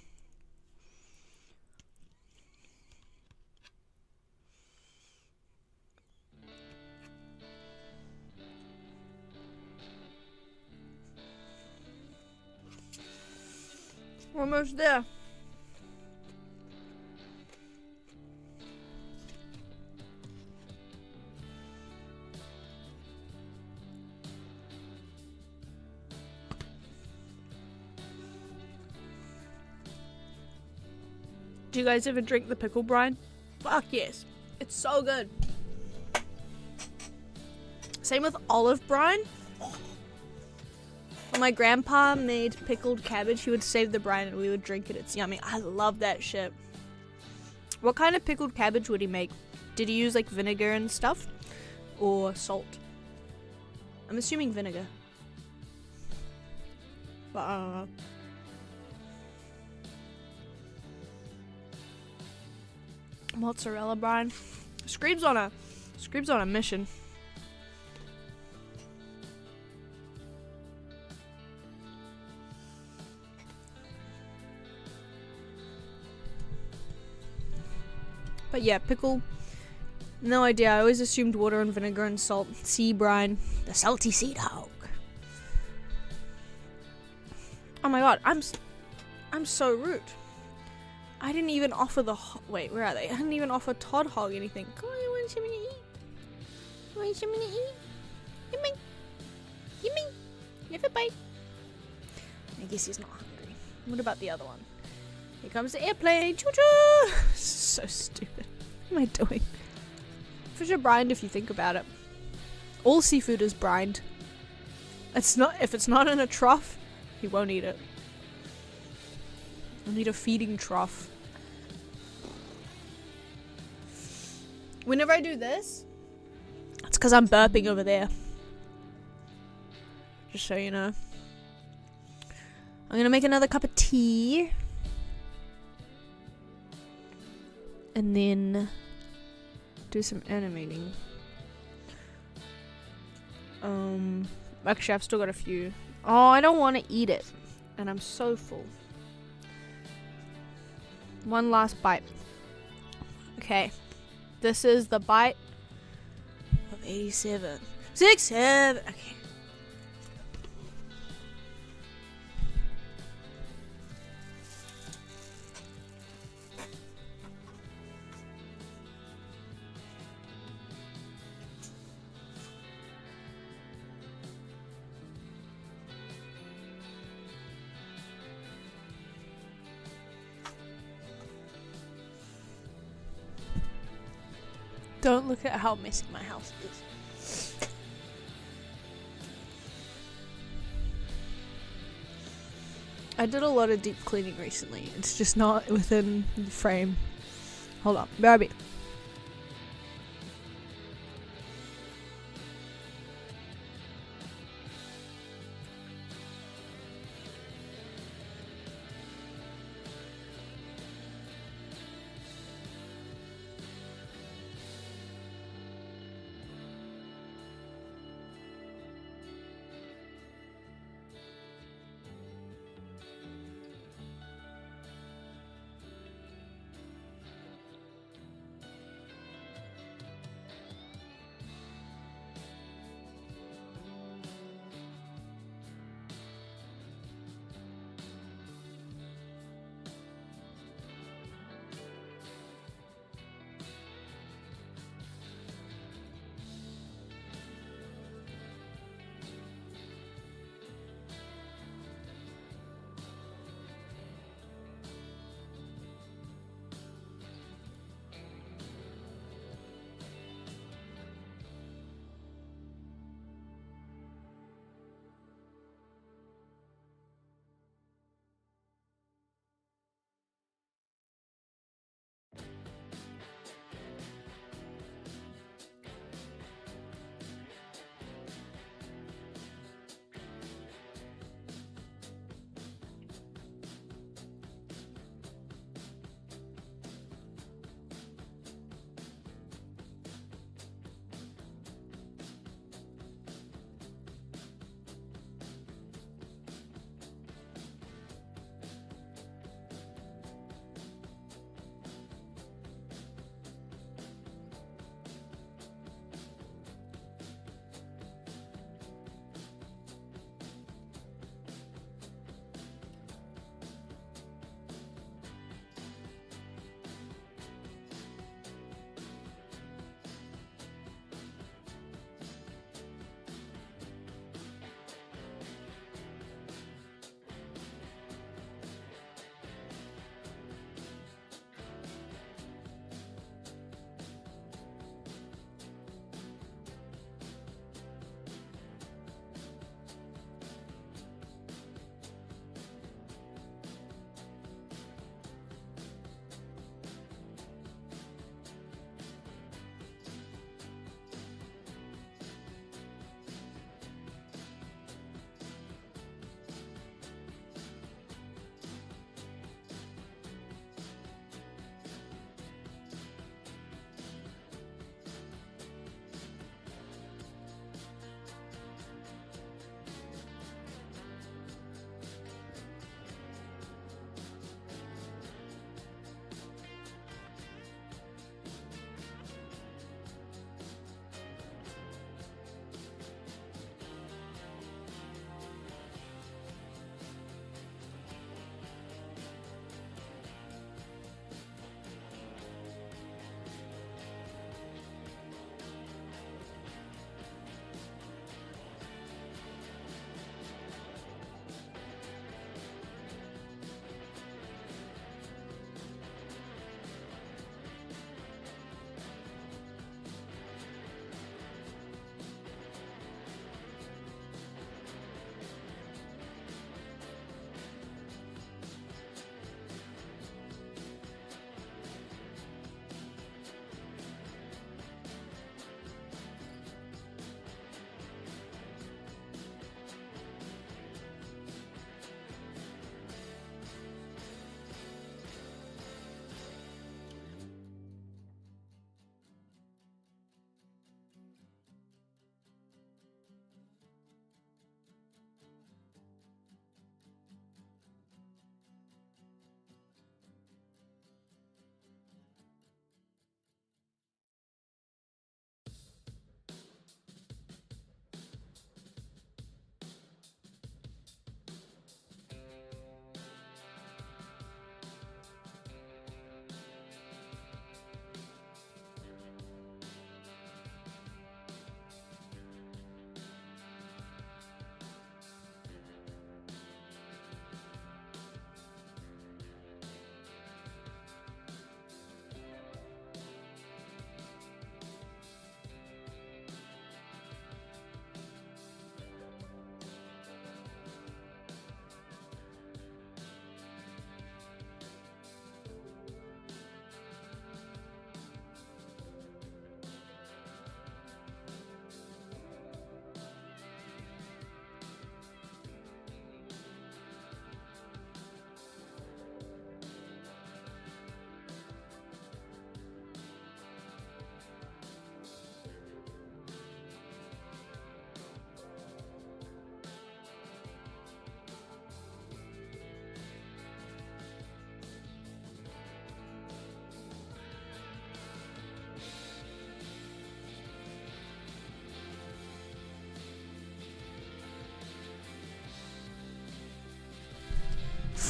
Almost there. Do you guys ever drink the pickle brine? Fuck yes. It's so good. Same with olive brine. When my grandpa made pickled cabbage, he would save the brine and we would drink it. It's yummy. I love that shit. What kind of pickled cabbage would he make? Did he use like vinegar and stuff? Or salt? I'm assuming vinegar. But I don't know. Mozzarella brine. Scream's on a mission. But yeah, pickle. No idea. I always assumed water and vinegar and salt. Sea brine. The salty sea dog. Oh my god, I'm so rude. I didn't even offer the wait, where are they? I didn't even offer Todd Hog anything. Come on, you want something to eat? You want something to eat? Give me. Give me. Have a bite. I guess he's not hungry. What about the other one? Here comes the airplane. Choo-choo! So stupid. What am I doing? Fish are brined if you think about it. All seafood is brined. It's not, if it's not in a trough, he won't eat it. I need a feeding trough. Whenever I do this, it's because I'm burping over there. Just so you know. I'm gonna make another cup of tea. And then do some animating. Actually I've still got a few. Oh, I don't want to eat it. And I'm so full. One last bite. Okay. This is the bite of 87. 67. Okay. Don't look at how messy my house is. I did a lot of deep cleaning recently. It's just not within the frame. Hold on. Baby.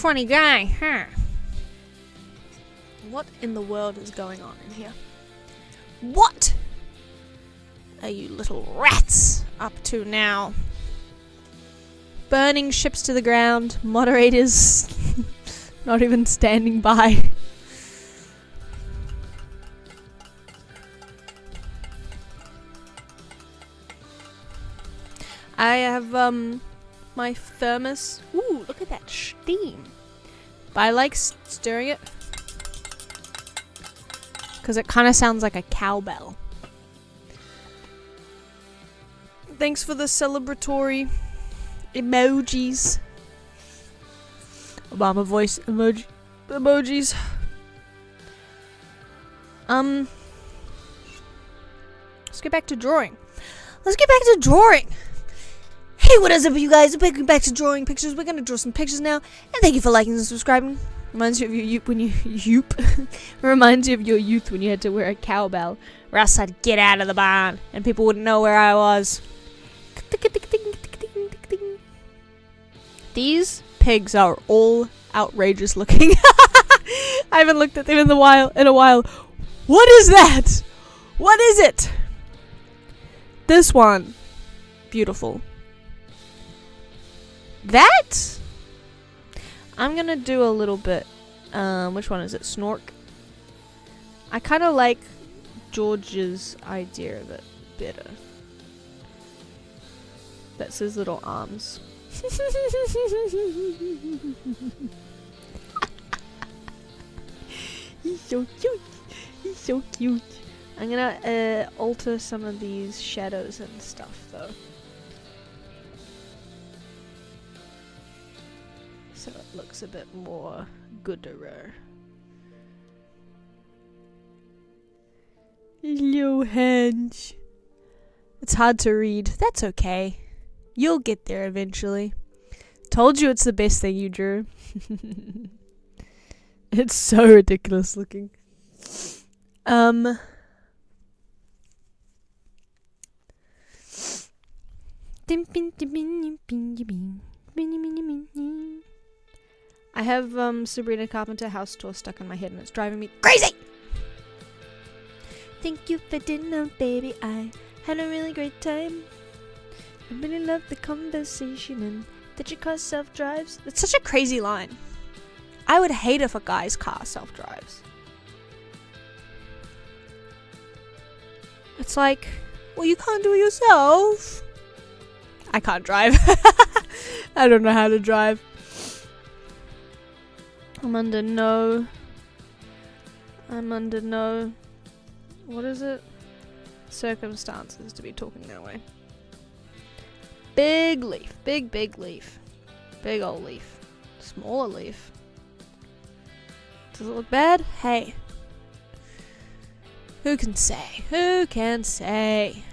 funny guy, huh? What in the world is going on in here? What are you little rats up to now? Burning ships to the ground, moderators not even standing by. I have my thermos. Ooh, look at that steam. But I like stirring it because it kind of sounds like a cowbell. Thanks for the celebratory emojis. Obama voice emojis. Let's get back to drawing. Hey, what is up, you guys? We're back to drawing pictures. We're gonna draw some pictures now, and thank you for liking and subscribing. Reminds you of your youth when you reminds you of your youth when you had to wear a cowbell, or else I'd get out of the barn and people wouldn't know where I was. These pigs are all outrageous looking. I haven't looked at them in a while. What is that? What is it? This one, beautiful. That I'm gonna do a little bit. Which one is it? Snork. I kind of like George's idea of it better. That's his little arms. He's so cute. He's so cute. I'm gonna alter some of these shadows and stuff though. So it looks a bit more gooder. Hello, Hench. It's hard to read. That's okay. You'll get there eventually. Told you it's the best thing you drew. It's so ridiculous looking. I have Sabrina Carpenter house tour stuck in my head and it's driving me crazy! Thank you for dinner, baby. I had a really great time. I really loved the conversation and that your car self-drives. It's such a crazy line. I would hate if a guy's car self-drives. It's like, well, you can't do it yourself. I can't drive. I don't know how to drive. I'm under no, what is it? Circumstances to be talking that way. Big leaf, big leaf. Big old leaf. Smaller leaf. Does it look bad? Hey. Who can say? Who can say?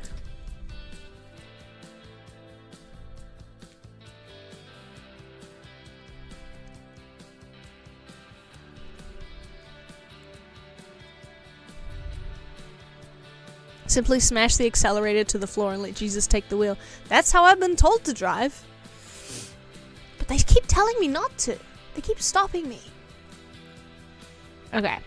Simply smash the accelerator to the floor and let Jesus take the wheel. That's how I've been told to drive. But they keep telling me not to. They keep stopping me. Okay.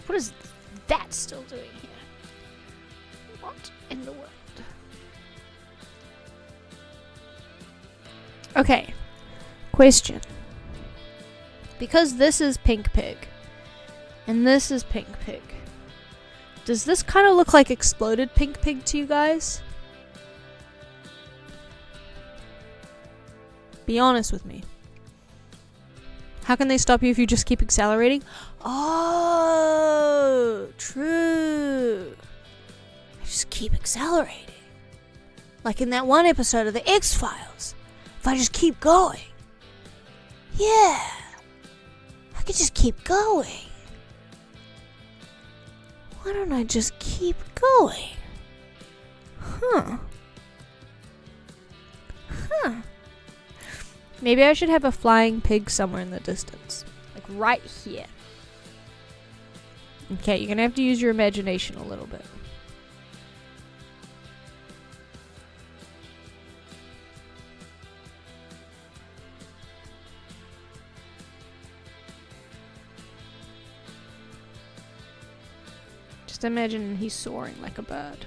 What is that still doing here? What in the world? Okay, question. Because this is Pink Pig, and this is Pink Pig, does this kind of look like exploded Pink Pig to you guys? Be honest with me. How can they stop you if you just keep accelerating? Oh, true. I just keep accelerating. Like in that one episode of the X-Files. If I just keep going. Yeah. I could just keep going. Why don't I just keep going? Huh. Maybe I should have a flying pig somewhere in the distance. Like right here. Okay, you're gonna have to use your imagination a little bit. Just imagine he's soaring like a bird.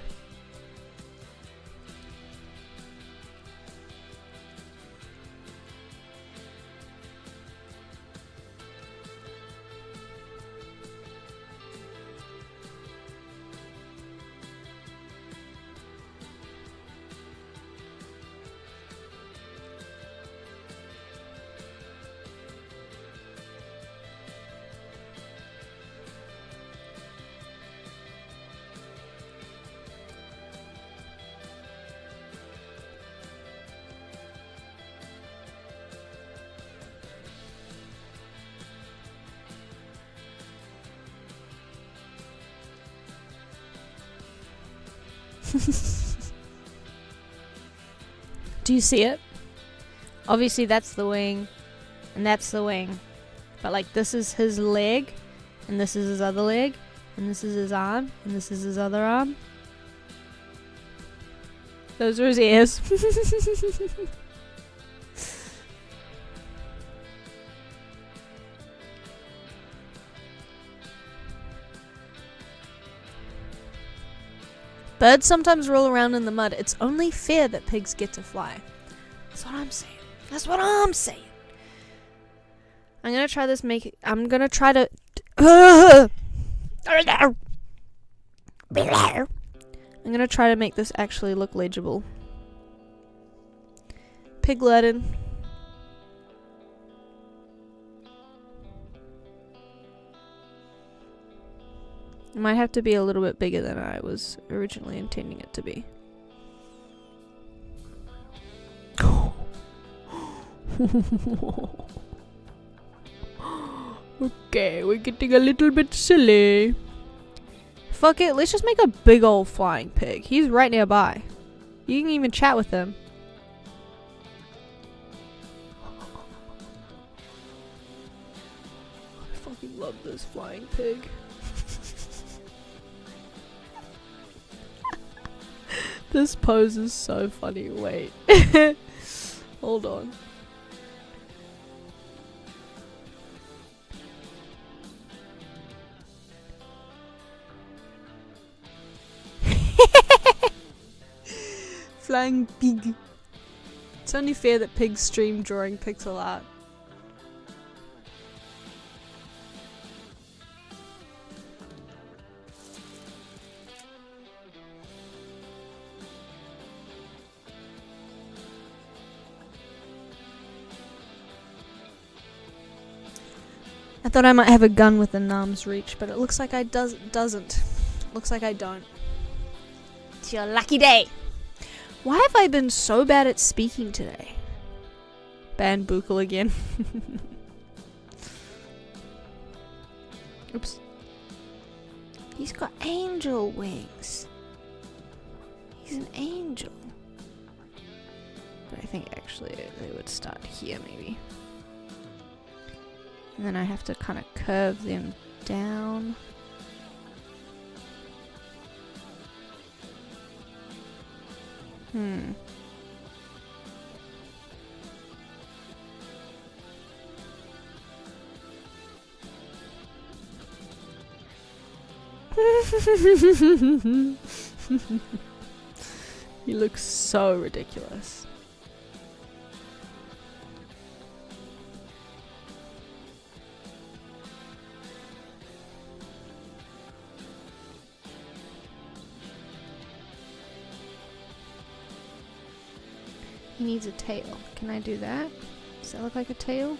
Do you see it? Obviously that's the wing, and that's the wing. But like this is his leg, and this is his other leg, and this is his arm, and this is his other arm. Those are his ears. Birds sometimes roll around in the mud. It's only fair that pigs get to fly. That's what I'm saying. That's what I'm saying. I'm gonna try this. I'm gonna try to. I'm gonna try to make this actually look legible. Pigletted. It might have to be a little bit bigger than I was originally intending it to be. Okay, we're getting a little bit silly. Fuck it, let's just make a big old flying pig. He's right nearby. You can even chat with him. I fucking love this flying pig. This pose is so funny. Wait. Hold on. Flying pig. It's only fair that pigs stream drawing pixel art. I thought I might have a gun within arm's reach, but it looks like I doesn't. Looks like I don't. It's your lucky day. Why have I been so bad at speaking today? Ban Buchel again. Oops. He's got angel wings. He's an angel. But I think actually they would start here maybe. And then I have to kind of curve them down. He looks so ridiculous. He needs a tail. Can I do that? Does that look like a tail?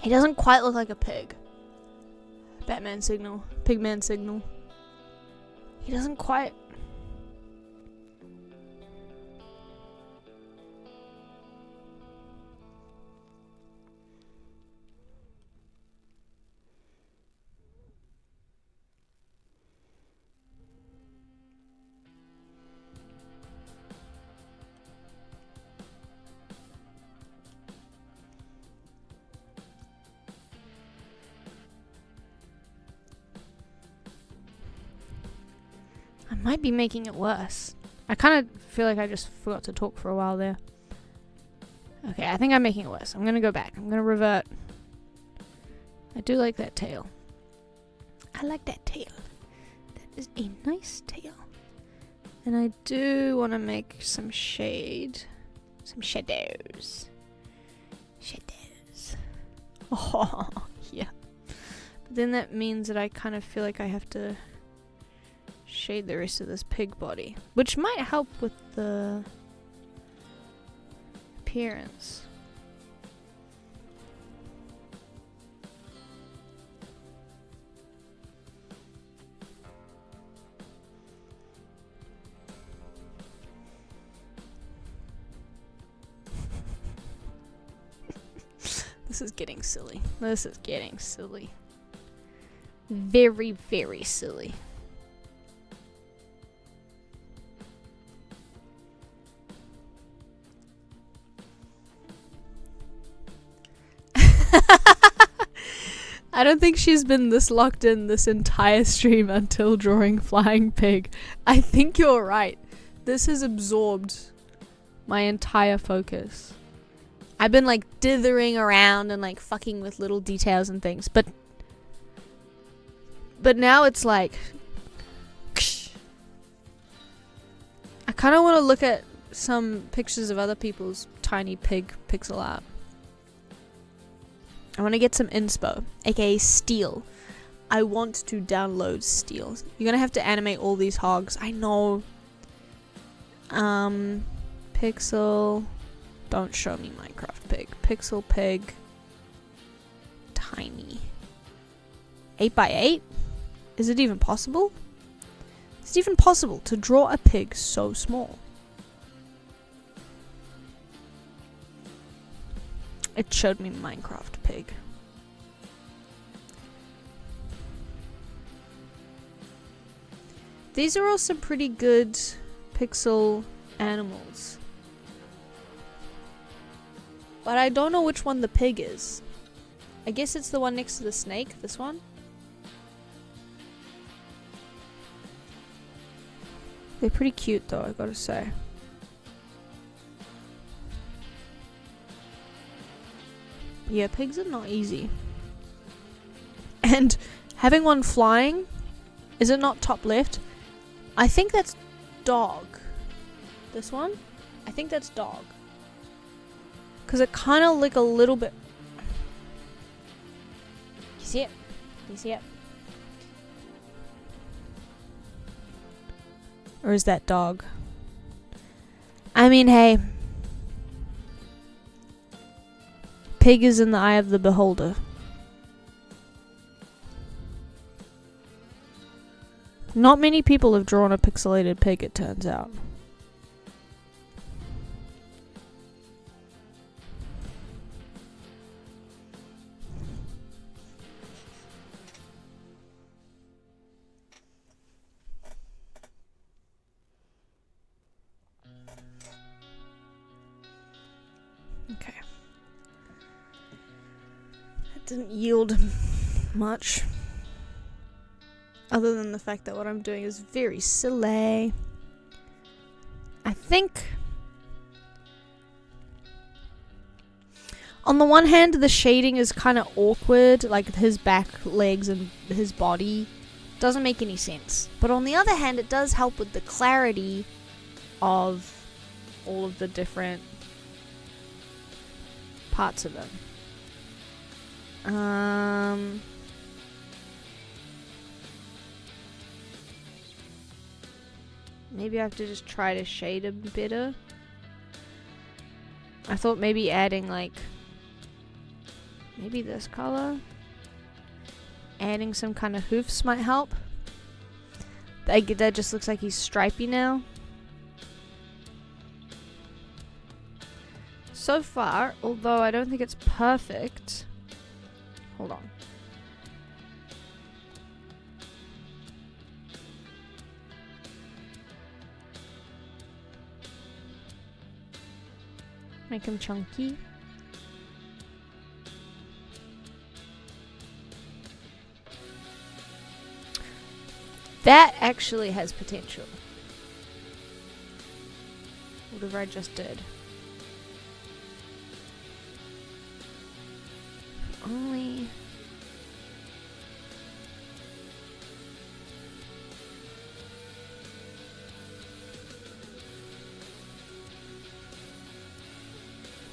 He doesn't quite look like a pig. Batman signal. Pigman signal. He doesn't quite... might be making it worse. I kind of feel like I just forgot to talk for a while there. Okay, I think I'm making it worse. I'm gonna go back. I'm gonna revert. I do like that tail. I like that tail. That is a nice tail. And I do want to make some shade. Some shadows. Shadows. Oh, yeah. But then that means that I kind of feel like I have to shade the rest of this pig body, which might help with the appearance. This is getting silly. This is getting silly. Very, very silly. I don't think she's been this locked in this entire stream until drawing Flying Pig. I think you're right. This has absorbed my entire focus. I've been like dithering around and like fucking with little details and things, but now it's like I kind of want to look at some pictures of other people's tiny pig pixel art. I want to get some inspo, aka Steel. I want to download Steel. You're gonna have to animate all these hogs. I know. Pixel. Don't show me Minecraft pig. Pixel pig. Tiny. 8x8? Is it even possible? Is it even possible to draw a pig so small? It showed me Minecraft pig. These are all some pretty good pixel animals. But I don't know which one the pig is. I guess it's the one next to the snake, this one. They're pretty cute though, I gotta say. Yeah, pigs are not easy. And having one flying, is it not top left? I think that's dog. This one? I think that's dog. Because it kind of look a little bit... You see it? You see it? Or is that dog? I mean, hey. Pig is in the eye of the beholder. Not many people have drawn a pixelated pig, it turns out. Okay. That didn't yield much. Other than the fact that what I'm doing is very silly. I think... On the one hand, the shading is kind of awkward. Like, his back, legs, and his body doesn't make any sense. But on the other hand, it does help with the clarity of all of the different parts of it. Maybe I have to just try to shade him better. I thought maybe adding like... Maybe this color? Adding some kind of hoofs might help. That just looks like he's stripy now. So far, although I don't think it's perfect... Hold on. Make him chunky. That actually has potential. Whatever I just did. Only...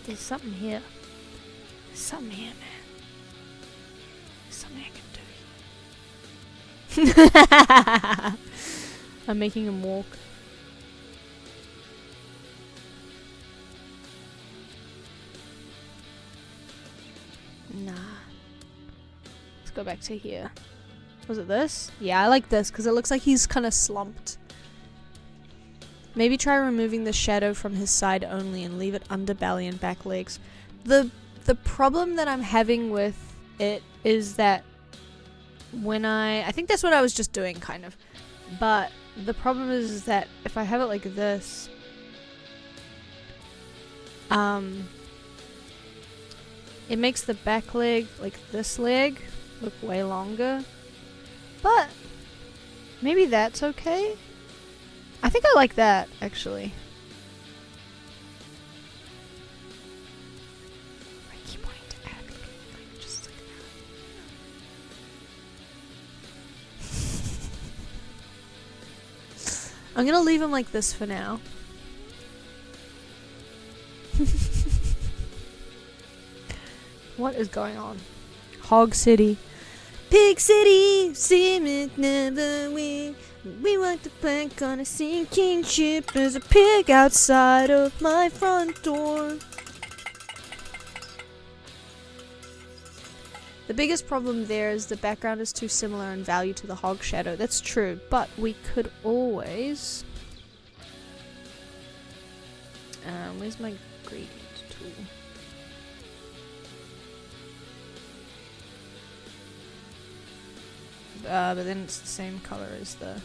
There's something here. There's something here, man. There's something I can do. I'm making him walk. Nah. Let's go back to here. Was it this? Yeah, I like this because it looks like he's kind of slumped. Maybe try removing the shadow from his side only and leave it underbelly and back legs. The problem that I'm having with it is that when I think that's what I was just doing kind of. But the problem is that if I have it like this, it makes the back leg, like this leg, look way longer. But maybe that's okay. I think I like that, actually. I keep wanting to add like just like that. I'm gonna leave him like this for now. What is going on? Hog City. Pig City, cement never win. We want the plank on a sinking ship. There's a pig outside of my front door. The biggest problem there is the background is too similar in value to the hog shadow. That's true, but we could always... where's my gradient tool? But then it's the same color as the...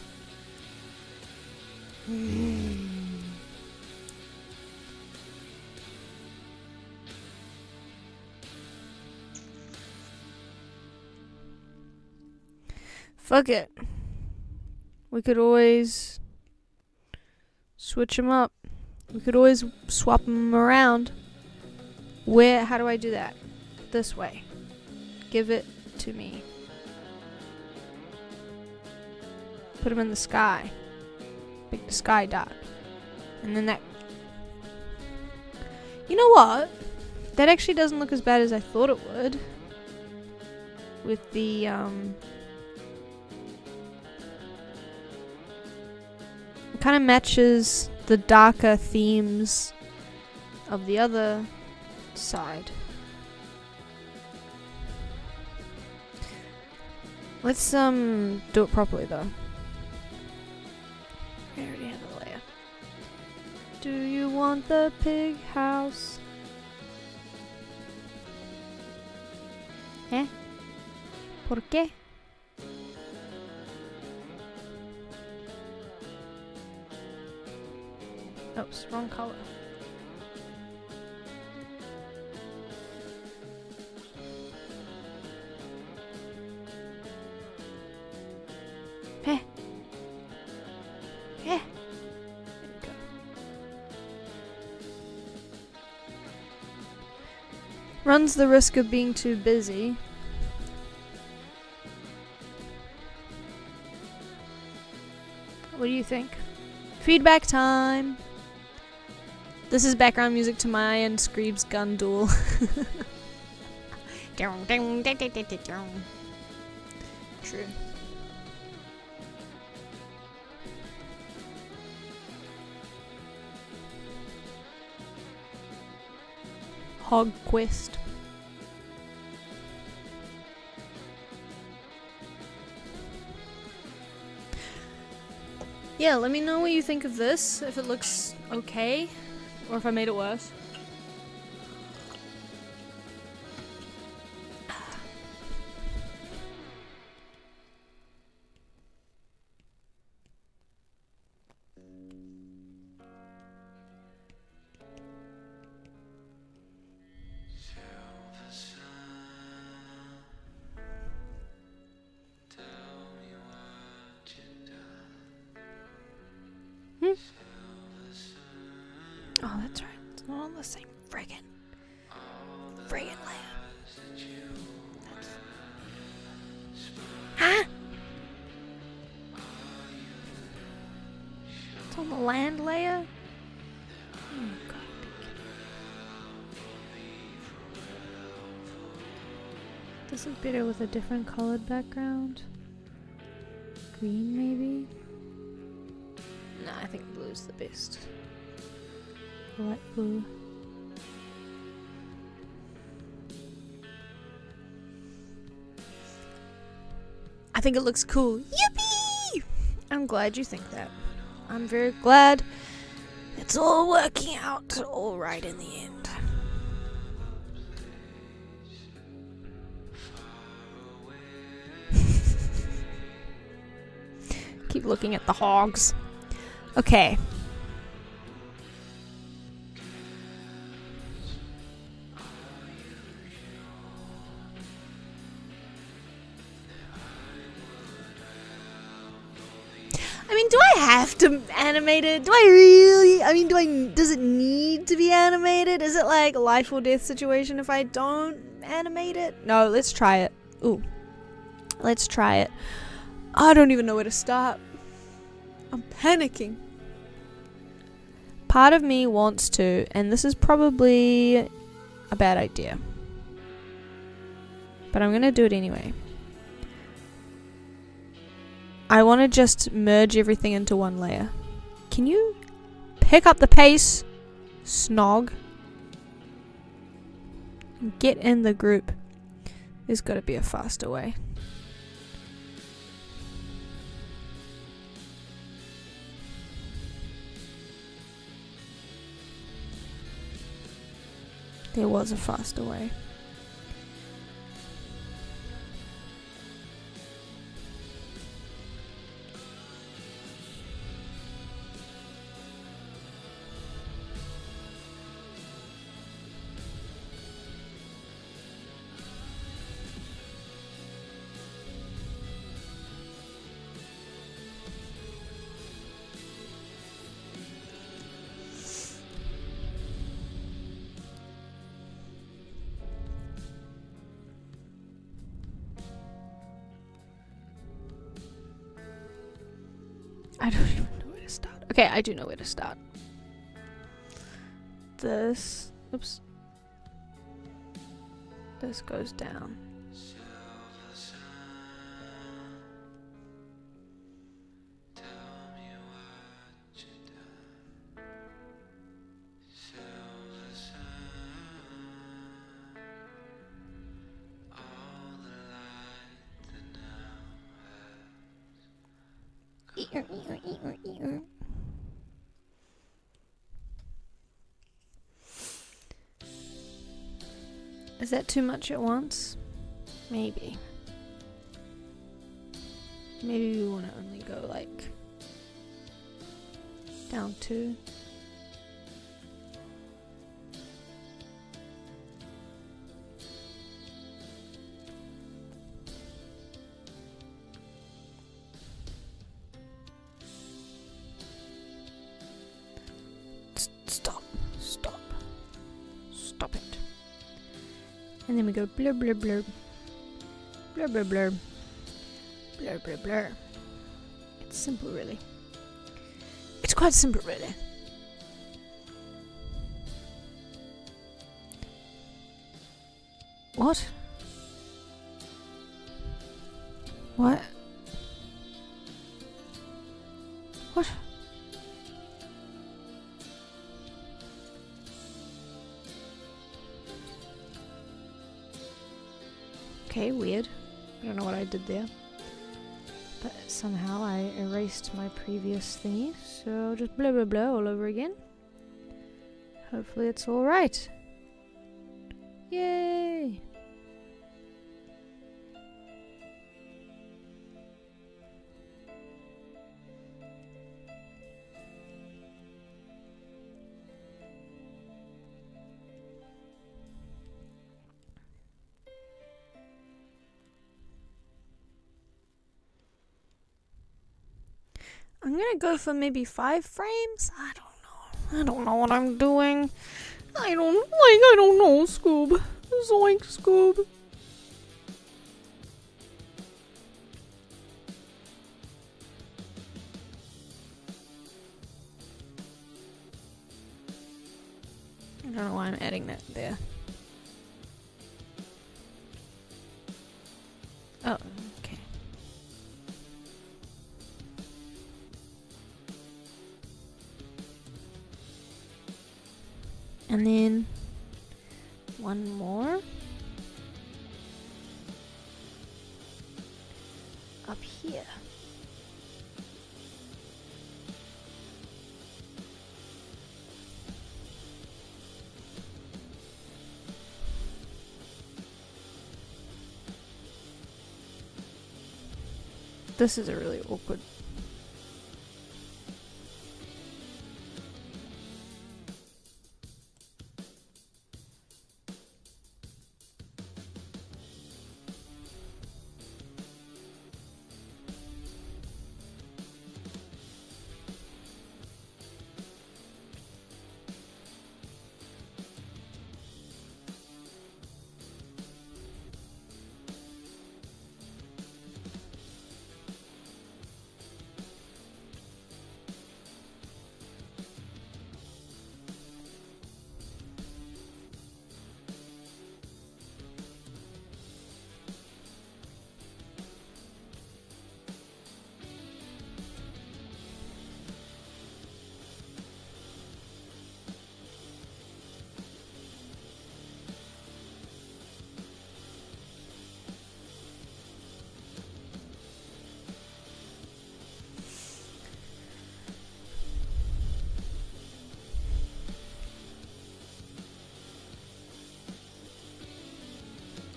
Fuck it. We could always switch them up. We could always swap them around. How do I do that? This way. Give it to me. Put them in the sky. Make the sky dark. And then that... You know what? That actually doesn't look as bad as I thought it would. With the, it kind of matches the darker themes of the other side. Let's, do it properly, though. I already have a layer. Do you want the pig house? Eh? ¿Por qué? Oops, wrong color. Eh? Eh? There we go. Runs the risk of being too busy. What do you think? Feedback time! This is background music to my and Screeb's gun duel. True. Hog Quest. Yeah, let me know what you think of this, if it looks okay, or if I made it worse. Oh, that's right. It's not on the same friggin' layer. Huh? It's on the land layer? Oh, God. This is better with a different colored background. Green, maybe? Nah, I think blue's the best. Light blue. I think it looks cool. Yippee! I'm glad you think that. I'm very glad it's all working out all right in the end. Keep looking at the hogs. Okay. I mean, do I have to animate it? Do I really? I mean, does it need to be animated? Is it like a life or death situation if I don't animate it? No, let's try it. Ooh. Let's try it. I don't even know where to start. I'm panicking. Part of me wants to, and this is probably a bad idea, but I'm gonna do it anyway. I want to just merge everything into one layer. Can you pick up the pace, Snog? Get in the group. There's got to be a faster way. There was a faster way. I don't even know where to start. Okay, I do know where to start. This... Oops. This goes down. Is that too much at once? Maybe. Maybe we want to only go like down 2. Stop it. And then we go blur blur blur. Blur blur blur. Blur blur blur. It's simple really. It's quite simple really. What? What? What? Okay, weird. I don't know what I did there. But somehow I erased my previous thingy, so just blah blah blah all over again. Hopefully it's alright. Yay! I'm gonna go for maybe 5 frames. I don't know what I'm doing. I don't know, Scoob. Zoink, Scoob. I don't know why I'm adding that there. Oh, okay. And then one more up here. This is a really awkward.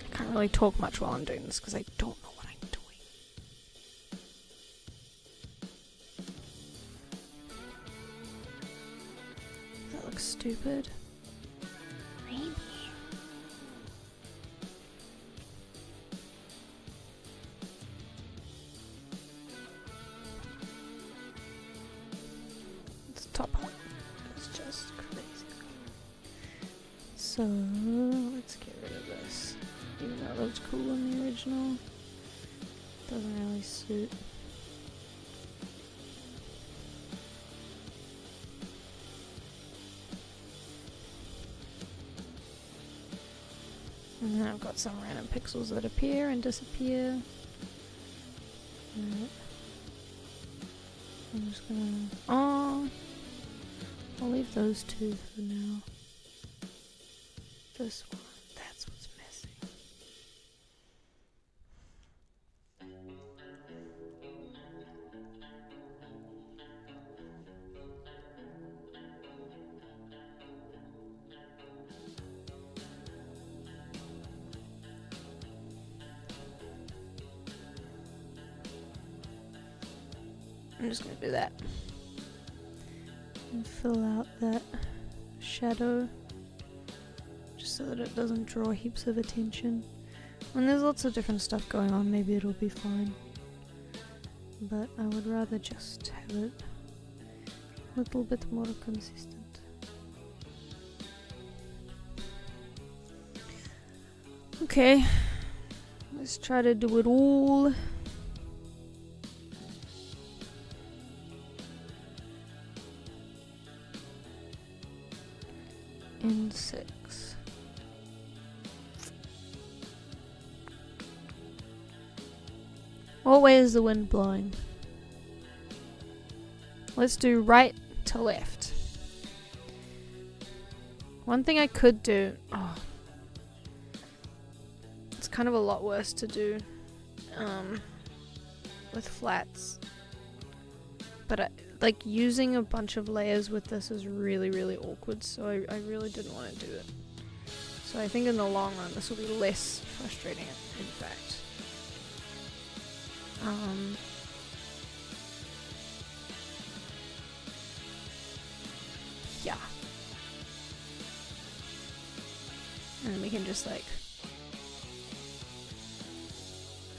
I can't really talk much while I'm doing this because I don't know what I'm doing. That looks stupid. Maybe. This top part is just crazy. So let's get rid of this. Even though it looks cool in the original, doesn't really suit. And then I've got some random pixels that appear and disappear. Right. I'm just gonna... Oh! I'll leave those two for now. This one, that's what's missing. I'm just gonna do that. And fill out that shadow. Just so that it doesn't draw heaps of attention. When there's lots of different stuff going on, maybe it'll be fine. But I would rather just have it a little bit more consistent. Okay, let's try to do it all. In 6. What way is the wind blowing? Let's do right to left. One thing I could do... Oh, it's kind of a lot worse to do with flats. But like using a bunch of layers with this is really, really awkward, so I really didn't want to do it. So I think in the long run this will be less frustrating, in fact. Yeah. And we can just like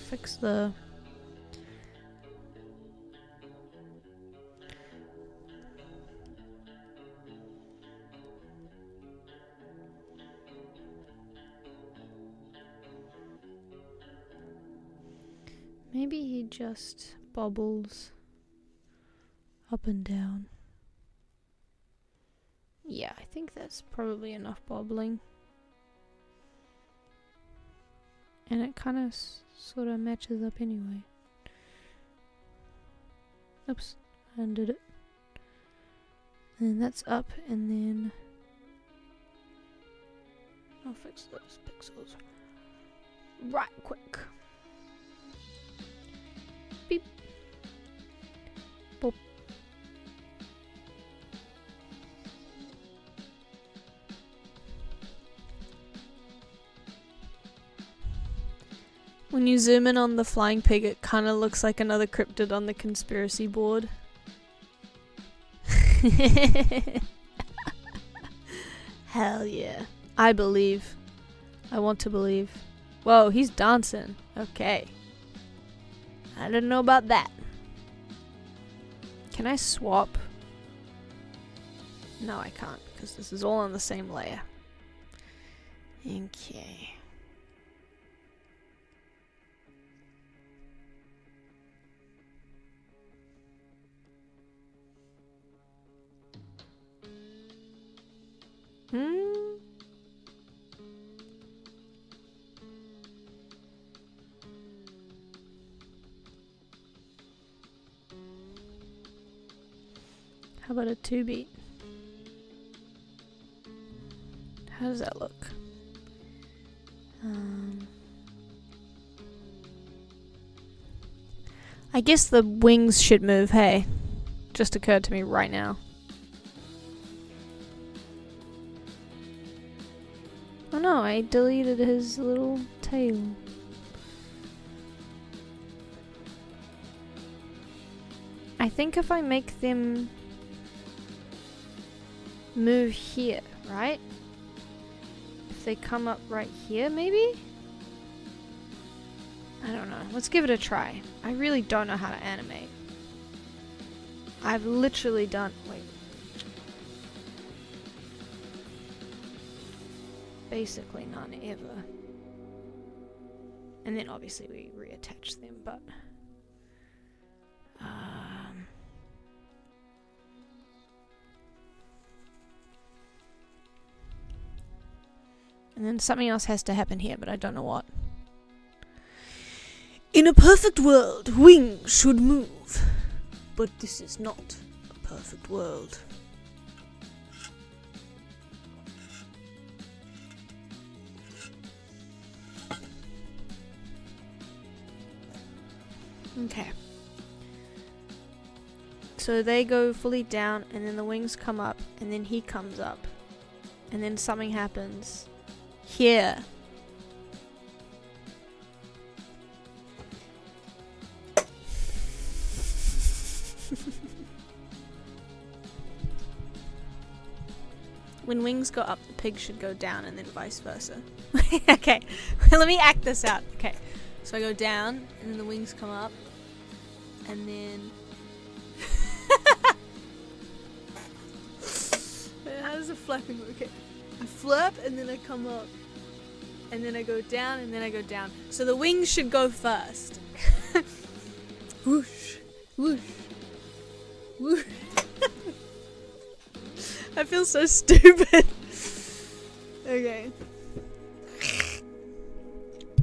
fix the Maybe he just bobbles up and down. Yeah, I think that's probably enough bobbling. And it kind of sort of matches up anyway. Oops, I undid it. And that's up, and then I'll fix those pixels right quick. Beep. Boop. When you zoom in on the flying pig, it kind of looks like another cryptid on the conspiracy board. Hell yeah. I believe. I want to believe. Whoa, he's dancing. Okay. I didn't know about that. Can I swap? No, I can't, because this is all on the same layer. Okay. How about a 2-beat? How does that look? I guess the wings should move, hey? Just occurred to me right now. Oh no, I deleted his little tail. I think if I make them move here, right? If they come up right here, maybe? I don't know. Let's give it a try. I really don't know how to animate. I've literally done... Wait. Basically none ever. And then obviously we reattach them, but... And then something else has to happen here, but I don't know what. In a perfect world, wings should move. But this is not a perfect world. Okay. So they go fully down, and then the wings come up, and then he comes up. And then something happens. Here. When wings go up, the pig should go down, and then vice versa. Okay, let me act this out. Okay, so I go down, and then the wings come up, and then... How does the flapping work? Okay, I flap, and then I come up, and then I go down, and then I go down. So the wings should go first. Whoosh, whoosh, whoosh. I feel so stupid. Okay.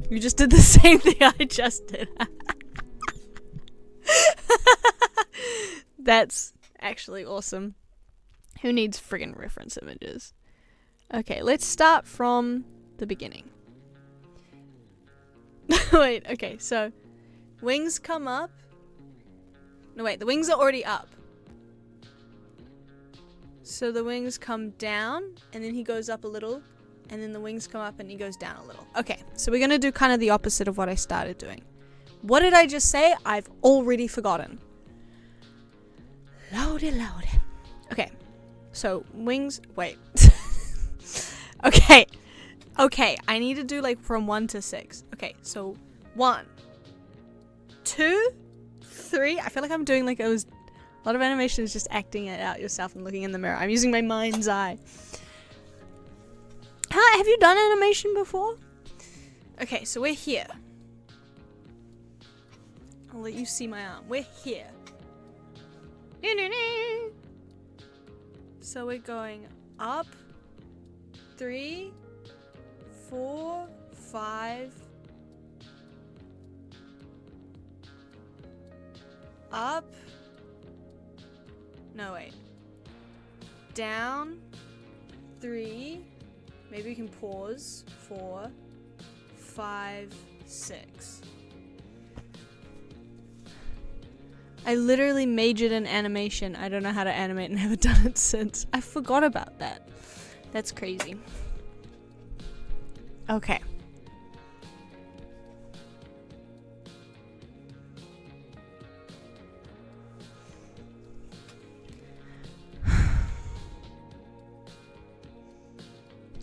You just did the same thing I just did. That's actually awesome. Who needs friggin' reference images? Okay, let's start from the beginning. Wait, okay, so wings come up. No, wait, the wings are already up. So the wings come down, and then he goes up a little, and then the wings come up and he goes down a little. Okay, so we're gonna do kind of the opposite of what I started doing. What did I just say? I've already forgotten. Load. Okay, so wings, wait. Okay, I need to do like from 1 to 6. Okay, so 1, 2, 3. I feel like I'm doing like a lot of animation is just acting it out yourself and looking in the mirror. I'm using my mind's eye. Have you done animation before? Okay, so we're here. I'll let you see my arm. We're here. So we're going up 3, 4, 5. Up. No, wait. Down 3. Maybe we can pause. 4, 5, 6. I literally majored in animation. I don't know how to animate and haven't done it since. I forgot about that. That's crazy. Okay.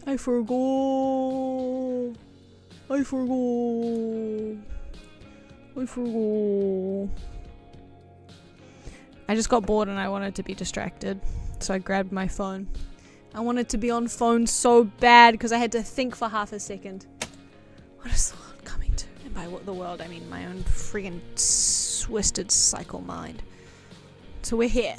I forgot. I just got bored and I wanted to be distracted, so I grabbed my phone. I wanted to be on phone so bad because I had to think for half a second. What is the world coming to? And by the world, I mean my own friggin' twisted cycle mind. So we're here.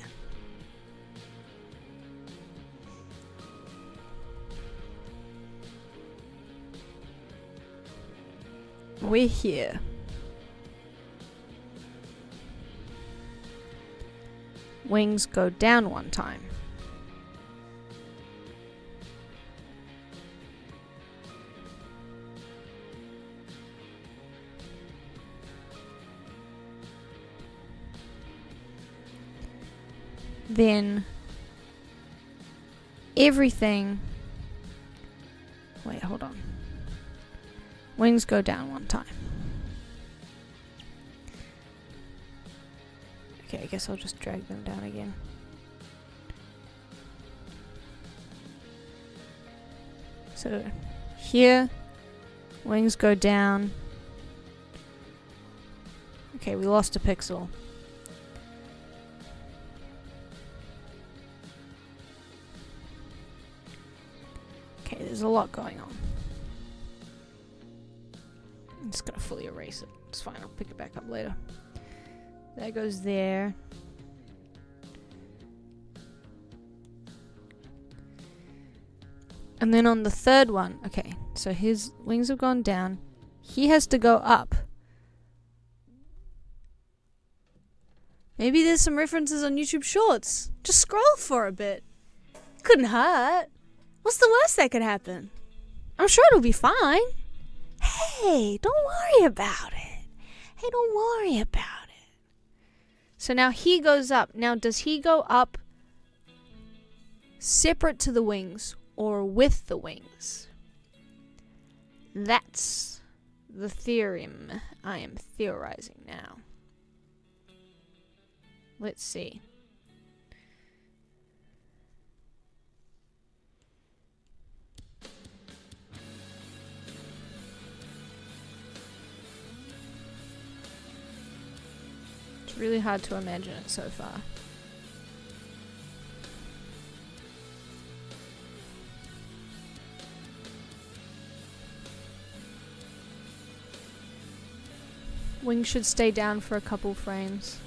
We're here. Wings go down one time. Then everything. Wait, hold on. Wings go down one time. Okay, I guess I'll just drag them down again. So here, wings go down. Okay, we lost a pixel. Okay, there's a lot going on. I'm just gonna fully erase it. It's fine, I'll pick it back up later. That goes there. And then on the third one, okay, so his wings have gone down. He has to go up. Maybe there's some references on YouTube Shorts. Just scroll for a bit. Couldn't hurt. What's the worst that could happen? I'm sure it'll be fine. Hey, don't worry about it. Hey, don't worry about it. So now he goes up. Now, does he go up separate to the wings or with the wings? That's the theorem I am theorizing now. Let's see. It's really hard to imagine it so far. Wings should stay down for a couple frames.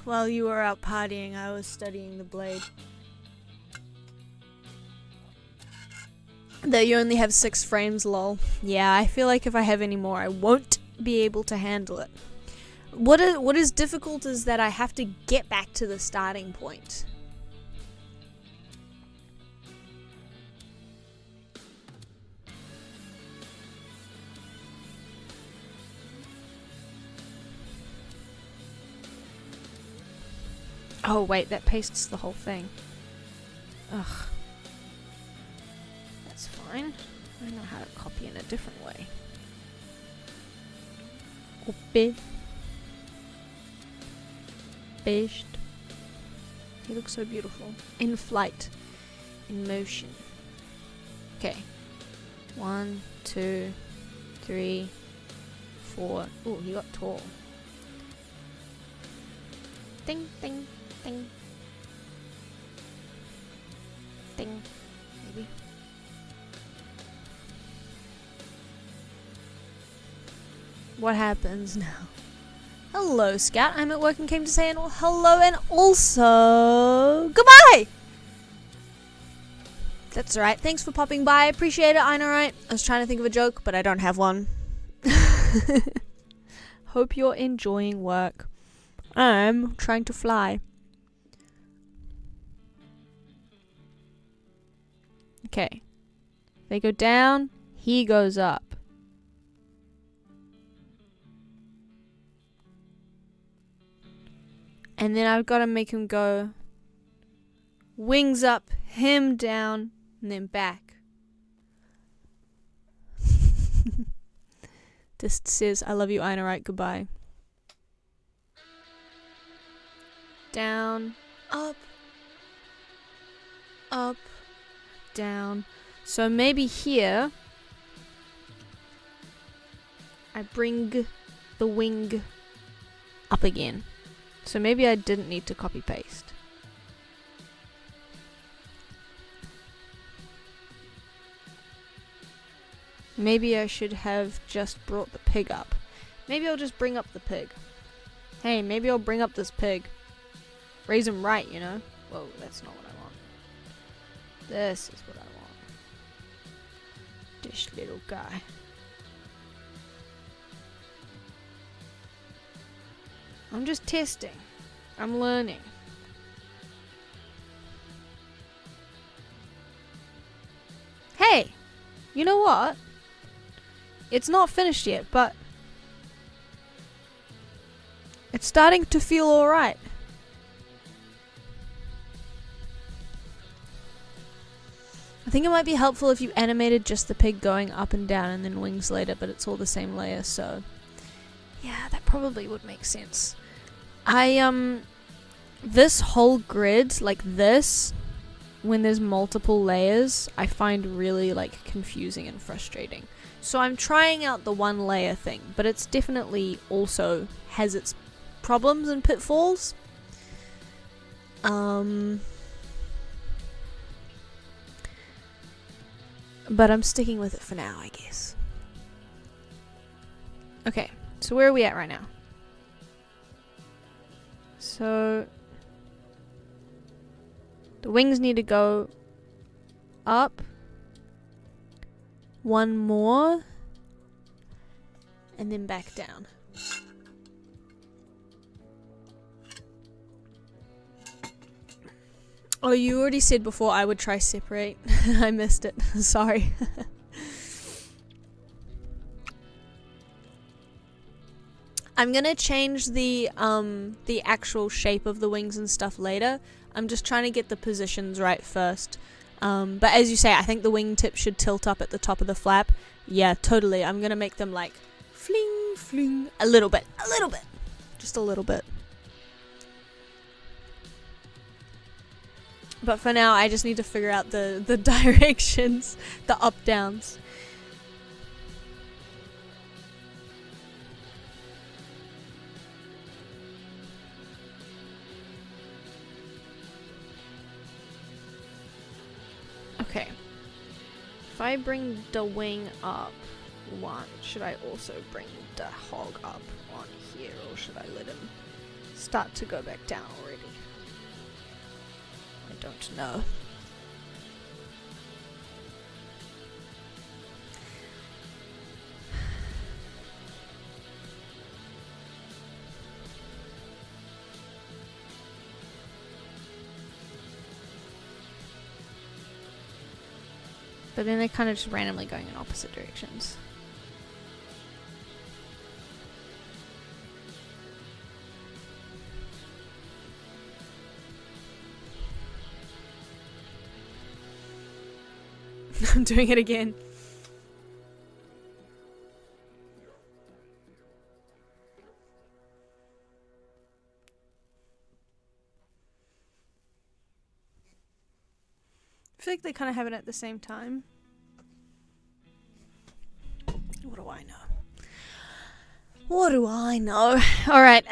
While you were out partying, I was studying the blade. Though you only have 6 frames, lol. Yeah, I feel like if I have any more, I won't be able to handle it. What is difficult is that I have to get back to the starting point. Oh wait, that pastes the whole thing. Ugh. That's fine. I know how to copy in a different way. Copy. Paste. He looks so beautiful. In flight. In motion. Okay. 1, 2, 3, 4. Ooh, he got tall. Ding, ding, ding. Ding. Maybe. What happens now? Hello, Scout. I'm at work and came to say hello and also goodbye! That's right. Thanks for popping by. I appreciate it, I know, right? I was trying to think of a joke, but I don't have one. Hope you're enjoying work. I'm trying to fly. Okay. They go down, he goes up. And then I've got to make him go wings up, him down, and then back. Just says, I love you, Aina, right? Goodbye. Down, up, up, down. So maybe here I bring the wing up again. So maybe I didn't need to copy paste. Maybe I should have just brought the pig up. Maybe I'll just bring up the pig. Hey, maybe I'll bring up this pig. Raise him right, you know? Whoa, that's not what I want. This is what I want. This little guy. I'm just testing. I'm learning. Hey! You know what? It's not finished yet, but it's starting to feel alright. I think it might be helpful if you animated just the pig going up and down and then wings later, but it's all the same layer, so yeah, that probably would make sense. This whole grid, like this, when there's multiple layers, I find really, like, confusing and frustrating. So I'm trying out the one layer thing, but it's definitely also has its problems and pitfalls. But I'm sticking with it for now, I guess. Okay, so where are we at right now? So the wings need to go up one more and then back down. Oh, you already said before I would try separate. I missed it. Sorry. I'm gonna change the actual shape of the wings and stuff later. I'm just trying to get the positions right first. But as you say, I think the wingtip should tilt up at the top of the flap. Yeah, totally. I'm gonna make them like fling, fling, a little bit, just a little bit. But for now, I just need to figure out the directions, the up-downs. Okay. If I bring the wing up one, should I also bring the hog up on here, or should I let him start to go back down already? I don't know. But then they're kind of just randomly going in opposite directions. I'm doing it again. I feel like they kind of have it at the same time. What do I know? What do I know? Alright,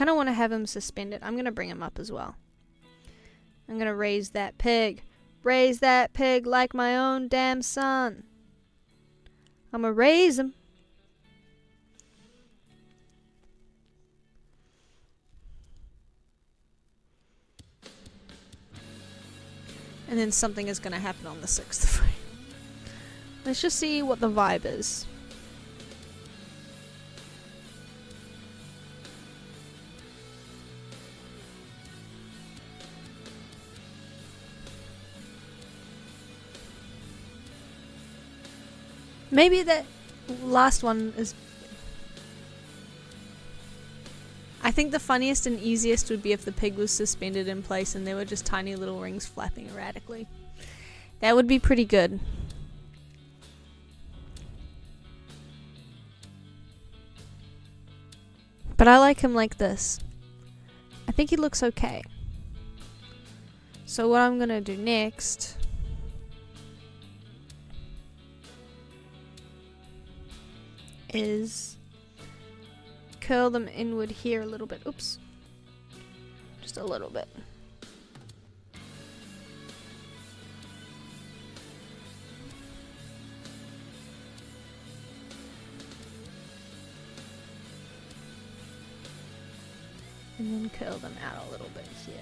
kind of want to have him suspended. I'm going to bring him up as well. I'm going to raise that pig. Raise that pig like my own damn son. I'm going to raise him. And then something is going to happen on the 6th frame. Let's just see what the vibe is. Maybe that last one is... I think the funniest and easiest would be if the pig was suspended in place and there were just tiny little rings flapping erratically. That would be pretty good. But I like him like this. I think he looks okay. So what I'm gonna do next is curl them inward here a little bit. Oops. Just a little bit. And then curl them out a little bit here.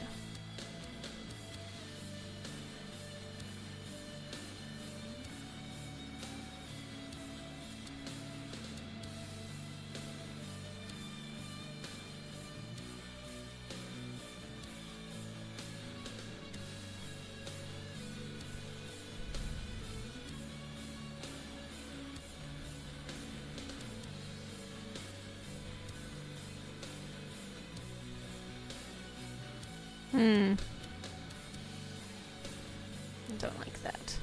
I don't like that.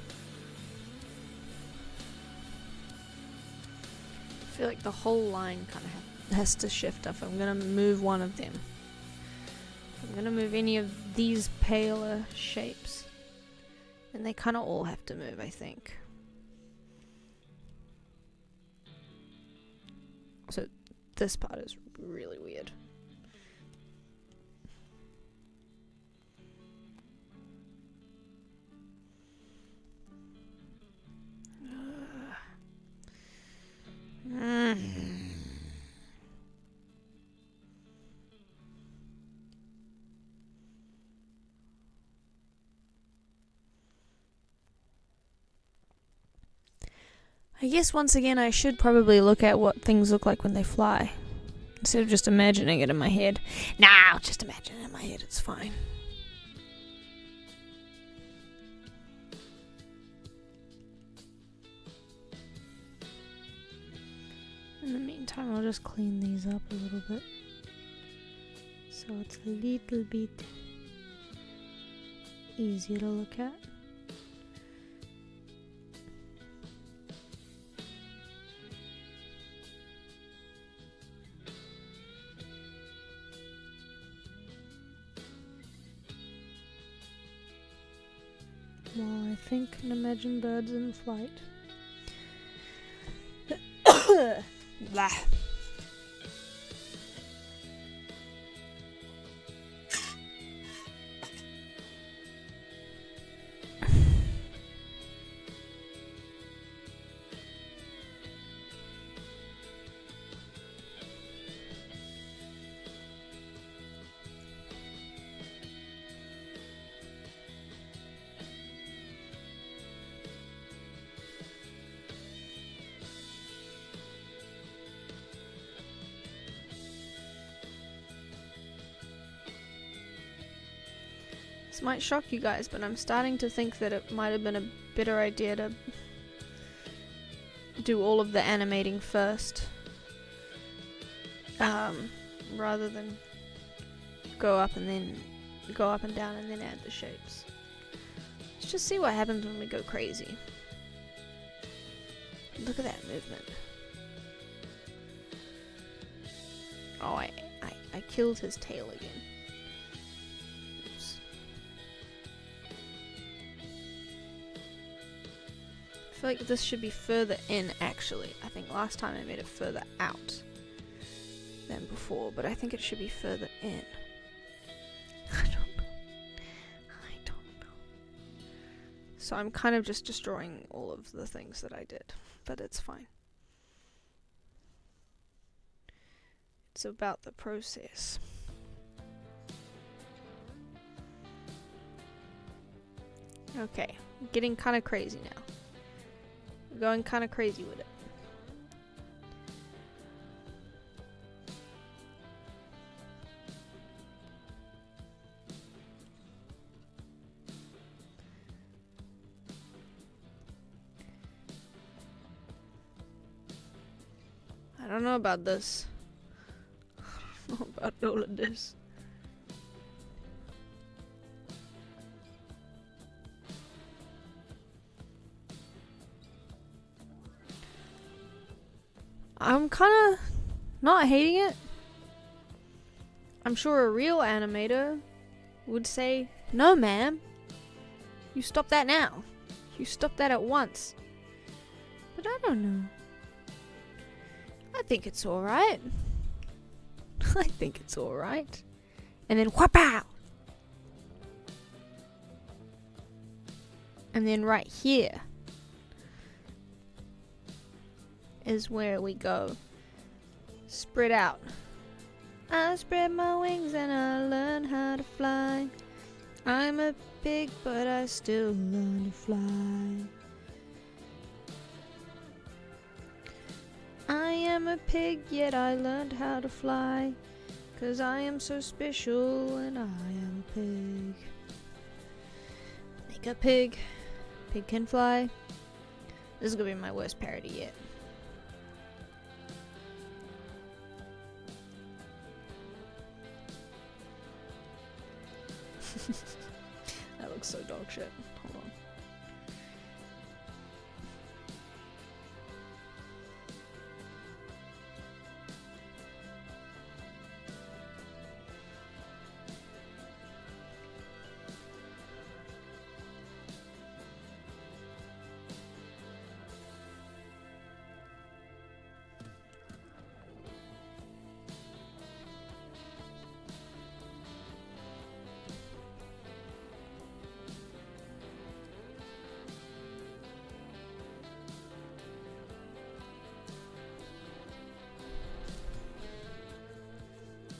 I feel like the whole line kind of has to shift if I'm going to move one of them. If I'm going to move any of these paler shapes, then they kind of all have to move, I think. So this part is really weird. I guess once again I should probably look at what things look like when they fly, instead of just imagining it in my head. Nah, I'll just imagine it in my head, it's fine. In the meantime, I'll just clean these up a little bit, so it's a little bit easier to look at. While I think and imagine birds in flight. Blah. This might shock you guys, but I'm starting to think that it might have been a better idea to do all of the animating first, rather than go up and down and then add the shapes. Let's just see what happens when we go crazy. Look at that movement. Oh, I killed his tail again. I feel like this should be further in, actually. I think last time I made it further out. than before, but I think it should be further in. I don't know. So I'm kind of just destroying all of the things that I did, but it's fine. It's about the process. Okay, getting kind of crazy now. We're going kind of crazy with it. I don't know about this. I don't know about all of this. I'm kind of not hating it. I'm sure a real animator would say, "No, ma'am. You stop that now. You stop that at once." But I don't know. I think it's alright. I think it's alright. And then whapow! And then right here is where we go. Spread out. I spread my wings and I learn how to fly. I'm a pig, but I still learn to fly. I am a pig, yet I learned how to fly. 'Cause I am so special and I am a pig. Make a pig. Pig can fly. This is gonna be my worst parody yet. That looks so dog shit. Hold on.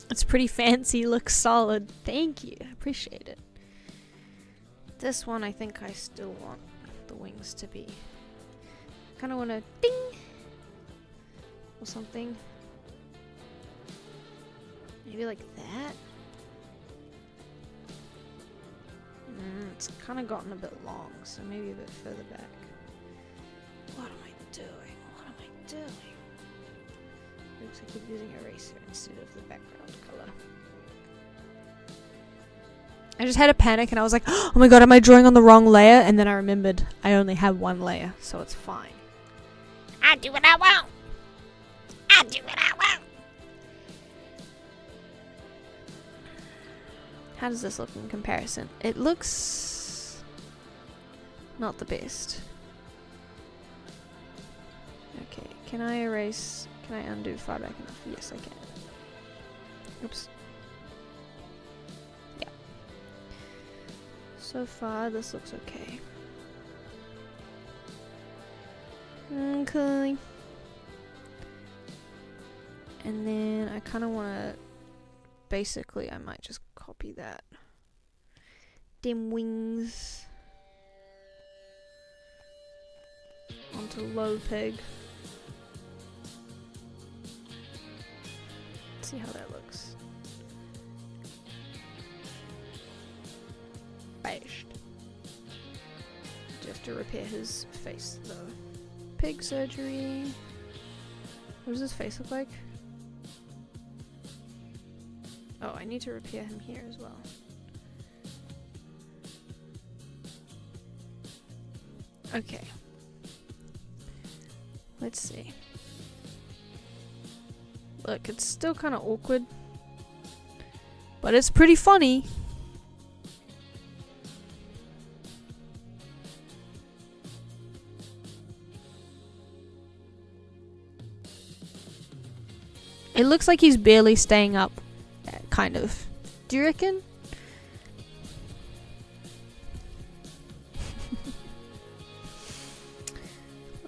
It's pretty fancy, looks solid. Thank you, I appreciate it. This one I think I still want the wings to be. Kind of want to ding or something. Maybe like that. It's kind of gotten a bit long, so maybe a bit further back. What am I doing? What am I doing? Looks like I'm using eraser instead of the background color. I just had a panic and I was like, oh my god, am I drawing on the wrong layer? And then I remembered I only have one layer, so it's fine. I do what I want. I do what I want. How does this look in comparison? It looks not the best. Okay, can I erase? Can I undo far back enough? Yes, I can. Oops. Yeah. So far, this looks okay. Okay. And then I kind of want to... Basically, I might just copy that. Dim wings. Onto low peg. See how that looks. Bashed. Do have to repair his face though. Pig surgery. What does his face look like? Oh, I need to repair him here as well. Okay. Let's see. Look, it's still kind of awkward, but it's pretty funny. It looks like he's barely staying up, kind of. Do you reckon?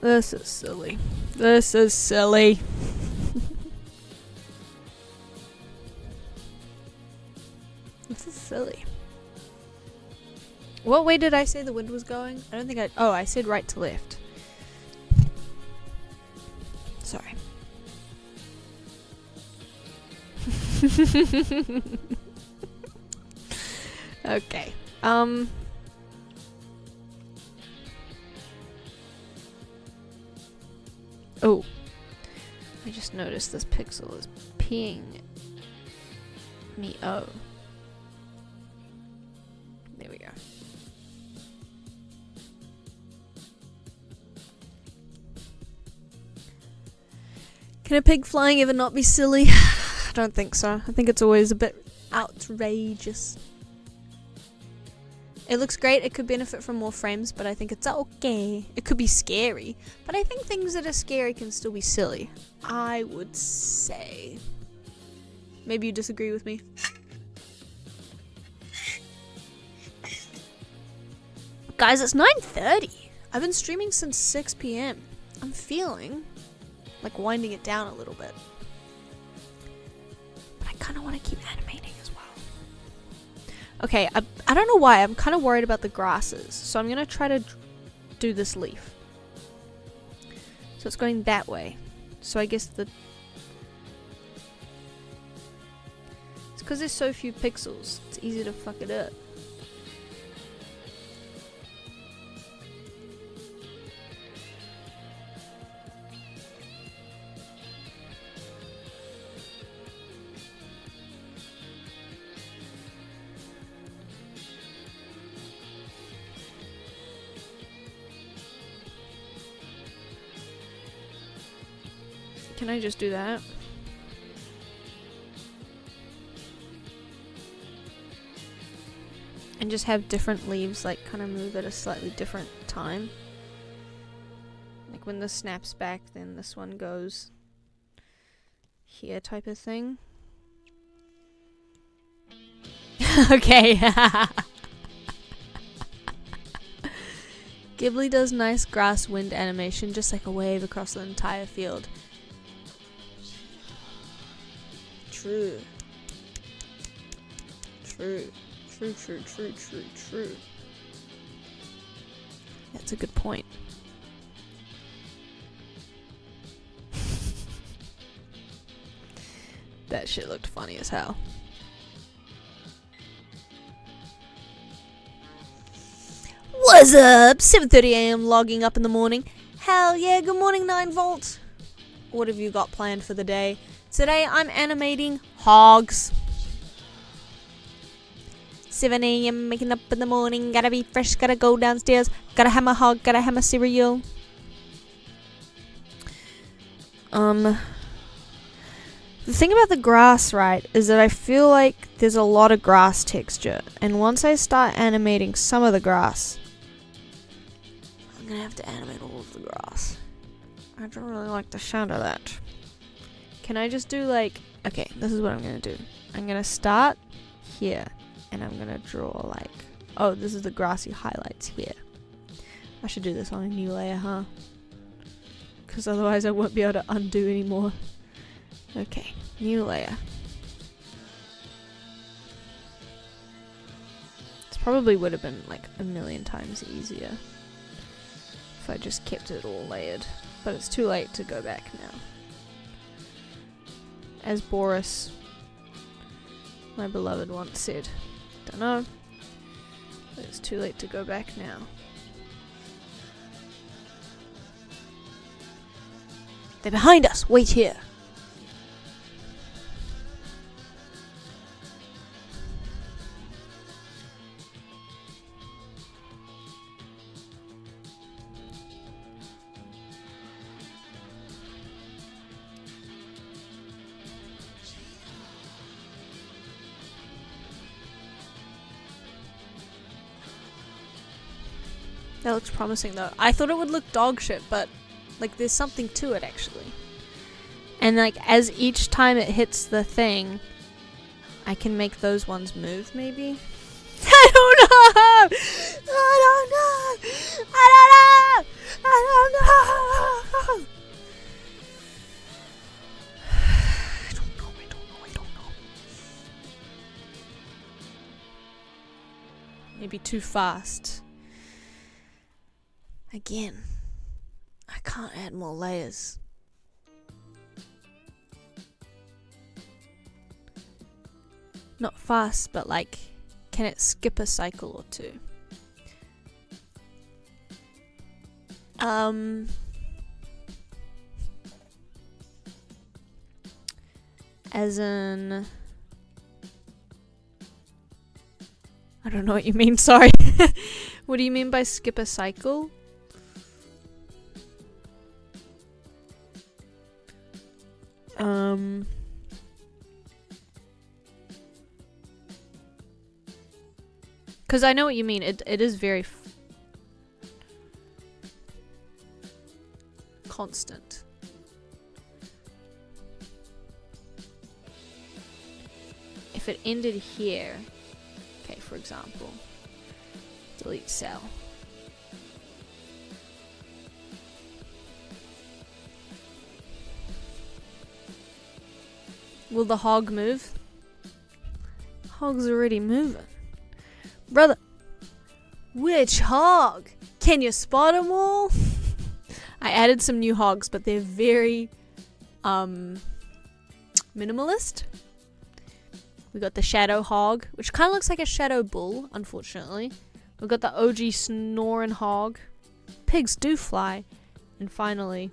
This is silly. This is silly. This is silly. What way did I say the wind was going? I don't think I... Oh, I said right to left. Sorry. Okay. Oh. I just noticed this pixel is peeing me. Oh. There we go. Can a pig flying ever not be silly? I don't think so. I think it's always a bit outrageous. It looks great. It could benefit from more frames, but I think it's okay. It could be scary, but I think things that are scary can still be silly. I would say. Maybe you disagree with me. Guys, it's 9:30. I've been streaming since 6 p.m. I'm feeling like winding it down a little bit. But I kind of want to keep animating as well. Okay, I don't know why. I'm kind of worried about the grasses. So I'm going to try to do this leaf. So it's going that way. So I guess it's because there's so few pixels. It's easy to fuck it up. Can I just do that? And just have different leaves like kind of move at a slightly different time. Like when this snaps back, then this one goes here type of thing. Okay. Ghibli does nice grass wind animation, just like a wave across the entire field. True. True. True, true, true, true, true. That's a good point. That shit looked funny as hell. What's up? 7:30 a.m. logging up in the morning. Hell yeah, good morning 9 Volt. What have you got planned for the day? Today I'm animating hogs. 7 a.m. making up in the morning. Gotta be fresh, gotta go downstairs. Gotta have my hog, gotta have my cereal. The thing about the grass, right, is that I feel like there's a lot of grass texture. And once I start animating some of the grass, I'm gonna have to animate all of the grass. I don't really like the sound of that. Can I just do like... Okay, this is what I'm gonna do. I'm gonna start here. And I'm gonna draw like... Oh, this is the grassy highlights here. I should do this on a new layer, huh? Because otherwise I won't be able to undo anymore. Okay, new layer. This probably would have been like a million times easier if I just kept it all layered. But it's too late to go back now. As Boris, my beloved, once said. Don't know. But it's too late to go back now. They're behind us! Wait here! That looks promising though. I thought it would look dog shit, but like there's something to it actually. And like as each time it hits the thing, I can make those ones move maybe? I don't know! I don't know. Maybe too fast. Again, I can't add more layers. Not fast, but like, can it skip a cycle or two? As in, I don't know what you mean, sorry. What do you mean by skip a cycle? Because I know what you mean. It is very constant. If it ended here, okay, for example, delete cell. Will the hog move? Hog's already moving. Brother, which hog? Can you spot them all? I added some new hogs, but they're very minimalist. We got the shadow hog, which kind of looks like a shadow bull, unfortunately. We got the OG snoring hog. Pigs do fly. And finally,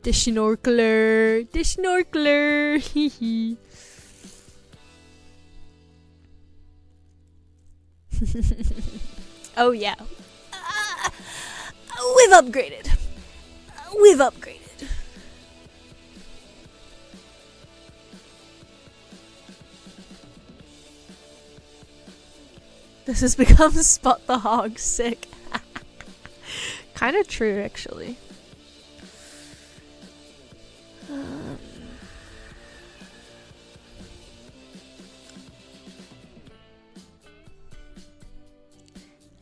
the snorkeler. The snorkeler. Hee hee. Oh yeah. We've upgraded. We've upgraded. This has become Spot the Hog sick. Kind of true, actually.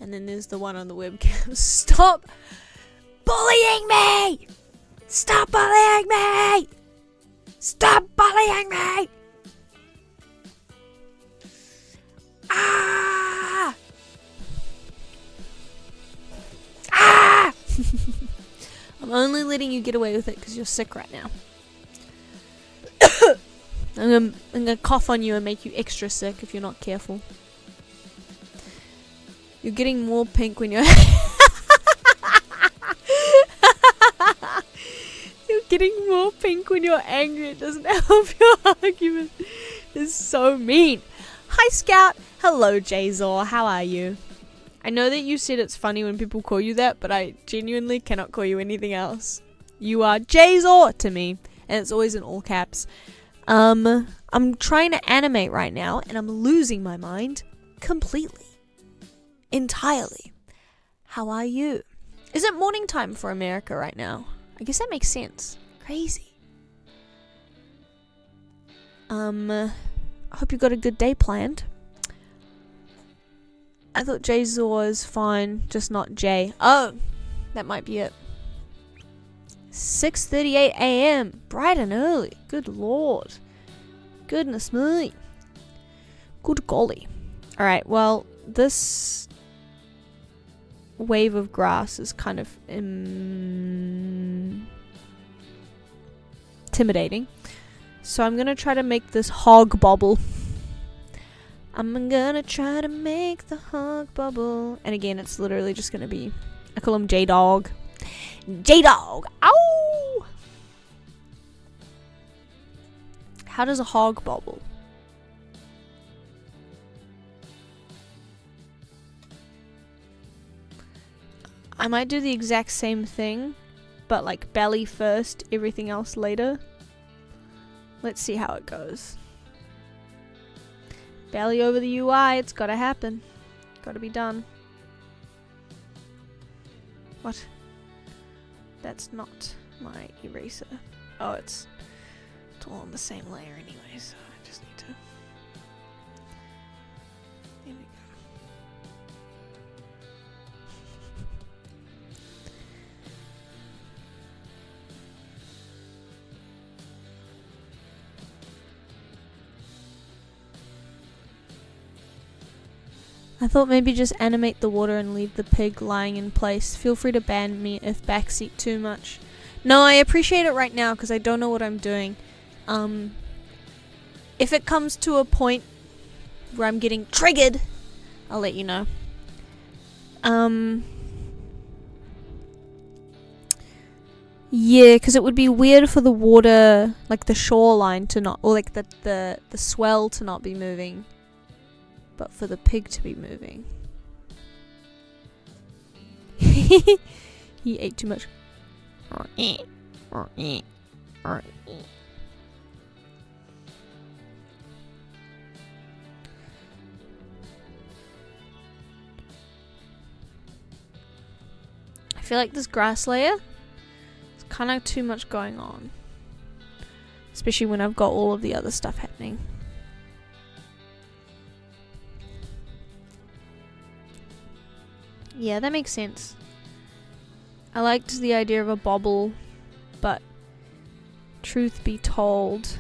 And then there's the one on the webcam. Stop bullying me! Stop bullying me! Stop bullying me! Ah! Ah! I'm only letting you get away with it because you're sick right now. I'm gonna cough on you and make you extra sick if you're not careful. You're getting more pink when you're... You're getting more pink when you're angry. It doesn't help your argument. It's so mean. Hi, Scout. Hello, Jazor. How are you? I know that you said it's funny when people call you that, but I genuinely cannot call you anything else. You are Jazor to me, and it's always in all caps. I'm trying to animate right now, and I'm losing my mind completely. Entirely. How are you? Is it morning time for America right now? I guess that makes sense. Crazy. I hope you got a good day planned. I thought Jazor was fine, just not Jay. Oh, that might be it. 6:38 a.m. Bright and early. Good lord. Goodness me. Good golly. Alright, well, this wave of grass is kind of intimidating. So I'm gonna try to make this hog bobble. I'm gonna try to make the hog bubble. And again, it's literally just gonna be, I call him J-Dog. J-Dog! Ow! How does a hog bobble? I might do the exact same thing, but like belly first, everything else later. Let's see how it goes. Belly over the UI, it's gotta happen. Gotta be done. What? That's not my eraser? Oh, it's all on the same layer anyway, so I just need to... There we go. I thought maybe just animate the water and leave the pig lying in place. Feel free to ban me if backseat too much. No, I appreciate it right now because I don't know what I'm doing. If it comes to a point where I'm getting triggered, I'll let you know. Yeah, because it would be weird for the water, like the shoreline to not, or like the swell to not be moving. But for the pig to be moving. He ate too much. I feel like this grass layer is kind of too much going on. Especially when I've got all of the other stuff happening. Yeah, that makes sense. I liked the idea of a bobble, but truth be told,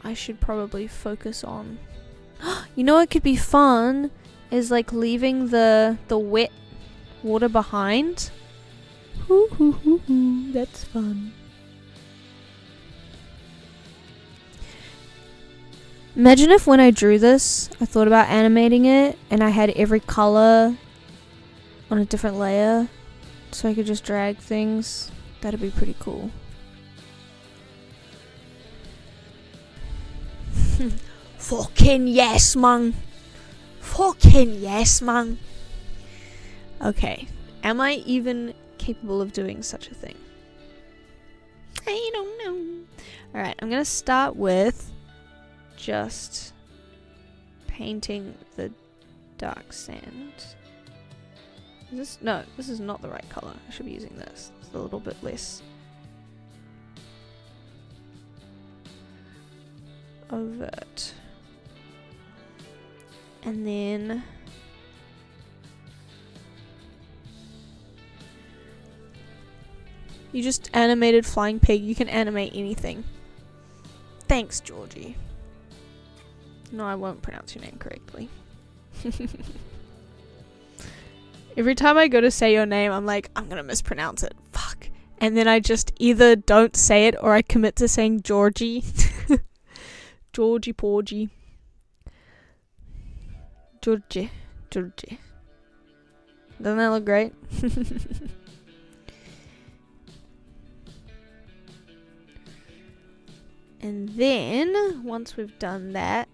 I should probably focus on... You know what could be fun? Is like leaving the wet water behind. That's fun. Imagine if when I drew this, I thought about animating it and I had every color on a different layer so I could just drag things. That'd be pretty cool. Fucking yes, man. Fucking yes, man. Okay, am I even capable of doing such a thing? I don't know. Alright, I'm gonna start with just painting the dark sand. Is this? No, this is not the right color. I should be using this. It's a little bit less overt. And then you just animated flying pig. You can animate anything. Thanks, Georgie. No, I won't pronounce your name correctly. Every time I go to say your name, I'm like, I'm gonna mispronounce it. Fuck. And then I just either don't say it or I commit to saying Georgie. Georgie Porgy. Georgie. Georgie. Doesn't that look great? And then, once we've done that,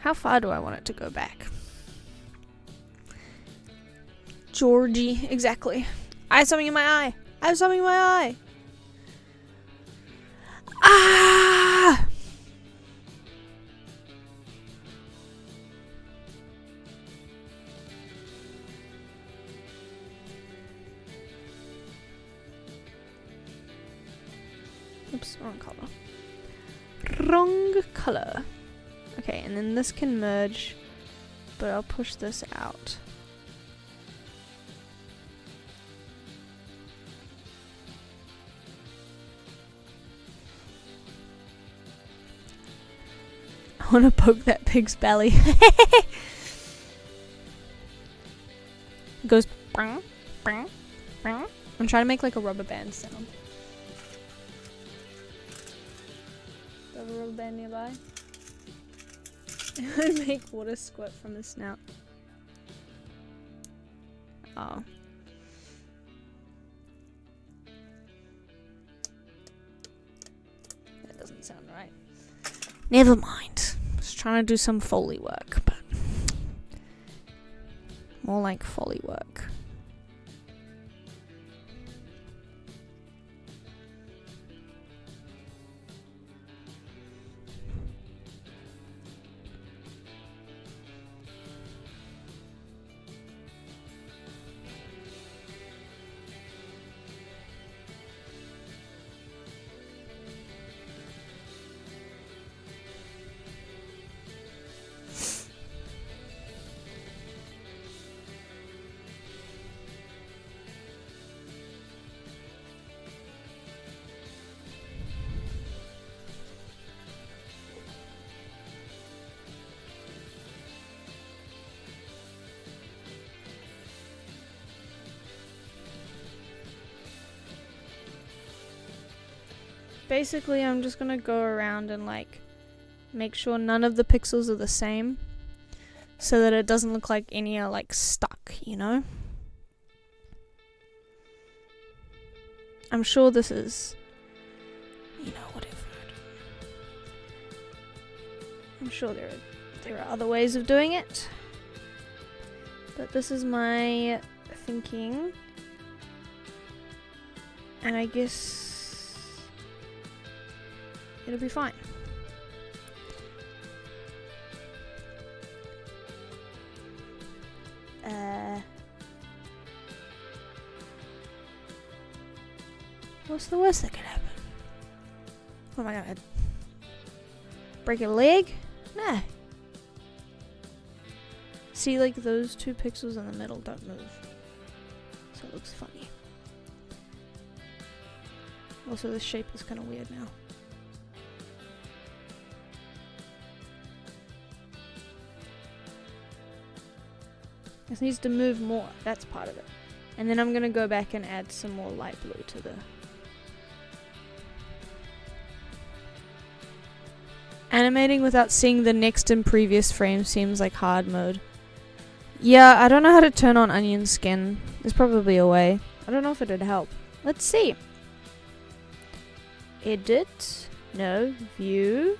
how far do I want it to go back? Georgie, exactly. I have something in my eye. I have something in my eye. Ah! Oops, wrong color. Wrong color. Okay, and then this can merge, but I'll push this out. I want to poke that pig's belly. It goes. I'm trying to make like a rubber band sound. Do I have a rubber band nearby? It would make water squirt from the snout. Oh. sound right. Never mind. Just trying to do some Foley work, but more like Foley work. Basically, I'm just gonna go around and like make sure none of the pixels are the same so that it doesn't look like any are like stuck, you know? I'm sure this is, you know, whatever. I'm sure there are other ways of doing it, but this is my thinking, and I guess it'll be fine. What's the worst that could happen? What am I gonna break a leg? Nah. See, like those two pixels in the middle don't move, so it looks funny. Also, the shape is kind of weird now. This needs to move more, that's part of it. And then I'm gonna go back and add some more light blue to the... Animating without seeing the next and previous frame seems like hard mode. Yeah, I don't know how to turn on onion skin. There's probably a way. I don't know if it'd help. Let's see. Edit. No. View.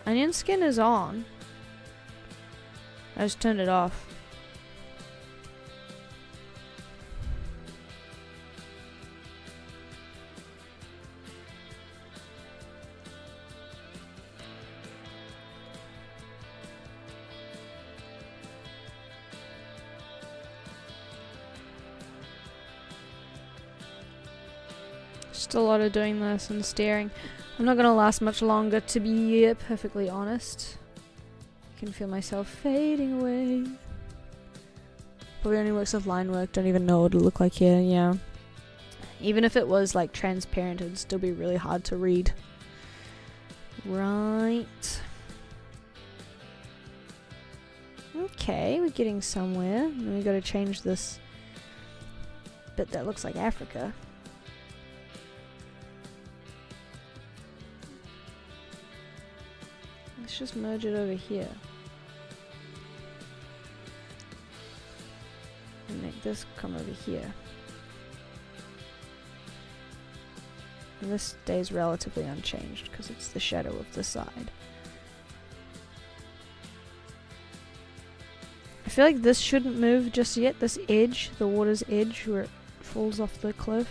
Onion skin is on. I just turned it off. Just a lot of doing this and staring. I'm not gonna last much longer, to be perfectly honest. I can feel myself fading away. Probably only works with line work, don't even know what it'll look like here, yeah. Even if it was like transparent, it'd still be really hard to read. Right. Okay, we're getting somewhere. And we gotta change this bit that looks like Africa. Let's just merge it over here. And make this come over here. And this stays relatively unchanged because it's the shadow of the side. I feel like this shouldn't move just yet, this edge, the water's edge where it falls off the cliff.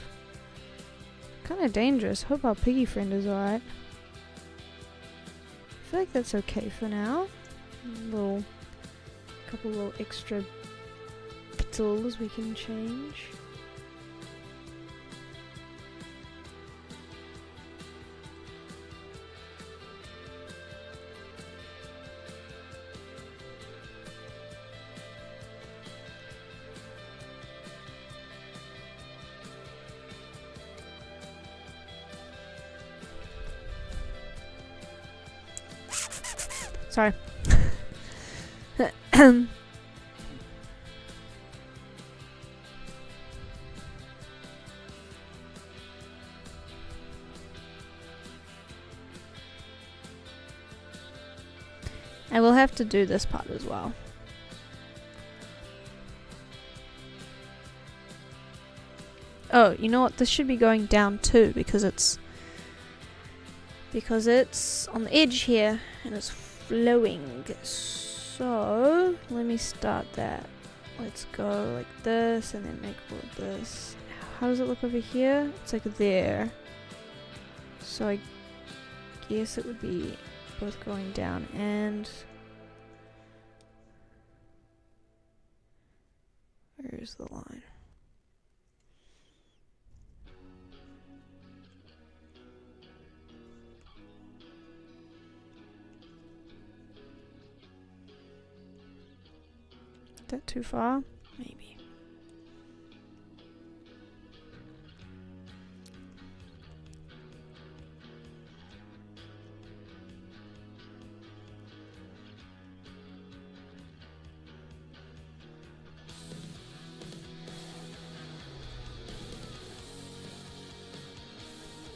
Kinda dangerous. Hope our piggy friend is alright. I feel like that's okay for now. Couple little extra pixels we can change. Sorry. I will have to do this part as well. Oh, you know what? This should be going down too because it's because it's on the edge here and it's flowing. So let me start that. Let's go like this and then make all of this. How does it look over here? It's like there. So I guess it would be both going down and... Where's the line? Is that too far? Maybe.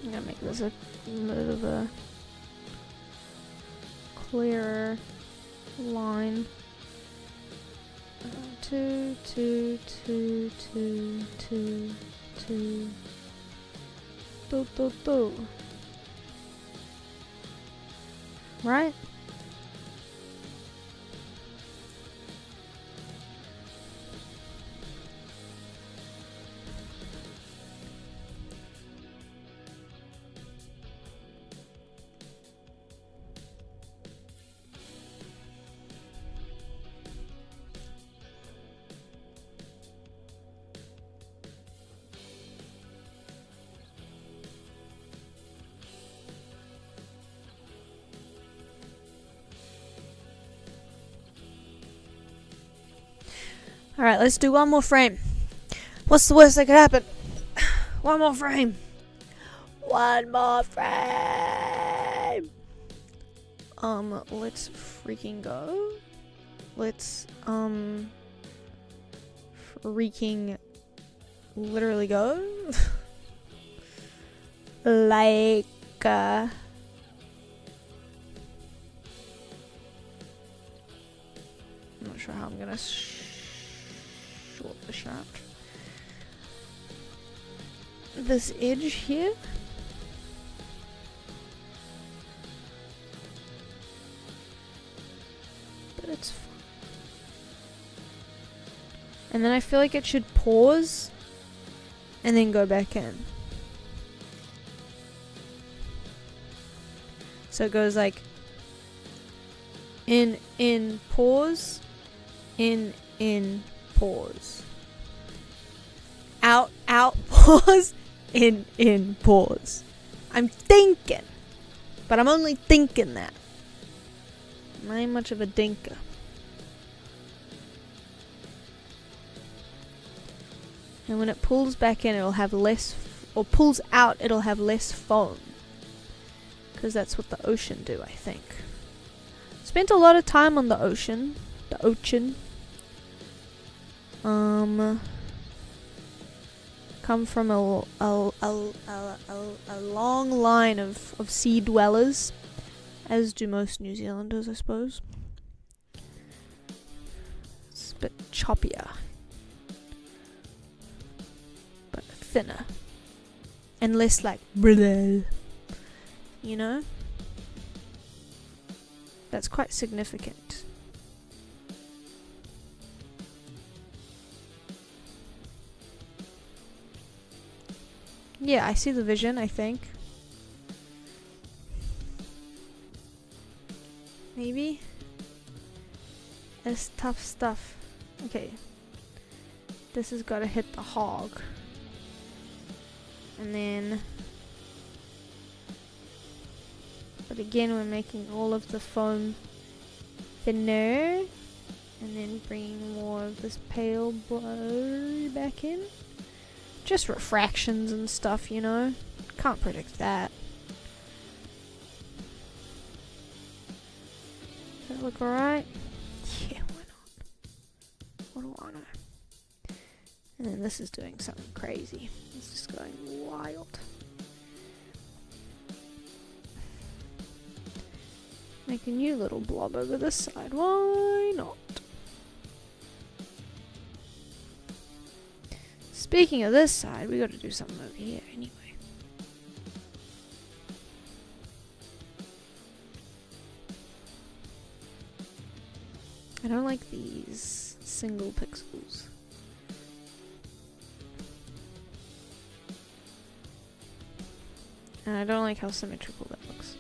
I'm gonna make this a bit of a clearer line. 2, 2, 2, 2, 2, 2. Do, do, do. Right? Alright, let's do one more frame. What's the worst that could happen? One more frame. One more frame. Let's freaking go. Let's, freaking literally go. Like, I'm not sure how I'm gonna short the shaft. This edge here. But it's fine. And then I feel like it should pause and then go back in. So it goes like in, pause, in, pause. Out, pause, in, pause. I'm thinking, but I'm only thinking that. I ain't much of a dinker. And when it pulls back in, it'll have less, or pulls out, it'll have less foam. Because that's what the ocean do, I think. Spent a lot of time on the ocean. The ocean. Come from a long line of sea dwellers, as do most New Zealanders, I suppose. It's a bit choppier, but thinner, and less like bleh, you know? That's quite significant. Yeah, I see the vision, I think. Maybe? It's tough stuff. Okay. This has got to hit the hog. And then... But again, we're making all of the foam thinner. And then bringing more of this pale blue back in. Just refractions and stuff, you know. Can't predict that. Does that look alright? Yeah, why not? What do I know? And then this is doing something crazy. It's just going wild. Make a new little blob over this side. Why not? Speaking of this side, we got to do something over here anyway. I don't like these single pixels. And I don't like how symmetrical that looks.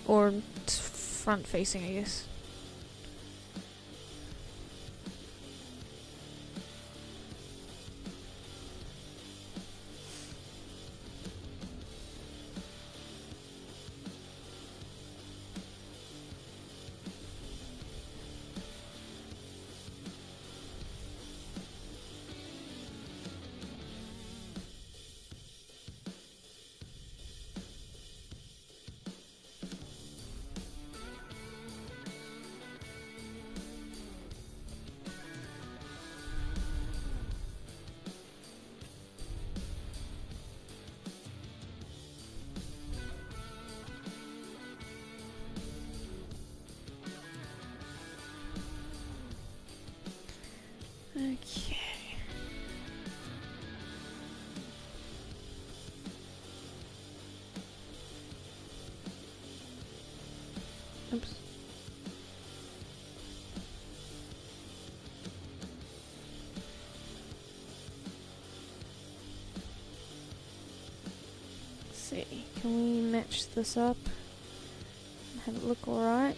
Or front facing, I guess. Okay. Oops. Let's see. Can we match this up and have it look alright?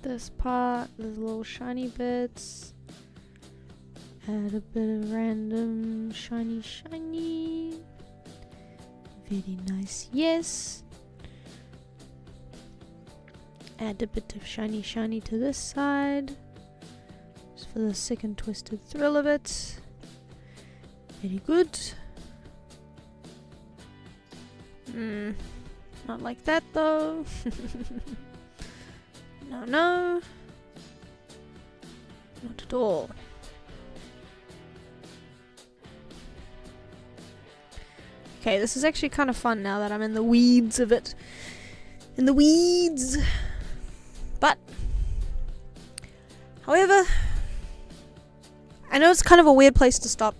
This part, there's little shiny bits. Add a bit of random shiny. Very nice, yes. Add a bit of shiny to this side. Just for the sick and twisted thrill of it. Very good. Not like that though. No. Not at all. Okay, this is actually kind of fun now that I'm in the weeds of it. In the weeds. But, however, I know it's kind of a weird place to stop,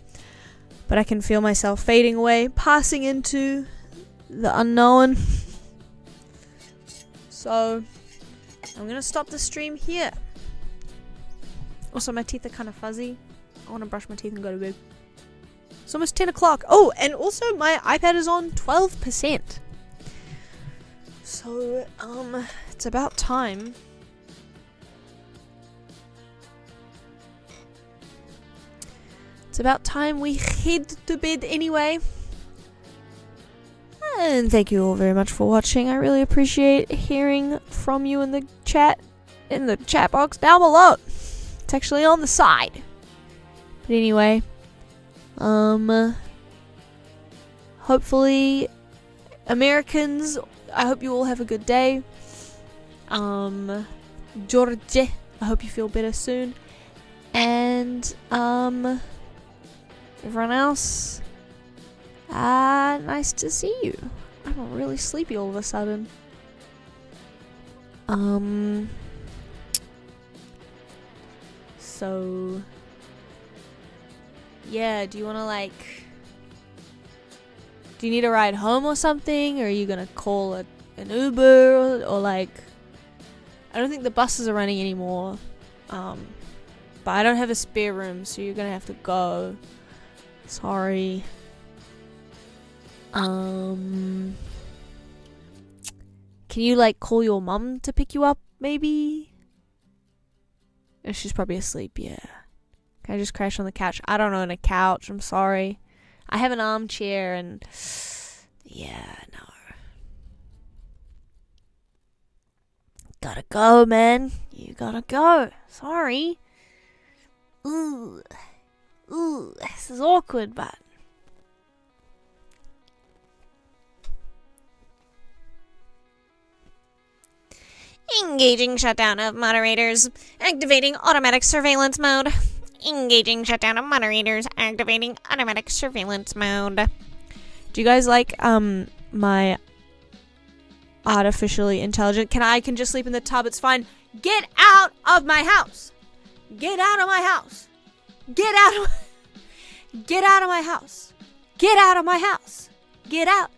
but I can feel myself fading away, passing into the unknown. So, I'm gonna stop the stream here. Also, my teeth are kind of fuzzy. I want to brush my teeth and go to bed. It's almost 10 o'clock. Oh, and also my iPad is on 12%. So, it's about time. It's about time we head to bed anyway. And thank you all very much for watching. I really appreciate hearing from you in the chat box down below. It's actually on the side. But anyway, hopefully Americans, I hope you all have a good day. George, I hope you feel better soon. And everyone else, nice to see you. I'm really sleepy all of a sudden. So yeah, do you need a ride home or something? Or are you gonna call an Uber or like, I don't think the buses are running anymore. But I don't have a spare room, so you're gonna have to go. Sorry. Can you like call your mum to pick you up maybe? She's probably asleep, yeah. Can I just crash on the couch? I don't own a couch, I'm sorry. I have an armchair and yeah, no. Gotta go, man. You gotta go. Sorry. Ooh, this is awkward, but Engaging shutdown of moderators. Activating automatic surveillance mode. Engaging shutdown of moderators. Activating automatic surveillance mode. Do you guys like my artificially intelligent? I can just sleep in the tub, it's fine. Get out of my house. Get out of my house. Get out of my house. Get out of my house. Get out.